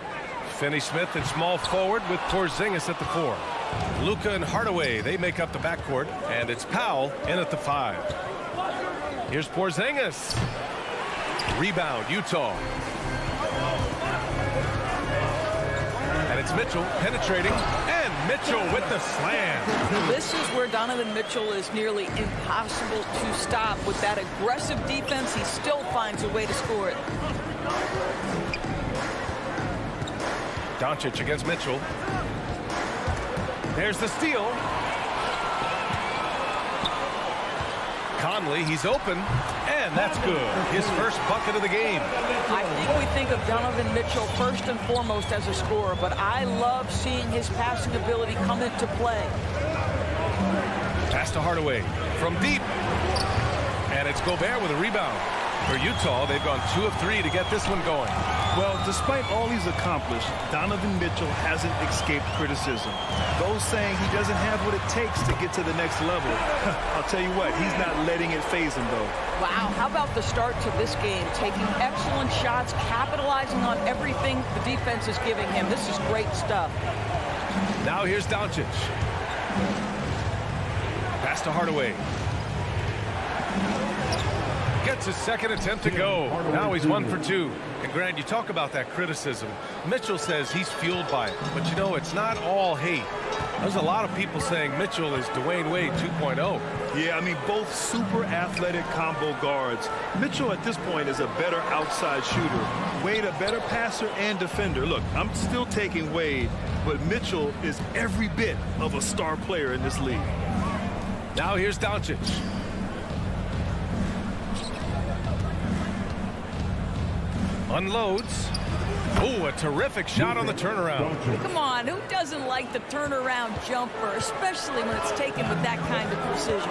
Finney-Smith at small forward with Porzingis at the 4. Luka and Hardaway, they make up the backcourt. And it's Powell in at the 5. Here's Porzingis. Rebound, Utah. And it's Mitchell penetrating, and Mitchell with the slam. This is where Donovan Mitchell is nearly impossible to stop. With that aggressive defense, he still finds a way to score it. Doncic against Mitchell. There's the steal. Conley, he's open, and that's good. His first bucket of the game. I think we think of Donovan Mitchell first and foremost as a scorer, but I love seeing his passing ability come into play. Pass to Hardaway from deep. And it's Gobert with a rebound. For Utah, they've gone 2 of 3 to get this one going. Well, despite all he's accomplished, Donovan Mitchell hasn't escaped criticism. Those saying he doesn't have what it takes to get to the next level. I'll tell you what, he's not letting it faze him, though. Wow, how about the start to this game? Taking excellent shots, capitalizing on everything the defense is giving him. This is great stuff. Now here's Doncic. Pass to Hardaway. Gets his second attempt to go. Now he's 1 for 2. And Grant, you talk about that criticism. Mitchell says he's fueled by it. But you know, it's not all hate. There's a lot of people saying Mitchell is Dwayne Wade 2.0. Yeah, I mean, both super athletic combo guards. Mitchell at this point is a better outside shooter. Wade a better passer and defender. Look, I'm still taking Wade, but Mitchell is every bit of a star player in this league. Now here's Doncic. Unloads. Oh, a terrific shot on the turnaround. Come on, who doesn't like the turnaround jumper, especially when it's taken with that kind of precision?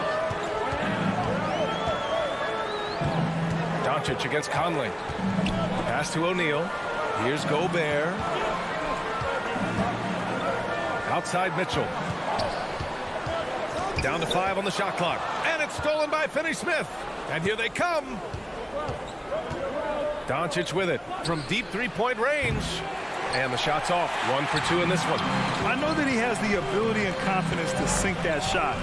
Doncic against Conley. Pass to O'Neal. Here's Gobert. Outside Mitchell. Down to 5 on the shot clock. And it's stolen by Finney-Smith. And here they come. Doncic with it from deep three-point range. And the shot's off. 1 for 2 in this one. I know that he has the ability and confidence to sink that shot.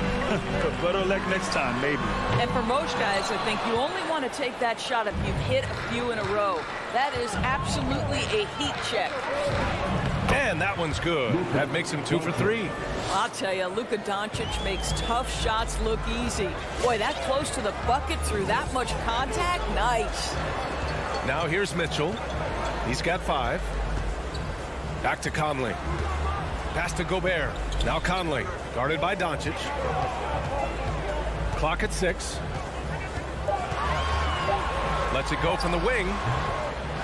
But better luck next time, maybe. And for most guys, I think you only want to take that shot if you've hit a few in a row. That is absolutely a heat check. And that one's good. That makes him 2 for 3. I'll tell you, Luka Doncic makes tough shots look easy. Boy, that close to the bucket through that much contact, nice. Now here's Mitchell. He's got 5. Back to Conley. Pass to Gobert. Now Conley, guarded by Doncic. Clock at 6. Lets it go from the wing.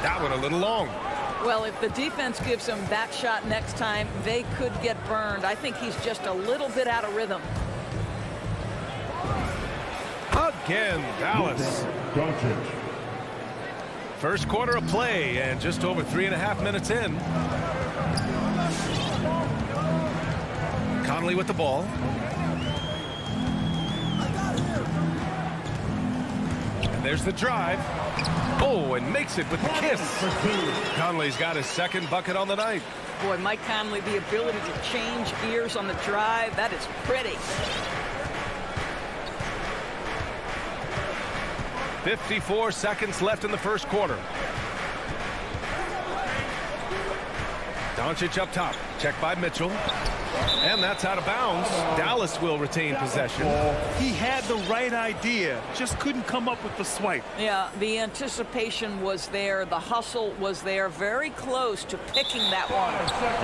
That one a little long. Well, if the defense gives him that shot next time, they could get burned. I think he's just a little bit out of rhythm. Again, Dallas. First quarter of play and just over 3.5 minutes in. Conley with the ball. And there's the drive. Oh, and makes it with the kiss. Conley's got his second bucket on the night. Boy, Mike Conley, the ability to change gears on the drive, that is pretty. 54 seconds left in the first quarter. Doncic up top. Checked by Mitchell. And that's out of bounds. Dallas will retain possession. He had the right idea, just couldn't come up with the swipe. Yeah, the anticipation was there. The hustle was there. Very close to picking that one.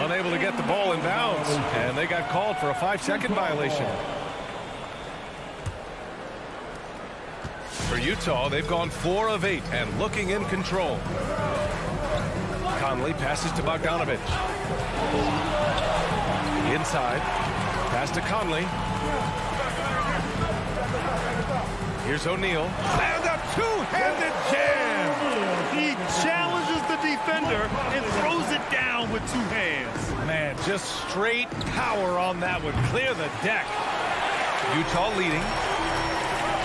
Unable to get the ball in bounds. And they got called for a 5-second violation. For Utah, they've gone 4 of 8 and looking in control. Conley passes to Bogdanovic. Inside. Pass to Conley. Here's O'Neal. And a two-handed jam. He challenges the defender two hands. Man, just straight power on that one. Clear the deck. Utah leading.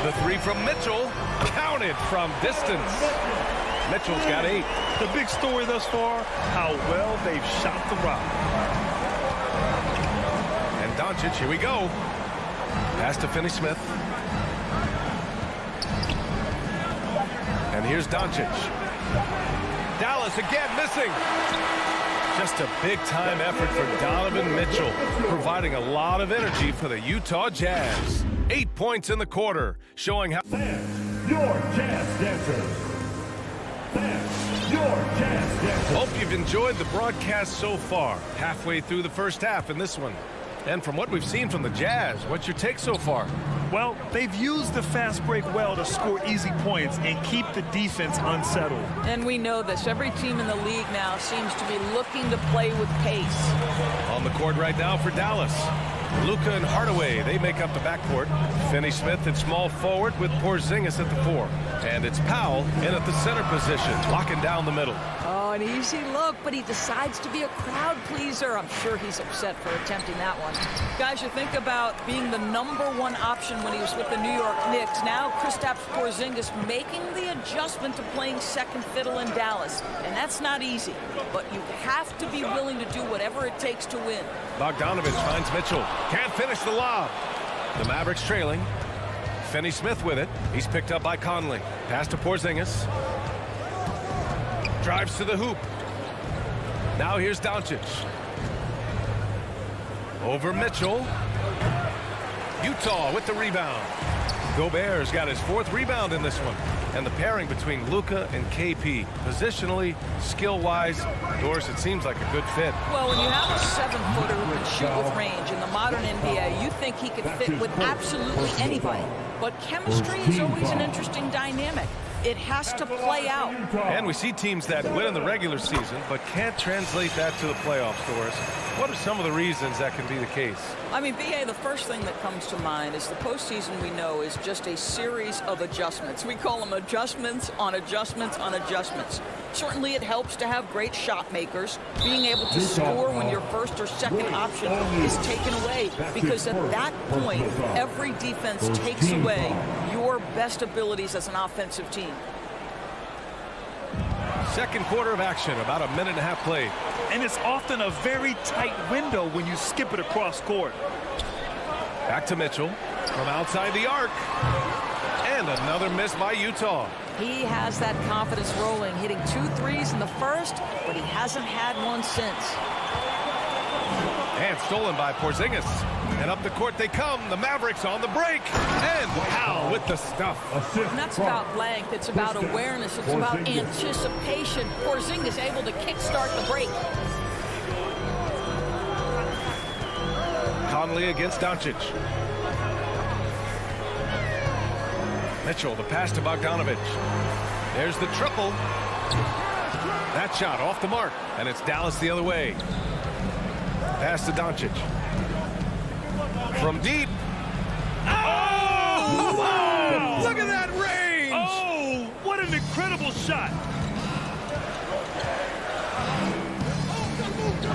The three from Mitchell. Counted from distance. Mitchell's got 8. The big story thus far, how well they've shot the rock. And Doncic, here we go. Pass to Finney-Smith. And here's Doncic. Dallas again missing. Just a big-time effort for Donovan Mitchell, providing a lot of energy for the Utah Jazz. 8 points in the quarter, showing how... Your Jazz Dancers. Your Jazz Dancers. Hope you've enjoyed the broadcast so far. Halfway through the first half in this one. And from what we've seen from the Jazz, what's your take so far? Well, they've used the fast break well to score easy points and keep the defense unsettled. And we know this. Every team in the league now seems to be looking to play with pace. On the court right now for Dallas. Luka and Hardaway, they make up the backcourt. Finney-Smith at small forward with Porzingis at the 4. And it's Powell in at the center position, locking down the middle. Oh, an easy look, but he decides to be a crowd pleaser. I'm sure he's upset for attempting that one. Guys, you think about being the #1 option when he was with the New York Knicks. Now Kristaps Porzingis making the adjustment to playing second fiddle in Dallas. And that's not easy, but you have to be willing to do whatever it takes to win. Bogdanovich finds Mitchell. Can't finish the lob. The Mavericks trailing. Finney-Smith with it. He's picked up by Conley. Pass to Porzingis. Drives to the hoop. Now here's Doncic. Over Mitchell. Utah with the rebound. Gobert's got his 4th rebound in this one. And the pairing between Luka and KP. Positionally, skill-wise, Doris, it seems like a good fit. Well, when you have a 7-footer who can shoot with range in the modern NBA, you think he could fit with absolutely anybody. But chemistry is always an interesting dynamic. It has to play out. And we see teams that win in the regular season but can't translate that to the playoffs, Doris. What are some of the reasons that can be the case? I mean, B.A., the first thing that comes to mind is the postseason, we know, is just a series of adjustments. We call them adjustments on adjustments on adjustments. Certainly it helps to have great shot makers, being able to score when your first or second option is taken away, because at that point, every defense takes away your best abilities as an offensive team. Second quarter of action, about a minute and a half played. And it's often a very tight window when you skip it across court. Back to Mitchell from outside the arc. And another miss by Utah. He has that confidence rolling, hitting 2 threes in the first, but he hasn't had one since. And stolen by Porzingis. And up the court they come. The Mavericks on the break. And Powell with the stuff. And that's about length. It's about awareness. It's about anticipation. Porzingis able to kickstart the break. Conley against Doncic. Mitchell, the pass to Bogdanovich. There's the triple. That shot off the mark. And it's Dallas the other way. Pass to Doncic. From deep. Oh! Wow! Look at that range! Oh, what an incredible shot.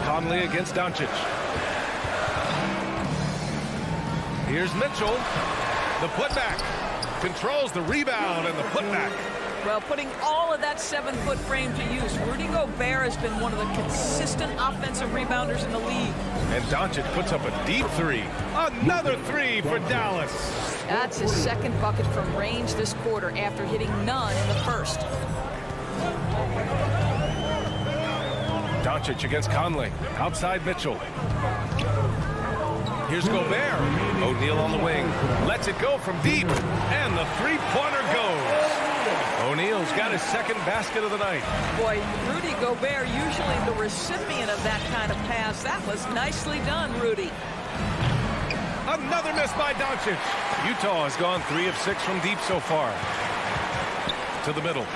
Conley against Doncic. Here's Mitchell. The putback. Controls the rebound and the putback. Well, putting all of that 7-foot frame to use, Rudy Gobert has been one of the consistent offensive rebounders in the league. And Doncic puts up a deep 3. Another 3 for Dallas. That's his second bucket from range this quarter after hitting none in the first. Doncic against Conley. Outside Mitchell. Here's Gobert. O'Neal on the wing. Lets it go from deep. And the three-pointer goes. O'Neal's got his second basket of the night. Boy, Rudy Gobert, usually the recipient of that kind of pass. That was nicely done, Rudy. Another miss by Doncic. Utah has gone 3 of 6 from deep so far. To the middle.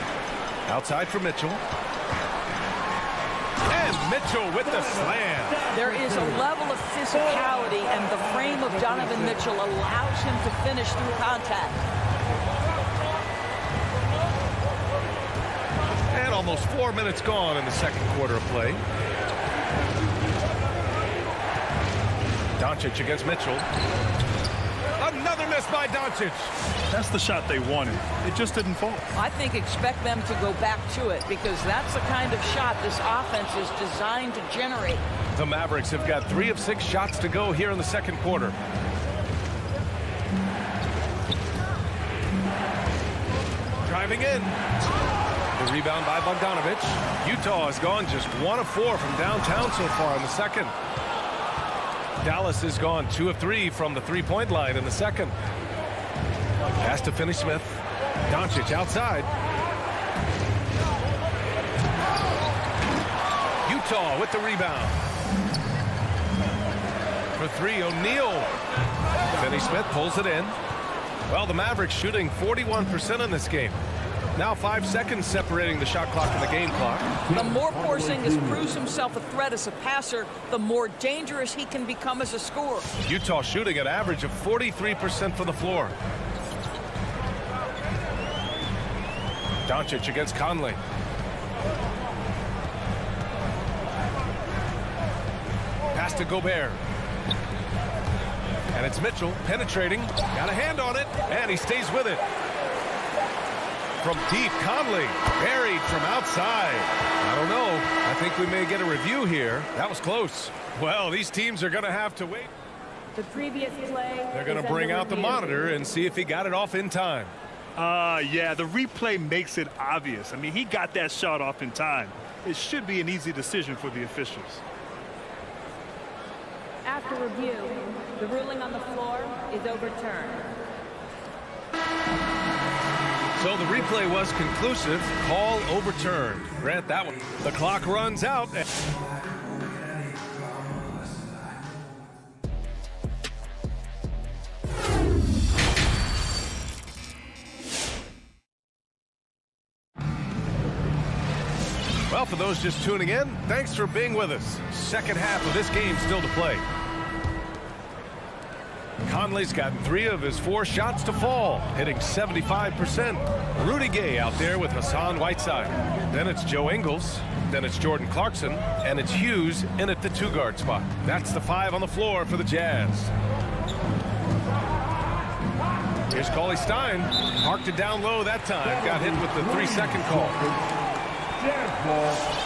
Outside for Mitchell. And Mitchell with the slam. There is a level of physicality, and the frame of Donovan Mitchell allows him to finish through contact. And almost 4 minutes gone in the second quarter of play. Doncic against Mitchell. Another miss by Doncic. That's the shot they wanted. It just didn't fall. I think expect them to go back to it because that's the kind of shot this offense is designed to generate. The Mavericks have got 3 of 6 shots to go here in the second quarter. Driving in. The rebound by Bogdanovic. Utah has gone just 1 of 4 from downtown so far in the second. Dallas has gone 2 of 3 from the three-point line in the second. Pass to Finney-Smith. Doncic outside. Utah with the rebound. For 3, O'Neal. Finney-Smith pulls it in. Well, the Mavericks shooting 41% in this game. Now 5 seconds separating the shot clock and the game clock. The more Porzingis proves himself a threat as a passer, the more dangerous he can become as a scorer. Utah shooting an average of 43% from the floor. Doncic against Conley. Pass to Gobert. And it's Mitchell penetrating. Got a hand on it, and he stays with it. From deep, Conley buried from outside. I don't know. I think we may get a review here. That was close. Well, these teams are going to have to wait. The previous play. They're going to bring out the monitor and see if he got it off in time. Yeah, the replay makes it obvious. I mean, he got that shot off in time. It should be an easy decision for the officials. After review, the ruling on the floor is overturned. So the replay was conclusive. Call overturned. Grant that one. The clock runs out. Well, for those just tuning in, thanks for being with us. Second half of this game still to play. Conley's gotten 3 of his 4 shots to fall, hitting 75%. Rudy Gay out there with Hassan Whiteside. Then it's Joe Ingles. Then it's Jordan Clarkson. And it's Hughes in at the 2-guard spot. That's the 5 on the floor for the Jazz. Here's Cauley Stein. Parked it down low that time. Got hit with the 3-second call. Jazz ball.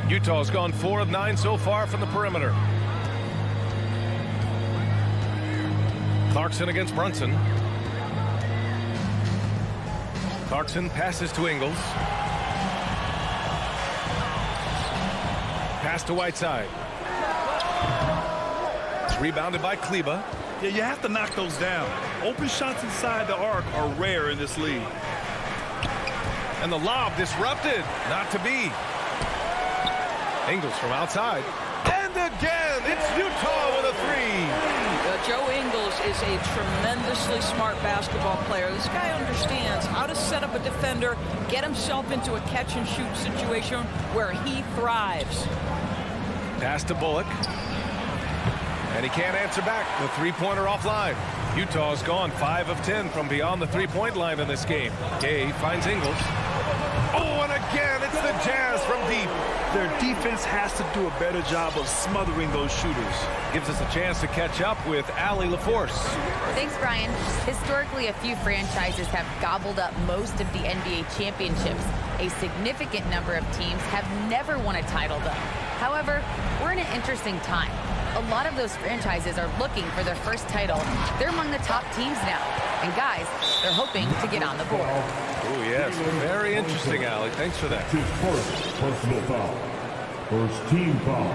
Utah's gone 4 of 9 so far from the perimeter. Clarkson against Brunson. Clarkson passes to Ingles. Pass to Whiteside. It's rebounded by Kleber. Yeah, you have to knock those down. Open shots inside the arc are rare in this league. And the lob disrupted. Not to be. Ingles from outside. And again, it's Utah with a 3. Joe Ingles is a tremendously smart basketball player. This guy understands how to set up a defender, get himself into a catch-and-shoot situation where he thrives. Pass to Bullock. And he can't answer back. The 3-pointer offline. Utah's gone 5 of 10 from beyond the 3-point line in this game. Gay finds Ingles. Oh, and again, it's the Jazz from deep. Their defense has to do a better job of smothering those shooters. Gives us a chance to catch up with Allie LaForce. Thanks, Brian. Historically, a few franchises have gobbled up most of the NBA championships. A significant number of teams have never won a title, though. However, we're in an interesting time. A lot of those franchises are looking for their first title. They're among the top teams now. And guys, they're hoping to get on the board. Oh, yes. Very interesting, Allie. Thanks for that. His first personal foul. First team foul.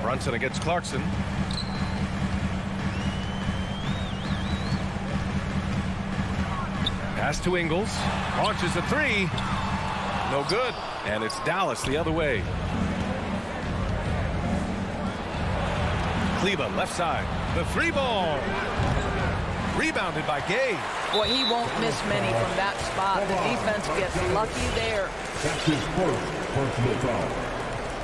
Brunson against Clarkson. Pass to Ingles. Launches a 3. No good. And it's Dallas the other way. Kleber left side. The 3 ball. Rebounded by Gay. Boy, he won't miss many from that spot. The defense gets lucky there. That's his first personal foul.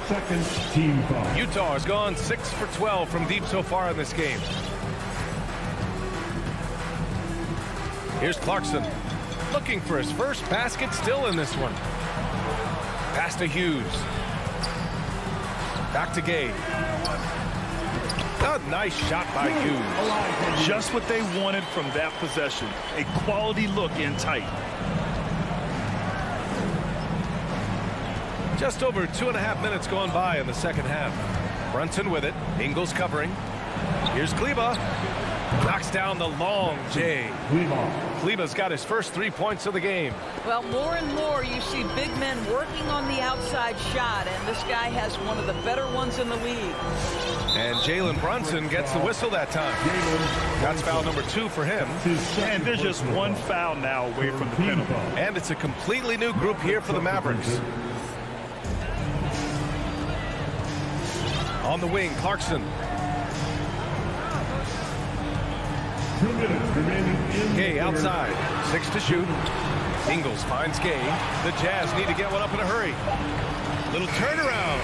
Second team foul. Utah has gone 6 for 12 from deep so far in this game. Here's Clarkson. Looking for his first basket, still in this one. Pass to Hughes. Back to Gay. A nice shot by Hughes. Just what they wanted from that possession. A quality look in tight. Just over 2.5 minutes gone by in the second half. Brunson with it. Ingles covering. Here's Kleber. Knocks down the long J. Kleber's got his first 3 points of the game. Well, more and more you see big men working on the outside shot, and this guy has one of the better ones in the league. And Jalen Brunson gets the whistle that time. That's foul number 2 for him. And there's just one foul now away from the penalty. And it's a completely new group here for the Mavericks. On the wing, Clarkson. Gay outside. 6 to shoot. Ingles finds Gay. The Jazz need to get one up in a hurry. Little turnaround.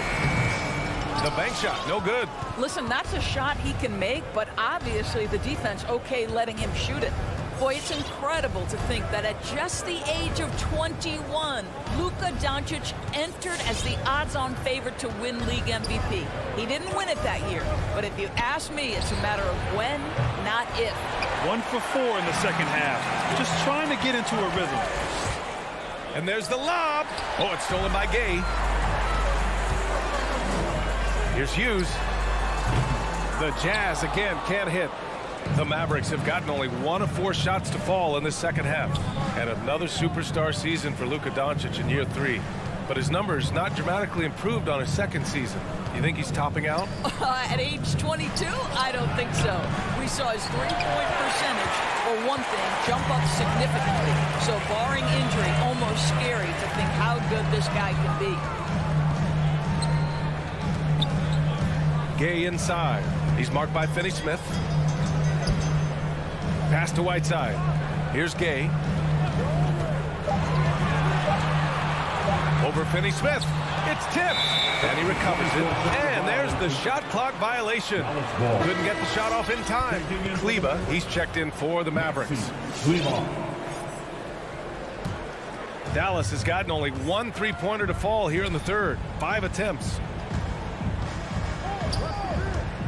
The bank shot, no good. Listen, that's a shot he can make, but obviously the defense okay letting him shoot it. Boy, it's incredible to think that at just the age of 21, Luka Doncic entered as the odds-on favorite to win league MVP. He didn't win it that year, but if you ask me, it's a matter of when, not if. 1 for 4 in the second half. Just trying to get into a rhythm. And there's the lob. Oh, it's stolen by Gay. Here's Hughes. The Jazz again can't hit. The Mavericks have gotten only 1 of 4 shots to fall in the second half. And another superstar season for Luka Doncic in year 3. But his numbers not dramatically improved on his second season. You think he's topping out? At age 22? I don't think so. We saw his three-point percentage, for one thing, jump up significantly. So barring injury, almost scary to think how good this guy can be. Gay inside. He's marked by Finney-Smith. Pass to Whiteside. Here's Gay. Over Finney-Smith. It's tipped. And he recovers it. And there's the shot clock violation. Couldn't get the shot off in time. Kleber, he's checked in for the Mavericks. Dallas has gotten only 1 3-pointer to fall here in the third. 5 attempts.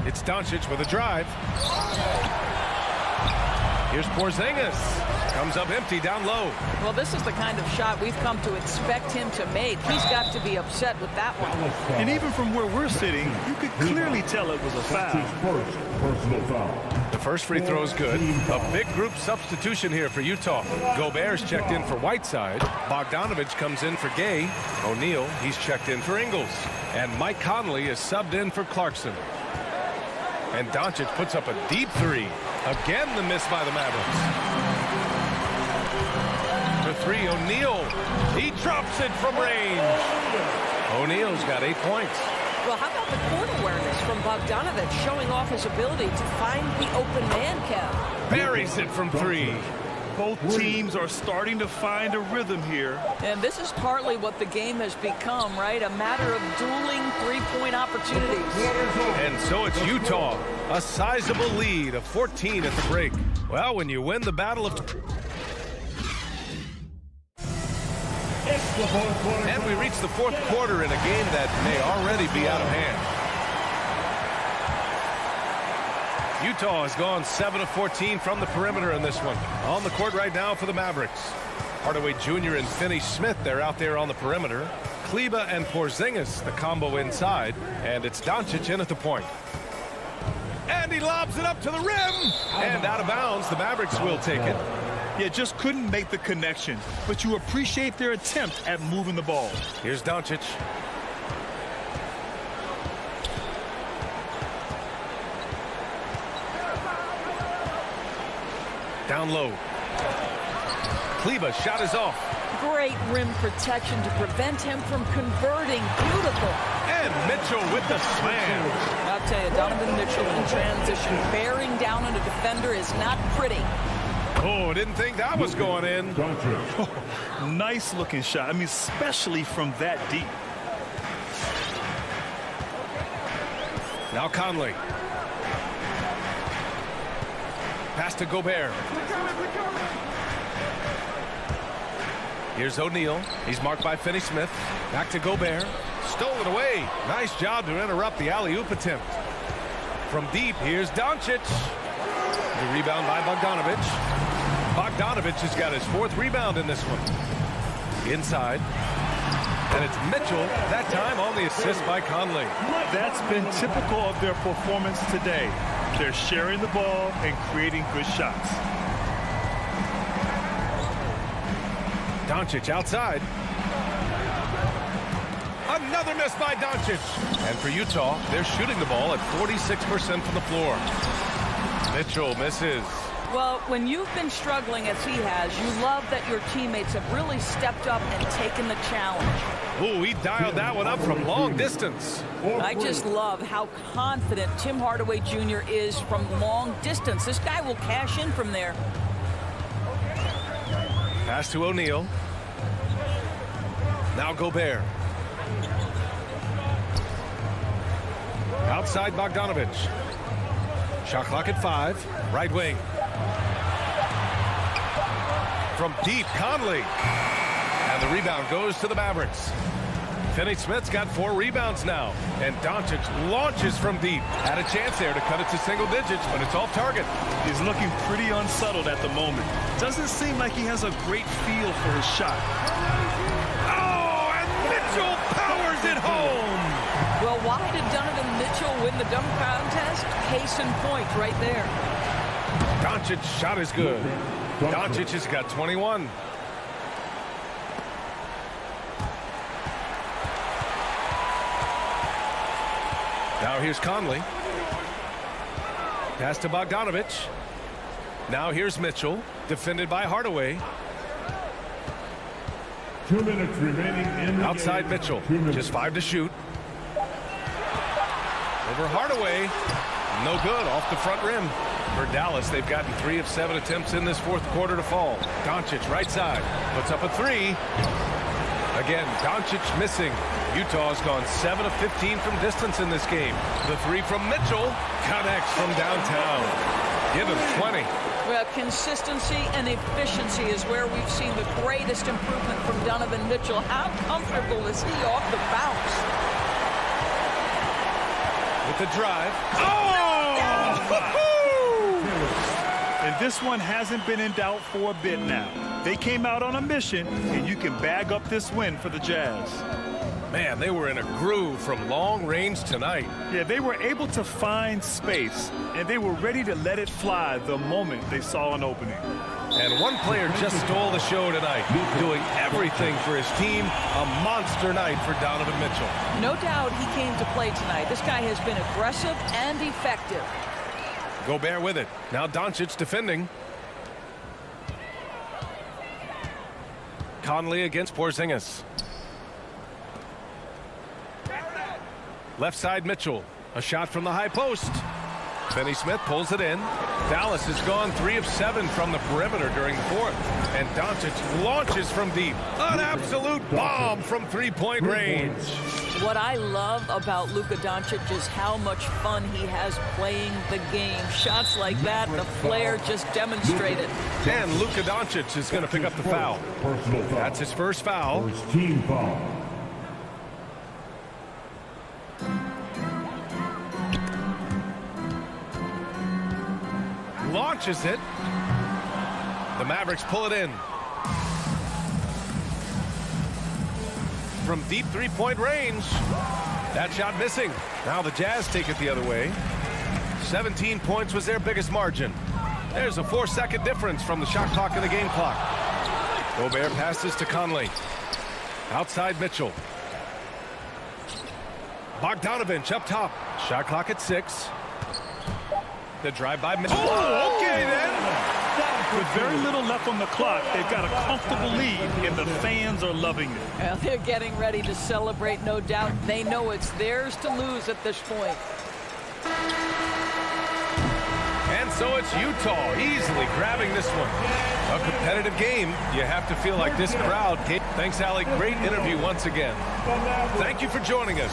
It's Doncic with a drive. Here's Porzingis. Comes up empty down low. Well, this is the kind of shot we've come to expect him to make. He's got to be upset with that one. And even from where we're sitting, you could clearly tell it was a foul. The first free throw is good. A big group substitution here for Utah. Gobert's checked in for Whiteside. Bogdanovich comes in for Gay. O'Neal, he's checked in for Ingles. And Mike Conley is subbed in for Clarkson. And Doncic puts up a deep 3. Again, the miss by the Mavericks. To 3, O'Neal. He drops it from range. O'Neal's got 8 points. Well, how about the court awareness from Bogdanovich showing off his ability to find the open man, Kev? Buries it from 3. Both teams are starting to find a rhythm here. And this is partly what the game has become, right? A matter of dueling three-point opportunities. And so it's Utah. A sizable lead of 14 at the break. Well, when you win the battle of... And we reach the fourth quarter in a game that may already be out of hand. Utah has gone 7 of 14 from the perimeter in this one. On the court right now for the Mavericks. Hardaway Jr. and Finney-Smith, they're out there on the perimeter. Kleber and Porzingis, the combo inside. And it's Doncic in at the point. And he lobs it up to the rim. And out of bounds, the Mavericks will take it. Yeah, just couldn't make the connection. But you appreciate their attempt at moving the ball. Here's Doncic. Down low. Kleber shot is off. Great rim protection to prevent him from converting. Beautiful. And Mitchell with the slam. I'll tell you, Donovan Mitchell in transition, bearing down on a defender is not pretty. Oh, didn't think that was going in. Oh, nice looking shot. I mean, especially from that deep. Now Conley. Pass to Gobert. Here's O'Neal. He's marked by Finney-Smith. Back to Gobert. Stolen away. Nice job to interrupt the alley-oop attempt. From deep, here's Doncic. The rebound by Bogdanovic. Bogdanovic has got his 4th rebound in this one. Inside. And it's Mitchell, that time on the assist by Conley. That's been typical of their performance today. They're sharing the ball and creating good shots. Doncic outside. Another miss by Doncic. And for Utah, they're shooting the ball at 46% from the floor. Mitchell misses. Well, when you've been struggling as he has, you love that your teammates have really stepped up and taken the challenge. Ooh, he dialed that one up from long distance. I just love how confident Tim Hardaway Jr. is from long distance. This guy will cash in from there. Pass to O'Neal. Now Gobert. Outside Bogdanovic. Shot clock at 5. Right wing. From deep, Conley. And the rebound goes to the Mavericks. Finney-Smith's got 4 rebounds now. And Doncic launches from deep. Had a chance there to cut it to single digits, but it's off target. He's looking pretty unsettled at the moment. Doesn't seem like he has a great feel for his shot. Oh, and Mitchell powers it home. Well, why did Donovan Mitchell win the dunk contest? Case in point right there. Doncic's shot is good. Doncic has got 21. Now here's Conley. Pass to Bogdanovic. Now here's Mitchell, defended by Hardaway. 2 minutes remaining in the Outside game. Mitchell, just 5 to shoot. Over Hardaway, no good, off the front rim. For Dallas, they've gotten 3 of 7 attempts in this 4th quarter to fall. Doncic, right side, puts up a 3. Again, Doncic missing. Utah's gone 7 of 15 from distance in this game. The 3 from Mitchell connects from downtown. Give him 20. Well, consistency and efficiency is where we've seen the greatest improvement from Donovan Mitchell. How comfortable is he off the bounce? With the drive. Oh! And this one hasn't been in doubt for a bit now. They came out on a mission, and you can bag up this win for the Jazz. Man, they were in a groove from long range tonight. Yeah, they were able to find space, and they were ready to let it fly the moment they saw an opening. And one player just stole the show tonight, doing everything for his team. A monster night for Donovan Mitchell. No doubt he came to play tonight. This guy has been aggressive and effective. Gobert with it. Now Doncic defending. Conley against Porzingis. Left side Mitchell. A shot from the high post. Finney-Smith pulls it in. Dallas has gone 3 of 7 from the perimeter during the 4th. And Doncic launches from deep. An absolute bomb from 3-point range. What I love about Luka Doncic is how much fun he has playing the game. Shots like that, the flair just demonstrated. And Luka Doncic is going to pick up the foul. That's his first foul. First team foul. Launches it. The Mavericks pull it in. From deep 3-point range. That shot missing. Now the Jazz take it the other way. 17 points was their biggest margin. There's a 4-second difference from the shot clock and the game clock. Gobert passes to Conley. Outside Mitchell. Bogdanovic up top. Shot clock at 6. The drive by Mitchell. Oh, okay then. With very little left on the clock, they've got a comfortable lead, and the fans are loving it. Well, they're getting ready to celebrate, no doubt. They know it's theirs to lose at this point. And so it's Utah easily grabbing this one. A competitive game. You have to feel like this crowd. Thanks, Allie. Great interview once again. Thank you for joining us.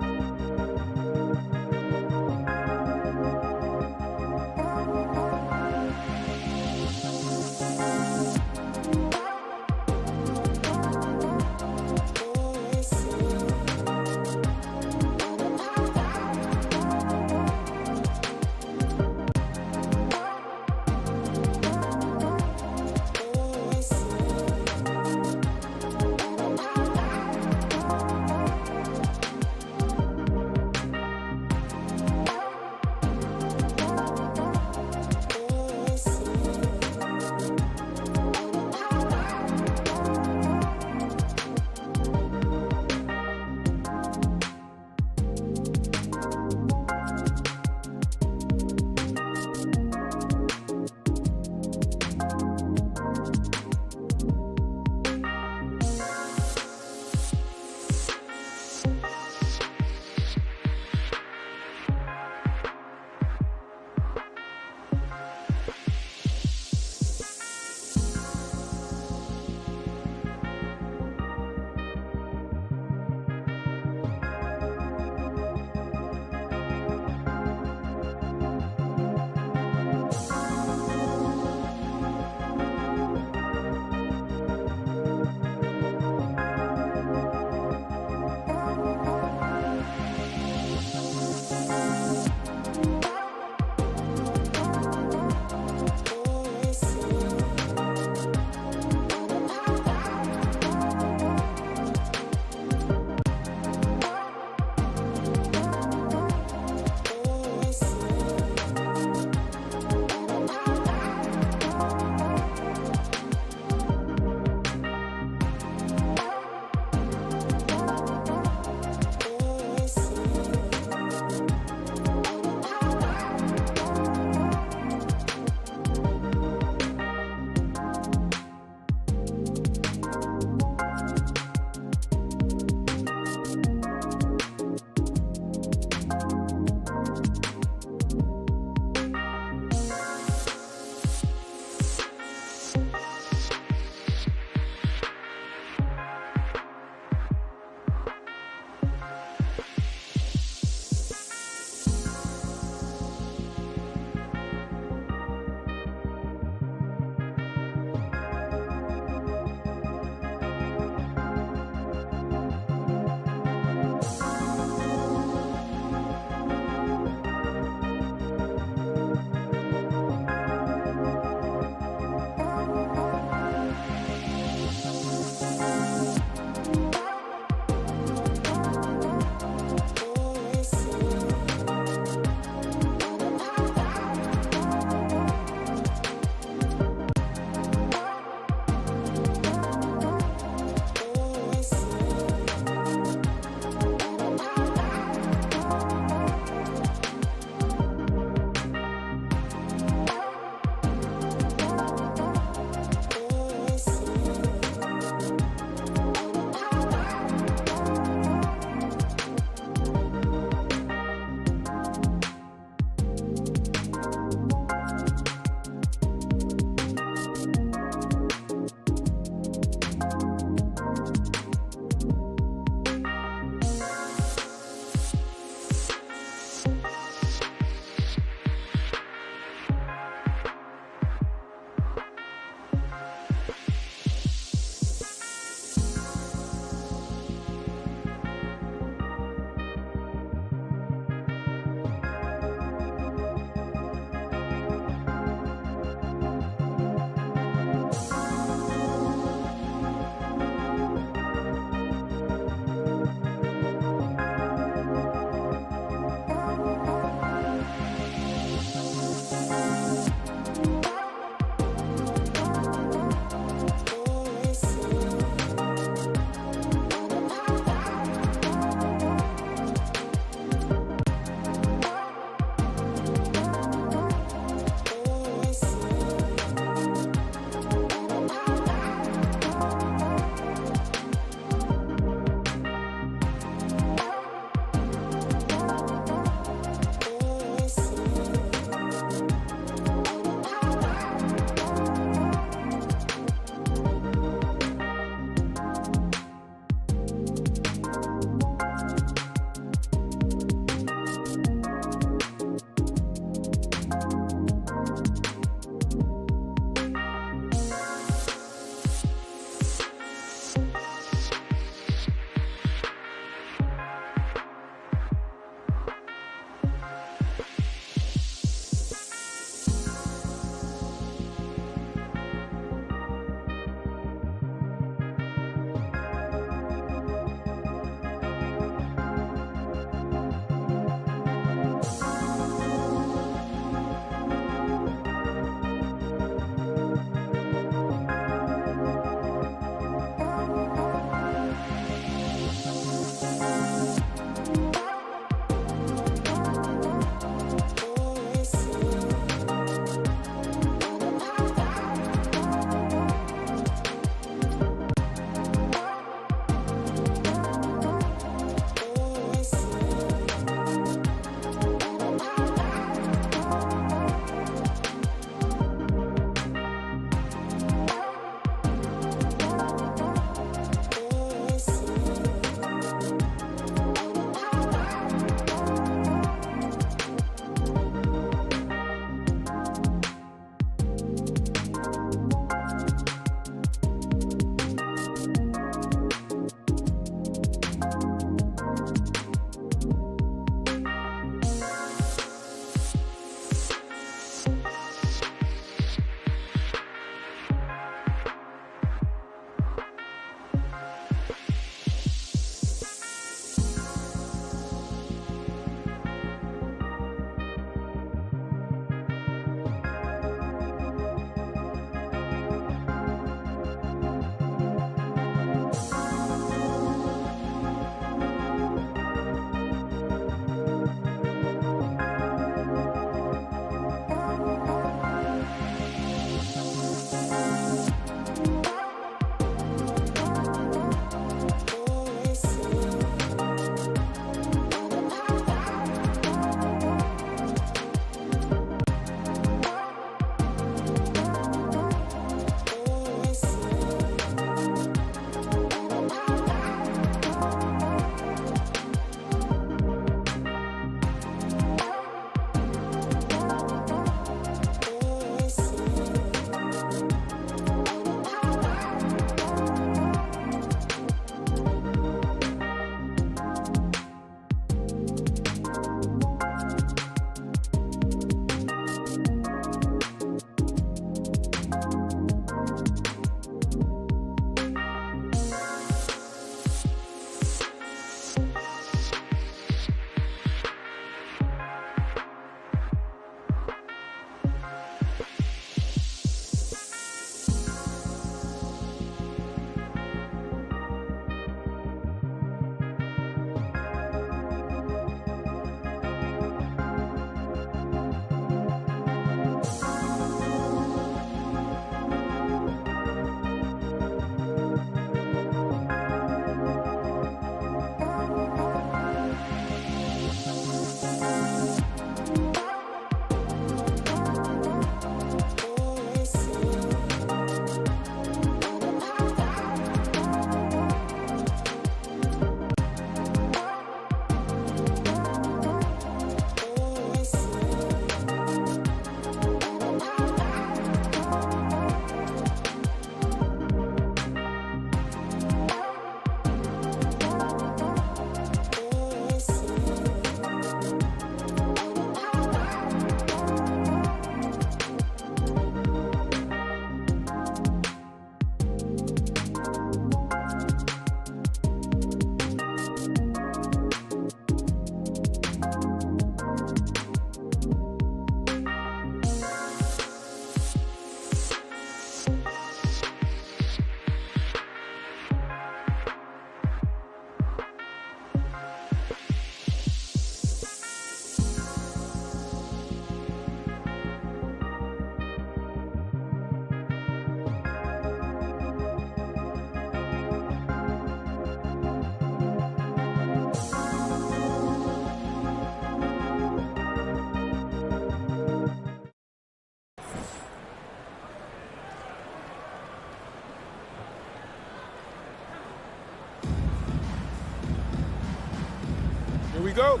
go.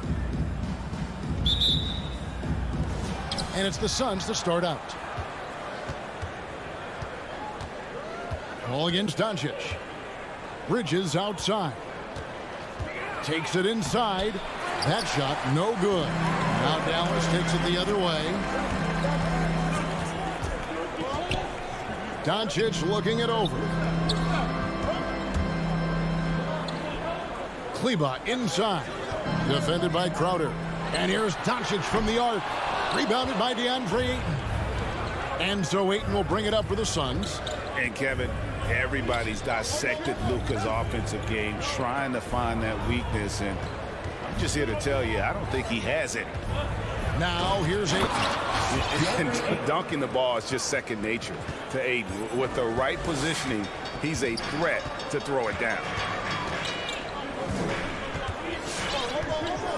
And it's the Suns to start out. Ball against Doncic. Bridges outside. Takes it inside. That shot no good. Now Dallas takes it the other way. Doncic looking it over. Kleber inside. Defended by Crowder. And here's Doncic from the arc. Rebounded by DeAndre Ayton. And so Ayton will bring it up for the Suns. And Kevin, everybody's dissected Luka's offensive game, trying to find that weakness. And I'm just here to tell you, I don't think he has it. Now here's Ayton. And dunking the ball is just second nature to Ayton. With the right positioning, he's a threat to throw it down.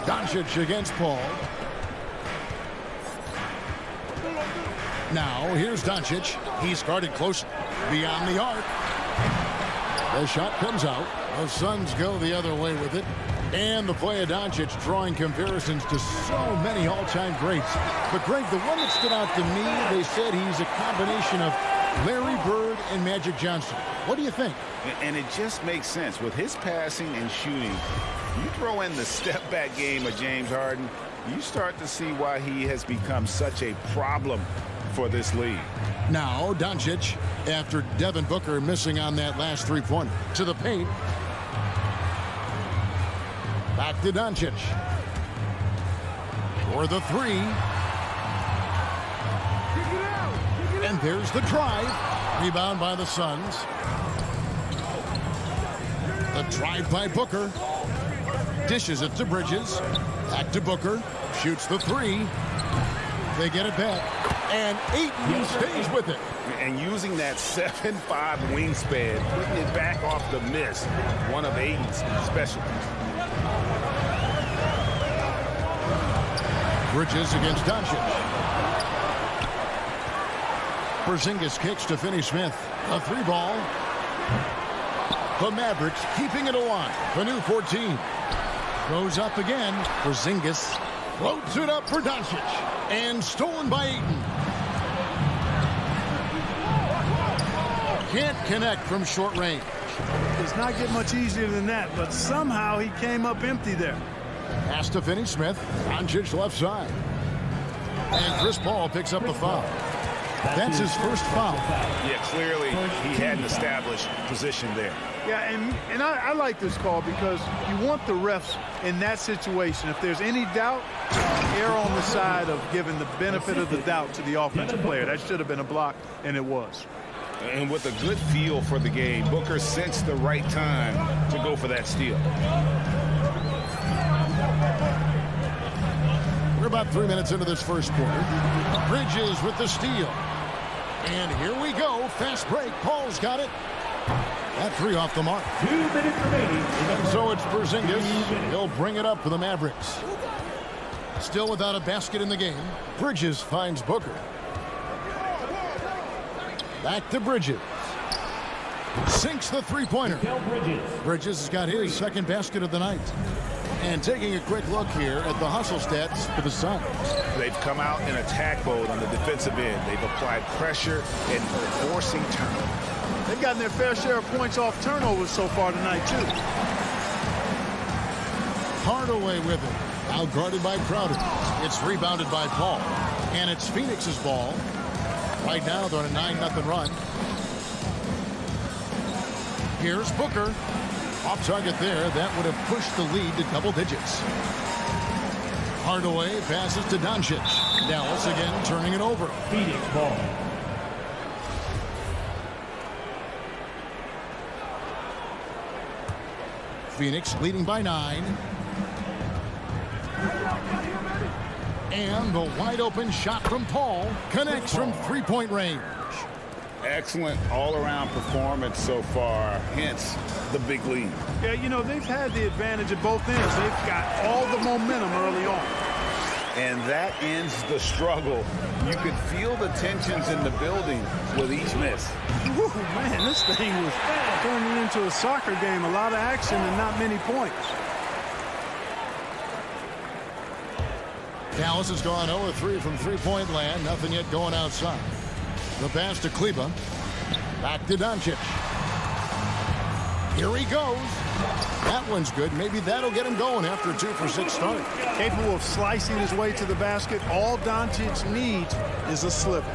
Doncic against Paul. Now here's Doncic. He's guarded close beyond the arc. The shot comes out. The Suns go the other way with it. And the play of Doncic drawing comparisons to so many all-time greats. But Greg, the one that stood out to me, they said he's a combination of Larry Bird and Magic Johnson. What do you think? And it just makes sense. With his passing and shooting, you throw in the step-back game of James Harden, you start to see why he has become such a problem for this league. Now Doncic, after Devin Booker missing on that last three-pointer, to the paint. Back to Doncic. For the three. And there's the drive. Rebound by the Suns. The drive by Booker. Dishes it to Bridges. Back to Booker. Shoots the three. They get it back. And Ayton stays with it. And using that 7'5" wingspan, putting it back off the miss, one of Ayton's specialties. Bridges against Doncic. Porzingis kicks to Finney Smith. A three ball. The Mavericks keeping it alive. The new 14. Goes up again. Porzingis floats it up for Doncic. And stolen by Ayton. Can't connect from short range. Does not get much easier than that, but somehow he came up empty there. Pass to Finney Smith. Doncic left side. And Chris Paul picks up the foul. That's his first foul. Yeah, clearly he had an established position there. Yeah, and I like this call because you want the refs in that situation. If there's any doubt, err on the side of giving the benefit of the doubt to the offensive player. That should have been a block, and it was. And with a good feel for the game, Booker sensed the right time to go for that steal. We're about 3 minutes into this first quarter. Bridges with the steal. And here we go. Fast break. Paul's got it. That three off the mark. 2 minutes remaining. And so it's Porzingis. He'll bring it up for the Mavericks. Still without a basket in the game. Bridges finds Booker. Back to Bridges. Sinks the three-pointer. Bridges has got his second basket of the night. And taking a quick look here at the hustle stats for the Suns. They've come out in attack mode on the defensive end. They've applied pressure and forcing turnovers. They've gotten their fair share of points off turnovers so far tonight, too. Hardaway with it. Now guarded by Crowder. It's rebounded by Paul. And it's Phoenix's ball. Right now they're on a 9-0 run. Here's Booker. Off target there. That would have pushed the lead to double digits. Hardaway passes to Doncic. Dallas again turning it over. Phoenix ball. Phoenix leading by 9. And the wide open shot from Paul connects from three-point range. Excellent all-around performance so far, hence the big lead. Yeah, you know, they've had the advantage at both ends. They've got all the momentum early on. And that ends the struggle. You could feel the tensions in the building with each miss. Woo, man, this thing was turning into a soccer game. A lot of action and not many points. Dallas has gone 0-3 from three-point land. Nothing yet going outside. The pass to Kleber. Back to Doncic. Here he goes. That one's good. Maybe that'll get him going after a 2-for-6 start. Capable of slicing his way to the basket. All Doncic needs is a slipper.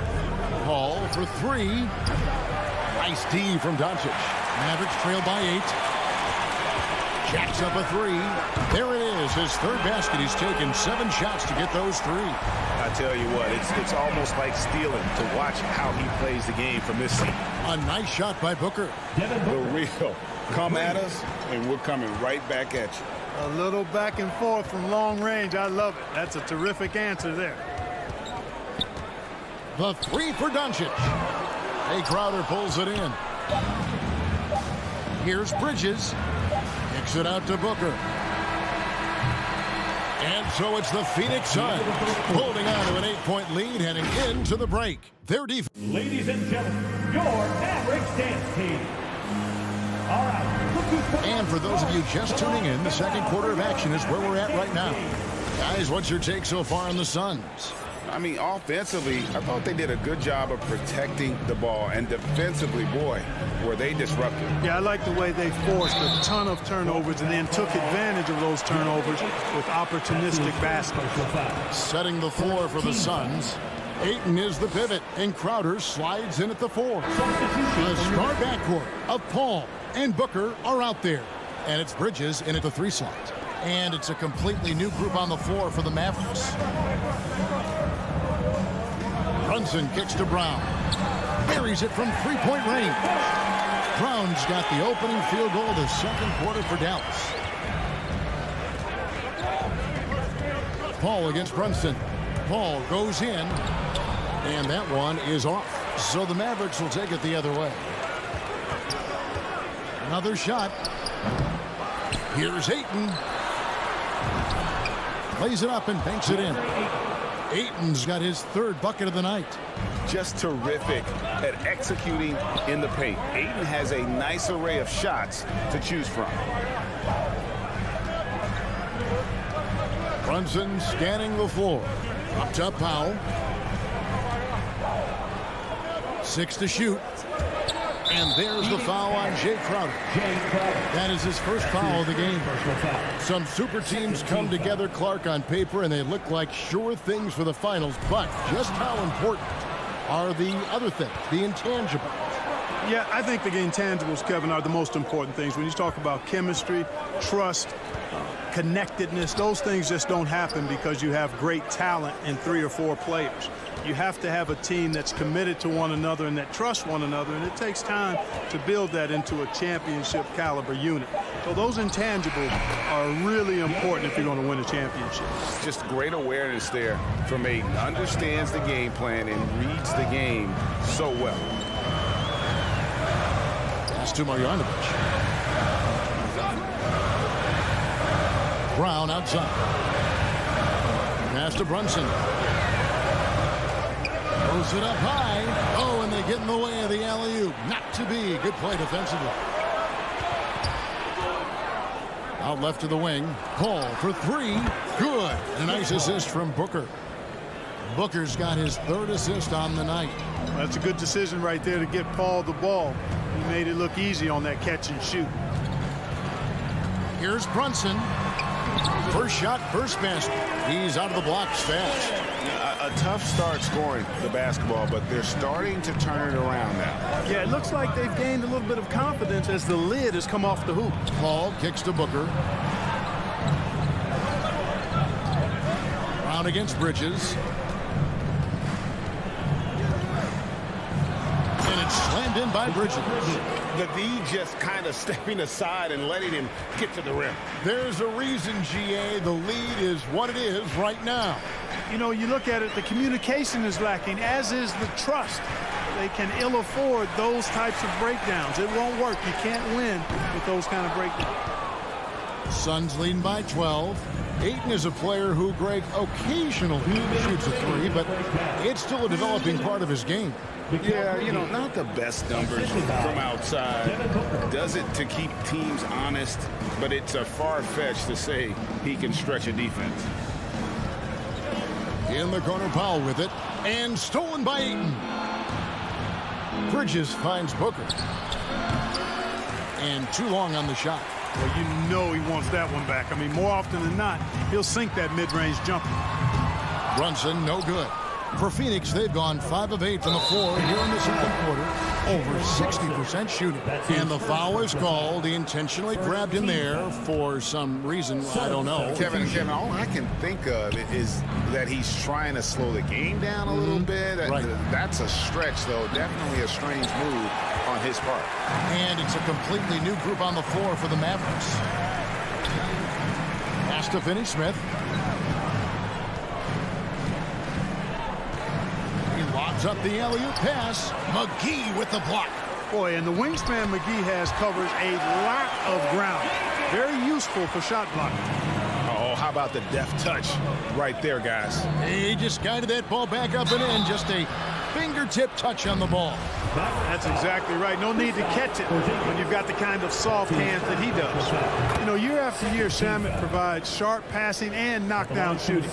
Paul for three. Nice D from Doncic. Mavericks trail by 8. Jacks up a three. There it is, his third basket. He's taken 7 shots to get those 3. I tell you what, it's almost like stealing to watch how he plays the game from this seat. A nice shot by Booker. The real. Come at us, and we're coming right back at you. A little back and forth from long range. I love it. That's a terrific answer there. The 3 for Doncic. Jay Crowder pulls it in. Here's Bridges. Kicks it out to Booker. And so it's the Phoenix Suns holding on to an 8-point lead heading into the break. Their defense. Ladies and gentlemen, your Mavericks dance team. All right. Look who's coming. And for those of you just tuning in, the second quarter of action is where we're at right now. Guys, what's your take so far on the Suns? I mean, offensively, I thought they did a good job of protecting the ball. And defensively, boy, were they disruptive. Yeah, I like the way they forced a ton of turnovers and then took advantage of those turnovers with opportunistic baskets. Setting the floor for the Suns. Ayton is the pivot, and Crowder slides in at the 4. The star backcourt of Paul and Booker are out there. And it's Bridges in at the 3 slot. And it's a completely new group on the floor for the Mavericks. Brunson kicks to Brown. Buries it from 3-point range. Brown's got the opening field goal of the second quarter for Dallas. Paul against Brunson. Paul goes in. And that one is off. So the Mavericks will take it the other way. Another shot. Here's Ayton. Plays it up and banks it in. Ayton's got his 3rd bucket of the night. Just terrific at executing in the paint. Ayton has a nice array of shots to choose from. Brunson scanning the floor. Up top Powell. 6 to shoot. And there's the foul on Jay Crowder. That is his first foul of the game. Some super teams come together, Clark, on paper, and they look like sure things for the finals. But just how important are the other things, the intangibles? Yeah, I think the intangibles, Kevin, are the most important things. When you talk about chemistry, trust, connectedness, those things just don't happen because you have great talent in 3 or 4 players. You have to have a team that's committed to one another and that trusts one another, and it takes time to build that into a championship caliber unit. So those intangibles are really important if you're going to win a championship. Just great awareness there from Ayton. Understands the game plan and reads the game so well. Pass to Marjanovic. Brown outside. Pass to Brunson. Throws it up high. Oh, and they get in the way of the alley-oop. Not to be. Good play defensively. Out left to the wing. Paul for 3. Good. A nice assist from Booker. Booker's got his 3rd assist on the night. That's a good decision right there to get Paul the ball. He made it look easy on that catch and shoot. Here's Brunson. First shot, first basket. He's out of the blocks fast. A tough start scoring the basketball, but they're starting to turn it around now. Yeah, it looks like they've gained a little bit of confidence as the lid has come off the hoop. Paul kicks to Booker. Brown against Bridges. And it's slammed in by Bridges. The D just kind of stepping aside and letting him get to the rim. There's a reason, GA, the lead is what it is right now. You know, you look at it, the communication is lacking, as is the trust. They can ill afford those types of breakdowns. It won't work. You can't win with those kind of breakdowns. Suns leading by 12. Ayton is a player who, Greg, occasionally shoots a 3, but it's still a developing part of his game. Yeah, you know, not the best numbers from outside. Does it to keep teams honest, but it's a far-fetched to say he can stretch a defense. In the corner, Powell with it. And stolen by Ayton. Bridges finds Booker. And too long on the shot. Well, you know he wants that one back. I mean, more often than not, he'll sink that mid-range jumper. Brunson, no good. For Phoenix, they've gone 5 of 8 from the floor here in the second quarter. Over 60% shooting. And the foul is called. He intentionally grabbed him there for some reason. I don't know. Kevin, all I can think of is that he's trying to slow the game down a little bit. Right. That's a stretch, though. Definitely a strange move on his part. And it's a completely new group on the floor for the Mavericks. Pass to Finney-Smith. Lobs up the alley-oop pass. McGee with the block. Boy, and the wingspan McGee has covers a lot of ground. Very useful for shot blocking. Oh, how about the deft touch right there, guys? He just guided that ball back up and in. Just a fingertip touch on the ball. That's exactly right. No need to catch it when you've got the kind of soft hands that he does. You know, year after year, Shamet provides sharp passing and knockdown shooting.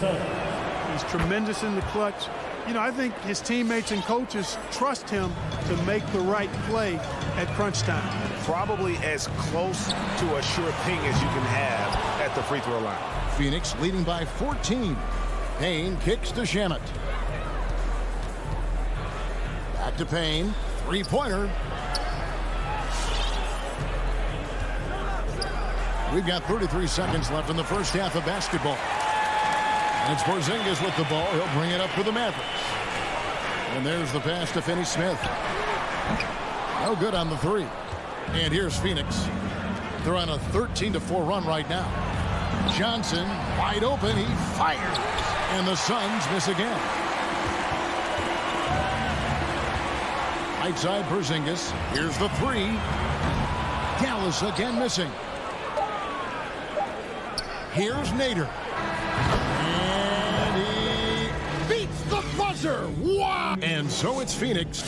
He's tremendous in the clutch. You know, I think his teammates and coaches trust him to make the right play at crunch time. Probably as close to a sure thing as you can have at the free throw line. Phoenix leading by 14. Payne kicks to Shamet. Back to Payne. Three-pointer. We've got 33 seconds left in the first half of basketball. And it's Porzingis with the ball. He'll bring it up for the Mavericks. And there's the pass to Finney-Smith. No good on the three. And here's Phoenix. They're on a 13-4 run right now. Johnson wide open. He fires. And the Suns miss again. Right side Porzingis. Here's the three. Dallas again missing. Here's Nader. Beats the buzzer. Wow! And so it's Phoenix.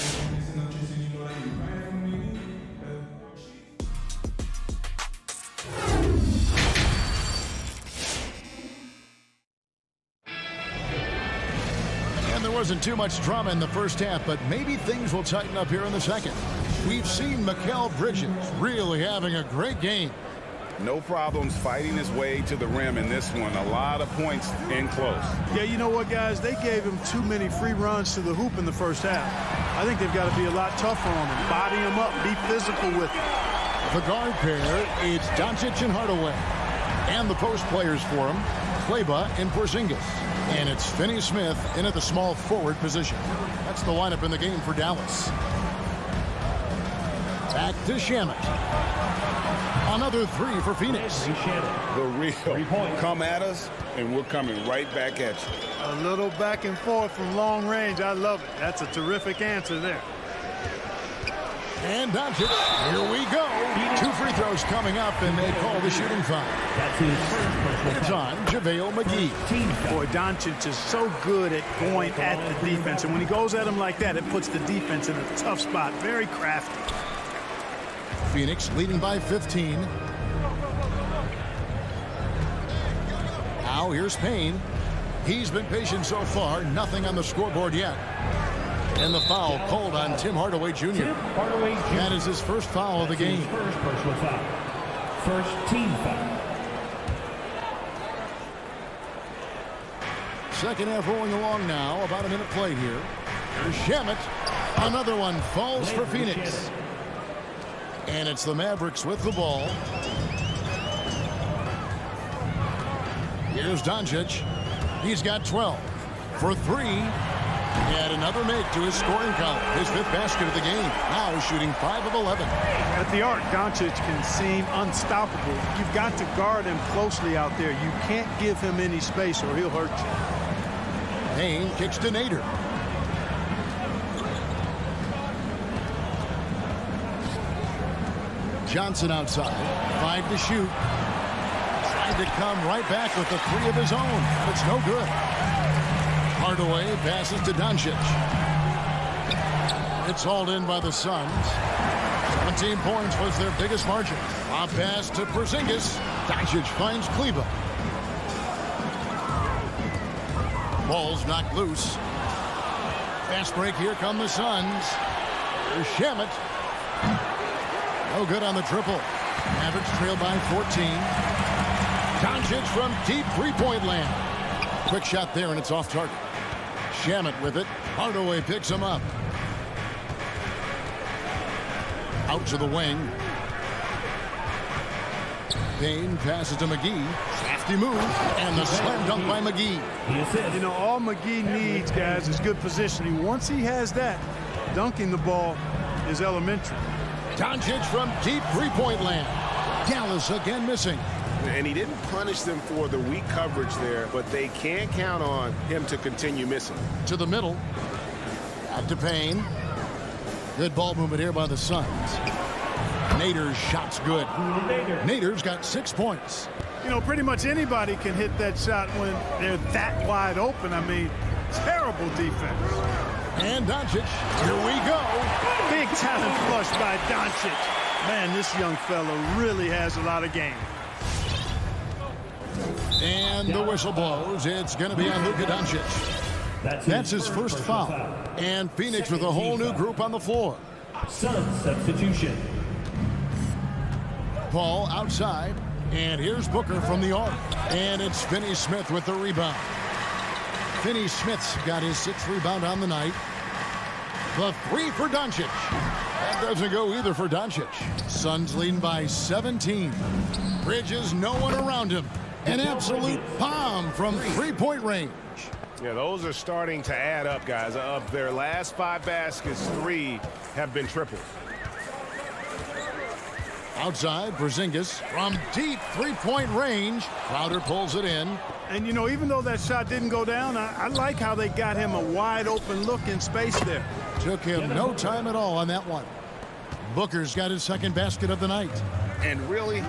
And there wasn't too much drama in the first half, but maybe things will tighten up here in the second. We've seen Mikal Bridges really having a great game. No problems fighting his way to the rim in this one. A lot of points in close. Yeah, you know what, guys? They gave him too many free runs to the hoop in the first half. I think they've got to be a lot tougher on him. Body him up. Be physical with him. The guard pair, it's Doncic and Hardaway. And the post players for him, Kleber and Porzingis. And it's Finney-Smith in at the small forward position. That's the lineup in the game for Dallas. Back to Shamet. Another three for Phoenix. The real come at us, and we're coming right back at you. A little back and forth from long range. I love it. That's a terrific answer there. And Doncic, here we go. 2 free throws coming up, and they call the shooting foul. It's on JaVale McGee. Boy, Doncic is so good at going at the defense, and when he goes at him like that, it puts the defense in a tough spot. Very crafty. Phoenix leading by 15. Now here's Payne. He's been patient so far. Nothing on the scoreboard yet. And the foul called on Tim Hardaway Jr. That is his first foul of the game. First personal foul. First team foul. Second half rolling along now. About a minute played here. Here's Shamet. Another one falls for Phoenix. And it's the Mavericks with the ball. Here's Doncic. He's got 12 for 3. And another make to his scoring column. His 5th basket of the game. Now shooting 5 of 11. At the arc, Doncic can seem unstoppable. You've got to guard him closely out there. You can't give him any space or he'll hurt you. Payne kicks to Nader. Johnson outside. 5 to shoot. Tried to come right back with the 3 of his own. It's no good. Hardaway passes to Doncic. It's hauled in by the Suns. 17 points was their biggest margin. Lob pass to Porzingis. Doncic finds Kleber. Ball's knocked loose. Fast break. Here come the Suns. There's Shamet. No good on the triple. Mavericks trail by 14. Doncic from deep three-point land. Quick shot there, and it's off target. Shamet with it. Hardaway picks him up. Out to the wing. Payne passes to McGee. Crafty move, and the slam dunk by McGee. You know, all McGee needs, guys, is good positioning. Once he has that, dunking the ball is elementary. Doncic from deep three-point land. Dallas again missing. And he didn't punish them for the weak coverage there, but they can't count on him to continue missing. To the middle. Back to Payne. Good ball movement here by the Suns. Nader's shot's good. Nader's got 6 points. You know, pretty much anybody can hit that shot when they're that wide open. I mean, terrible defense. And Doncic, here we go. Big talent flush by Doncic. Man, this young fella really has a lot of game. And the whistle blows. It's going to be on Luka Doncic. That's his first foul. And Phoenix with a whole new group on the floor. Suns substitution. Paul outside. And here's Booker from the arc. And it's Finney-Smith with the rebound. Finney-Smith's got his 6th rebound on the night. The 3 for Doncic. That doesn't go either for Doncic. Suns leading by 17. Bridges, no one around him. An absolute bomb from three-point range. Yeah, those are starting to add up, guys. Of their last 5 baskets, 3 have been triples. Outside, Porzingis from deep three-point range. Crowder pulls it in. And, you know, even though that shot didn't go down, I like how they got him a wide-open look in space there. Took him no time at all on that one. Booker's got his 2nd basket of the night. And really,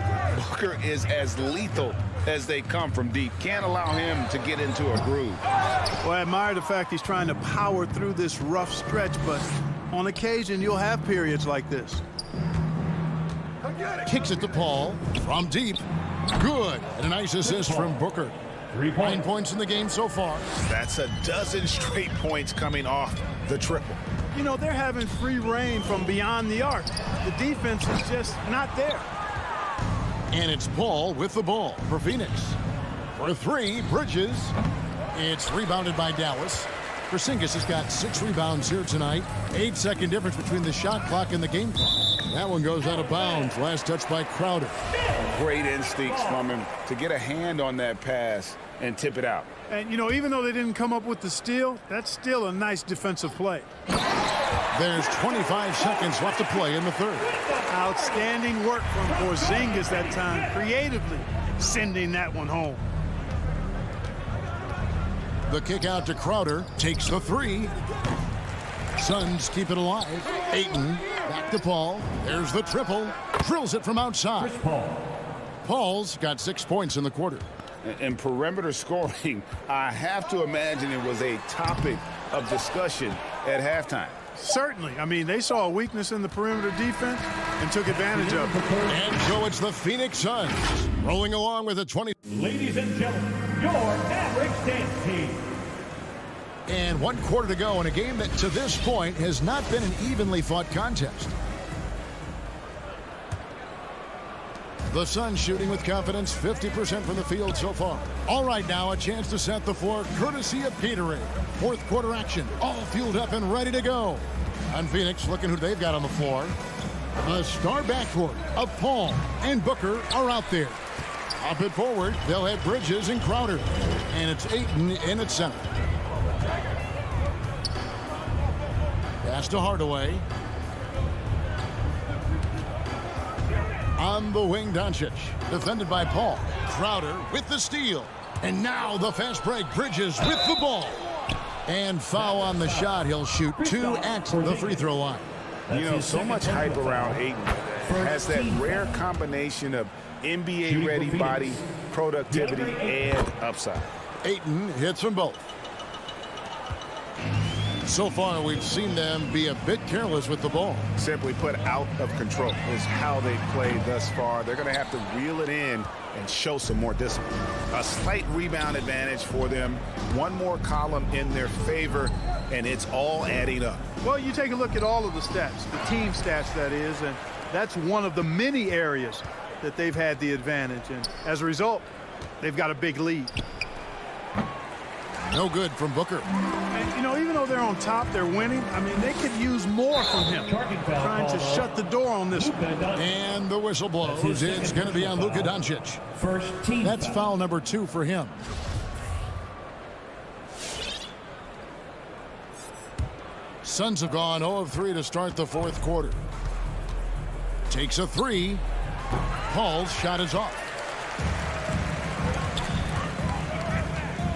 Booker is as lethal as they come from deep. Can't allow him to get into a groove. Well, I admire the fact he's trying to power through this rough stretch, but on occasion, you'll have periods like this. Kicks it to Paul from deep. Good. And a nice assist from Booker. 9 points in the game so far. That's a dozen straight points coming off the triple. You know, they're having free reign from beyond the arc. The defense is just not there. And it's Paul with the ball for Phoenix. For 3, Bridges. It's rebounded by Dallas. Porzingis has got 6 rebounds here tonight. 8-second difference between the shot clock and the game clock. That one goes out of bounds. Last touch by Crowder. Great instincts from him to get a hand on that pass and tip it out. And, you know, even though they didn't come up with the steal, that's still a nice defensive play. There's 25 seconds left to play in the 3rd. Outstanding work from Porzingis that time, creatively sending that one home. The kick out to Crowder. Takes the 3. Suns keep it alive. Ayton back to Paul. There's the triple. Drills it from outside. Paul's got 6 points in the quarter. And perimeter scoring, I have to imagine it was a topic of discussion at halftime. Certainly. I mean, they saw a weakness in the perimeter defense and took advantage of it. And so it's the Phoenix Suns rolling along with a 20. Ladies and gentlemen, your Mavericks dance team. And 1 quarter to go in a game that to this point has not been an evenly fought contest. The Suns shooting with confidence, 50% from the field so far. All right, now a chance to set the floor courtesy of Gatorade. 4th quarter action, all fueled up and ready to go. And Phoenix looking who they've got on the floor. The star backcourt of Paul and Booker are out there. Up it forward, they'll have Bridges and Crowder. And it's Ayton in at center. Pass to Hardaway. On the wing, Doncic. Defended by Paul. Crowder with the steal. And now the fast break. Bridges with the ball. And foul on the shot. He'll shoot 2 at the free throw line. You know, so much hype around Ayton. Has that rare combination of NBA-ready body, productivity, and upside. Ayton hits them both. So far, we've seen them be a bit careless with the ball. Simply put, out of control is how they played thus far. They're going to have to reel it in and show some more discipline. A slight rebound advantage for them. One more column in their favor, and it's all adding up. Well, you take a look at all of the stats, the team stats, that is, and that's one of the many areas that they've had the advantage. And as a result, they've got a big lead. No good from Booker. And, you know, even though they're on top, they're winning. I mean, they could use more from him. Trying to shut the door on this one. And the whistle blows. It's going to be on Luka Doncic. That's foul number 2 for him. Suns have gone 0 of 3 to start the fourth quarter. Takes a 3. Paul's shot is off.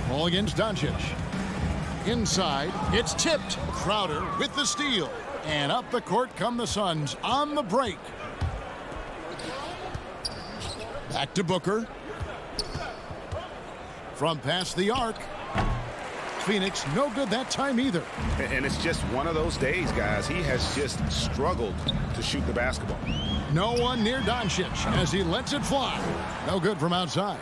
Ball against Doncic. Inside, it's tipped. Crowder with the steal. And up the court come the Suns on the break. Back to Booker. From past the arc. Phoenix no good that time either. And it's just one of those days, guys. He has just struggled to shoot the basketball. No one near Doncic as he lets it fly. No good from outside.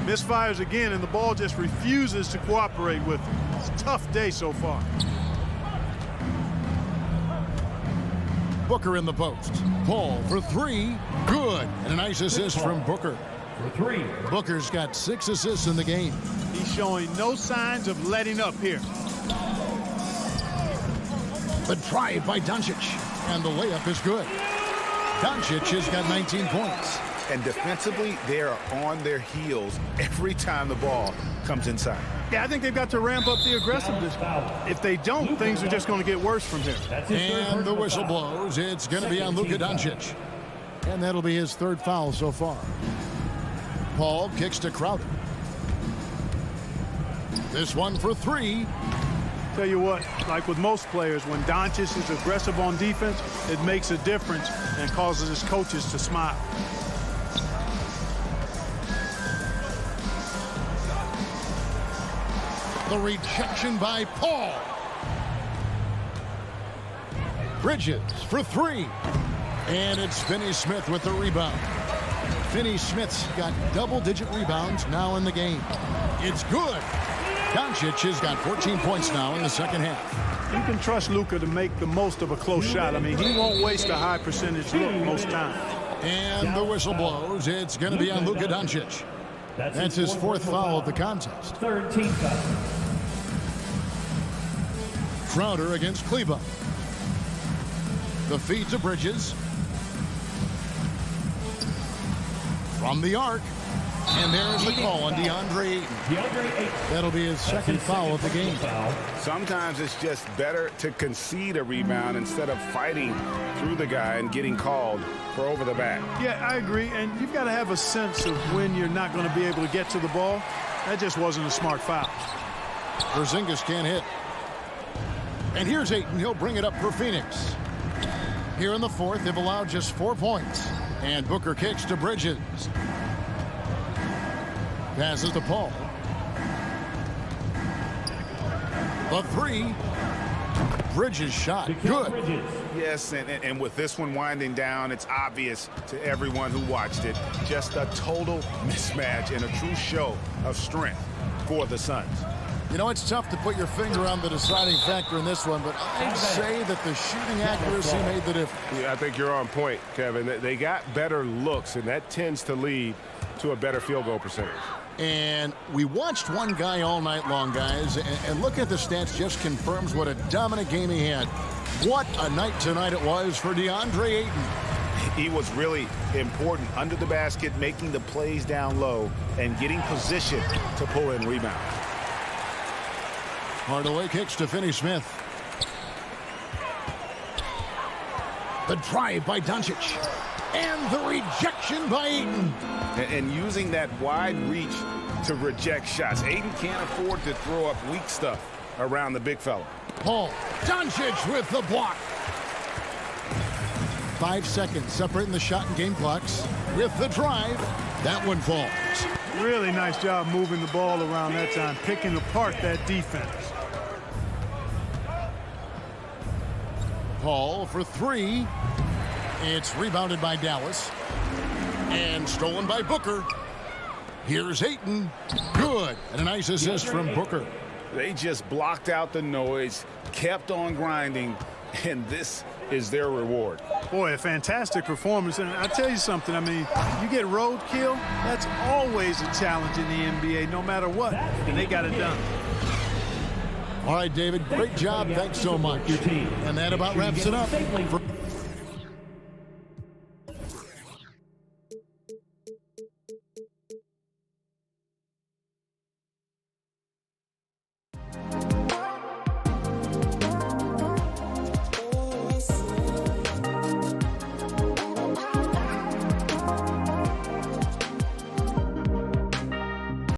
Misfires again, and the ball just refuses to cooperate with him. It's a tough day so far. Booker in the post. Paul for 3. Good. And a nice assist from Booker. For 3. Booker's got 6 assists in the game. He's showing no signs of letting up here. The drive by Doncic. And the layup is good. Doncic has got 19 points. And defensively, they are on their heels every time the ball comes inside. Yeah, I think they've got to ramp up the aggressiveness. If they don't, things are just going to get worse from here. And the whistle blows. It's going to be on Luka Doncic. And that'll be his 3rd foul so far. Paul kicks to Crowder. This one for 3. Tell you what, like with most players, when Doncic is aggressive on defense, it makes a difference and causes his coaches to smile. The rejection by Paul. Bridges for 3. And it's Finney-Smith with the rebound. Finney-Smith's got double-digit rebounds now in the game. It's good. Doncic has got 14 points now in the second half. You can trust Luka to make the most of a close shot. I mean, he won't waste a high percentage look most times. And the whistle blows. It's going to be on Luka Doncic. That's his 4th foul of the contest. 3rd team foul. Crowder against Kleba. The feed to Bridges. From the arc. And there's the call on DeAndre Ayton. That'll be his 2nd foul of the game. Sometimes it's just better to concede a rebound instead of fighting through the guy and getting called for over the back. Yeah, I agree. And you've got to have a sense of when you're not going to be able to get to the ball. That just wasn't a smart foul. Porzingis can't hit. And here's Ayton. He'll bring it up for Phoenix. Here in the 4th, they've allowed just 4 points. And Booker kicks to Bridges. Passes to Paul. The 3. Bridges shot. Good. Yes, and with this one winding down, it's obvious to everyone who watched it. Just a total mismatch and a true show of strength for the Suns. You know, it's tough to put your finger on the deciding factor in this one, but I'd say that the shooting accuracy made the difference. Yeah, I think you're on point, Kevin. They got better looks, and that tends to lead to a better field goal percentage. And we watched one guy all night long, guys, and looking at the stats just confirms what a dominant game he had. What a night tonight it was for DeAndre Ayton. He was really important under the basket, making the plays down low and getting position to pull in rebounds. Hardaway kicks to Finney-Smith. The drive by Doncic. And the rejection by Ayton. And using that wide reach to reject shots. Ayton can't afford to throw up weak stuff around the big fella. Paul. Doncic with the block. 5 seconds separating the shot and game clocks. With the drive, that one falls. Really nice job moving the ball around that time, picking apart that defense. Paul for three. It's rebounded by Dallas. And stolen by Booker. Here's Ayton. Good. And a nice assist from Booker. They just blocked out the noise, kept on grinding, and this is their reward. Boy, a fantastic performance. And I tell you something, I mean, you get roadkill, that's always a challenge in the NBA, no matter what. And they got it done. All right, David, great job. Thanks so much. And that about wraps it up.